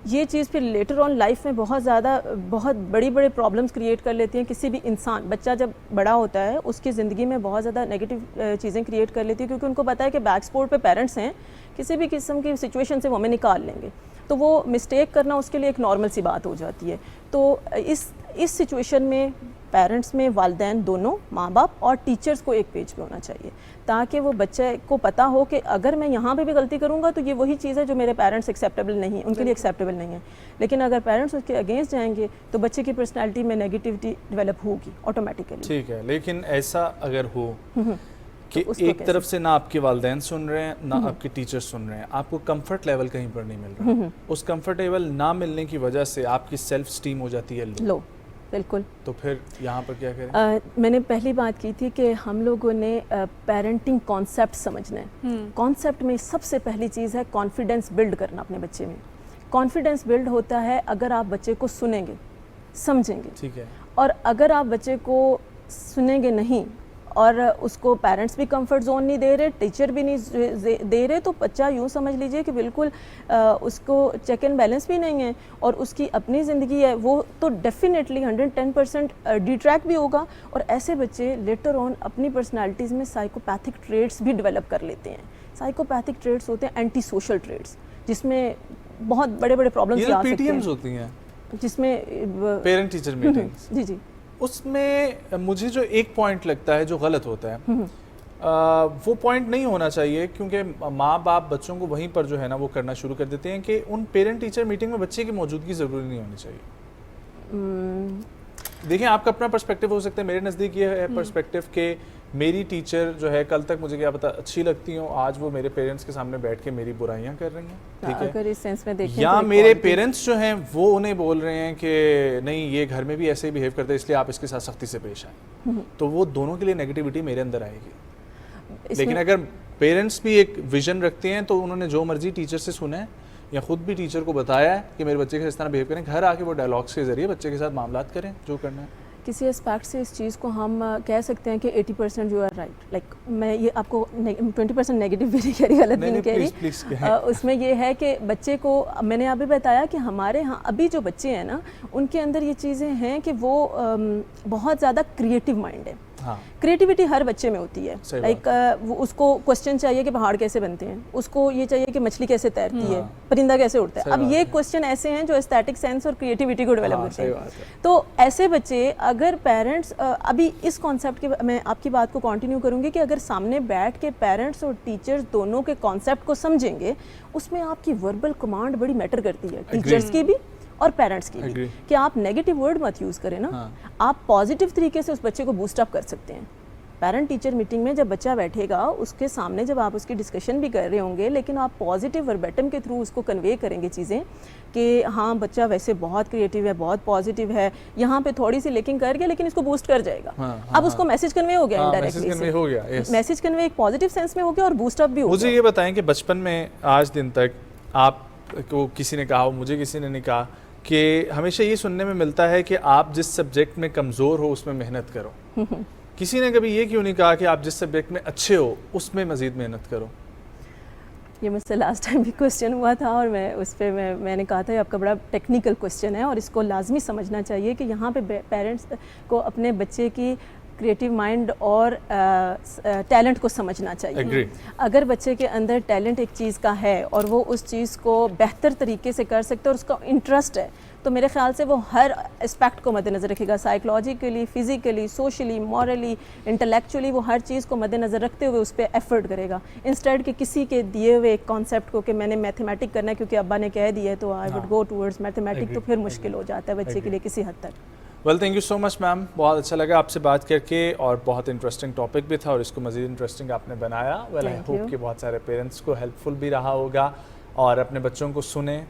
ये चीज़ फिर लेटर ऑन लाइफ में बहुत बड़ी प्रॉब्लम्स क्रिएट कर लेती हैं। किसी भी इंसान, बच्चा जब बड़ा होता है उसकी ज़िंदगी में बहुत ज़्यादा नेगेटिव चीज़ें क्रिएट कर लेती है, क्योंकि उनको पता है कि बैक सपोर्ट पे पेरेंट्स हैं, किसी भी किस्म की सिचुएशन से वो हमें निकाल लेंगे, तो वो मिस्टेक करना उसके लिए एक नॉर्मल सी बात हो जाती है। तो इस सिचुएशन में पेरेंट्स में वालिदैन दोनों, माँ बाप और टीचर्स को एक पेज पे होना चाहिए, ताकि वो बच्चे को पता हो कि अगर मैं यहाँ पे भी गलती करूँगा तो ये वही चीज़ है जो मेरे पेरेंट्स एक्सेप्टेबल नहीं है, उनके लिए एक्सेप्टेबल नहीं है। लेकिन अगर पेरेंट्स उसके अगेंस्ट जाएंगे तो बच्चे की पर्सनैलिटी में नेगेटिविटी डेवलप होगी ऑटोमेटिकली। ठीक है, लेकिन ऐसा अगर हो कि एक तरफ से ना आपके वालिदैन सुन रहे हैं ना आपके टीचर सुन रहे हैं, आपको कंफर्ट लेवल कहीं पर नहीं मिल रहा, उस कंफर्ट लेवल ना मिलने की वजह से आपकी सेल्फ स्टीम हो जाती है लो। बिल्कुल। तो फिर यहाँ पर क्या करें? मैंने पहली बात की थी कि हम लोगों ने पेरेंटिंग कॉन्सेप्ट समझना है। कॉन्सेप्ट में सबसे पहली चीज़ है कॉन्फिडेंस बिल्ड करना अपने बच्चे में। कॉन्फिडेंस बिल्ड होता है अगर आप बच्चे को सुनेंगे, समझेंगे, ठीक है। और अगर आप बच्चे को सुनेंगे नहीं और उसको पेरेंट्स भी कंफर्ट जोन नहीं दे रहे, टीचर भी नहीं दे रहे, तो बच्चा यूँ समझ लीजिए कि बिल्कुल उसको चेक एंड बैलेंस भी नहीं है और उसकी अपनी ज़िंदगी है, वो तो डेफिनेटली 110% डिट्रैक्ट भी होगा। और ऐसे बच्चे लेटर ऑन अपनी पर्सनालिटीज़ में साइकोपैथिक ट्रेड्स भी डेवलप कर लेते हैं। साइकोपैथिक ट्रेड्स होते हैं एंटी सोशल ट्रेड्स, जिसमें बहुत बड़े बड़े प्रॉब्लम्स आ सकते हैं, होती हैं, जिसमें पेरेंट टीचर मीटिंग्स। जी जी। उसमें मुझे जो एक पॉइंट लगता है जो गलत होता है, वो पॉइंट नहीं होना चाहिए, क्योंकि माँ बाप बच्चों को वहीं पर जो है ना वो करना शुरू कर देते हैं कि उन पेरेंट टीचर मीटिंग में बच्चे की मौजूदगी ज़रूरी नहीं होनी चाहिए। देखिए, आपका अपना पर्सपेक्टिव हो सकता है, मेरे नज़दीक ये है पर्सपेक्टिव के मेरी टीचर जो है कल तक मुझे क्या पता अच्छी लगती हो, आज वो मेरे पेरेंट्स के सामने बैठ के मेरी बुराइयां कर रही हैं, ठीक है। अगर इस सेंस में देखें या मेरे पेरेंट्स जो हैं वो उन्हें बोल रहे हैं कि नहीं ये घर में भी ऐसे ही बिहेव करते हैं इसलिए आप इसके साथ सख्ती से पेश आए, तो वो दोनों के लिए नेगेटिविटी मेरे अंदर आएगी। लेकिन अगर पेरेंट्स भी एक विजन रखते हैं तो उन्होंने जो मर्जी टीचर से सुना है या खुद भी टीचर को बताया है कि मेरे बच्चे के इस तरह बिहेव करें, घर आके वो डायलॉग्स के जरिए बच्चे के साथ मामलात करें जो करना है। किसी एस्पेक्ट से इस चीज़ को हम कह सकते हैं कि 80% यू आर राइट। लाइक मैं ये आपको 20% नेगेटिव भी नहीं कह रही, गलत भी नहीं कह रही। उसमें ये है कि बच्चे को मैंने अभी बताया कि हमारे यहाँ अभी जो बच्चे हैं ना उनके अंदर ये चीज़ें हैं कि वो बहुत ज़्यादा क्रिएटिव माइंड है। क्रिएटिविटी हर बच्चे में होती है। लाइक उसको क्वेश्चन चाहिए कि पहाड़ कैसे बनते हैं, उसको ये चाहिए कि मछली कैसे तैरती है, परिंदा कैसे उड़ता है। अब ये क्वेश्चन ऐसे हैं जो एस्थेटिक सेंस और क्रिएटिविटी को डेवलप करते हैं। तो ऐसे बच्चे अगर पेरेंट्स अभी इस कॉन्सेप्ट के मैं आपकी बात को कंटिन्यू करूंगी कि अगर सामने बैठ के पेरेंट्स और टीचर्स दोनों के कॉन्सेप्ट को समझेंगे, उसमें आपकी वर्बल कमांड बड़ी मैटर करती है, टीचर्स की भी और पेरेंट्स की भी कि आप नेगेटिव वर्ड मत यूज़ करें ना, आप पॉजिटिव तरीके से उस बच्चे को बूस्ट अप कर सकते हैं। पेरेंट टीचर मीटिंग में जब बच्चा बैठेगा उसके सामने जब आप उसकी डिस्कशन भी कर रहे होंगे, लेकिन आप पॉजिटिव वर्बेटम के थ्रू उसको कन्वे करेंगे चीज़ें कि हाँ बच्चा वैसे बहुत क्रिएटिव है, बहुत पॉजिटिव है, यहाँ पे थोड़ी सी लेकिन कर गया लेकिन इसको बूस्ट कर जाएगा। अब उसको मैसेज कन्वे हो गया, इनडायरेक्टली मैसेज कन्वे एक पॉजिटिव सेंस में हो गया और बूस्ट अप भी हो गया। मुझे ये बताएं कि बचपन में आज दिन तक आपको किसी ने कहा हो, मुझे किसी ने नहीं कहा कि हमेशा ये सुनने में मिलता है कि आप जिस सब्जेक्ट में कमज़ोर हो उसमें मेहनत करो। किसी ने कभी ये क्यों नहीं कहा कि आप जिस सब्जेक्ट में अच्छे हो उसमें मज़ीद मेहनत करो? ये मुझसे लास्ट टाइम भी क्वेश्चन हुआ था और मैं उस पर मैंने कहा था आपका बड़ा टेक्निकल क्वेश्चन है और इसको लाजमी समझना चाहिए कि यहाँ पे पेरेंट्स को अपने बच्चे की क्रिएटिव माइंड और टैलेंट को समझना चाहिए। अगर बच्चे के अंदर टैलेंट एक चीज़ का है और वो उस चीज़ को बेहतर तरीके से कर सकते हैं और उसका इंटरेस्ट है, तो मेरे ख्याल से वो हर एस्पेक्ट को मद्देनज़र रखेगा, psychologically, physically, socially, morally, intellectually, वो हर चीज़ को मद्देनज़र रखते हुए उस पर एफर्ट करेगा, इंस्टेड कि किसी के दिए हुए एक कॉन्सेप्ट को कि मैंने मैथमेटिक करना है क्योंकि अब्बा ने कह दिया है तो I would go towards mathematic, तो फिर मुश्किल हो जाता है बच्चे के लिए किसी हद तक। Well, thank you so much ma'am, बहुत अच्छा लगा आपसे बात करके और बहुत इंटरेस्टिंग टॉपिक भी था और इसको मज़ीद इंटरेस्टिंग आपने बनाया। वेल, आई होप कि बहुत सारे पेरेंट्स को हेल्पफुल भी रहा होगा और अपने बच्चों को सुने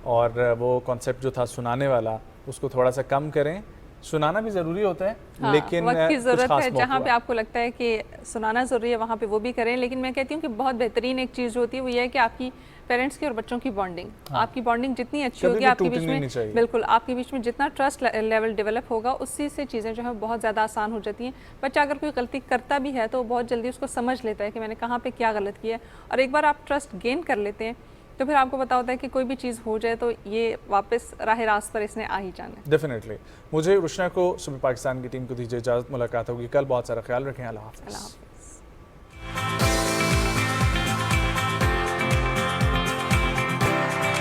और वो कॉन्सेप्ट जो था सुनाने वाला उसको थोड़ा सा कम करें। सुनाना भी ज़रूरी होता है, लेकिन वक्त की ज़रूरत है, जहाँ पे आपको लगता है कि सुनाना ज़रूरी है वहाँ पे वो भी करें। लेकिन मैं कहती हूँ कि बहुत बेहतरीन एक चीज़ होती है वो ये है कि आपकी पेरेंट्स की और बच्चों की बॉन्डिंग, आपकी बॉन्डिंग जितनी अच्छी होगी आपके बीच में, बिल्कुल आपके बीच में जितना ट्रस्ट लेवल डेवलप होगा उससे से चीज़ें जो है बहुत ज़्यादा आसान हो जाती हैं। बच्चा अगर कोई गलती करता भी है तो बहुत जल्दी उसको समझ लेता है कि मैंने कहाँ पे क्या गलत किया है, और एक बार आप ट्रस्ट गेन कर लेते हैं तो फिर आपको पता होता है कि कोई भी चीज़ हो जाए तो ये वापस राह रास्त पर इसने आ ही जाना है। डेफिनेटली। मुझे रुशना को सुबह पाकिस्तान की टीम को दीजिए इजाज़त, मुलाकात होगी कल। बहुत सारा ख्याल रखें। अल्लाह हाफ़िज़।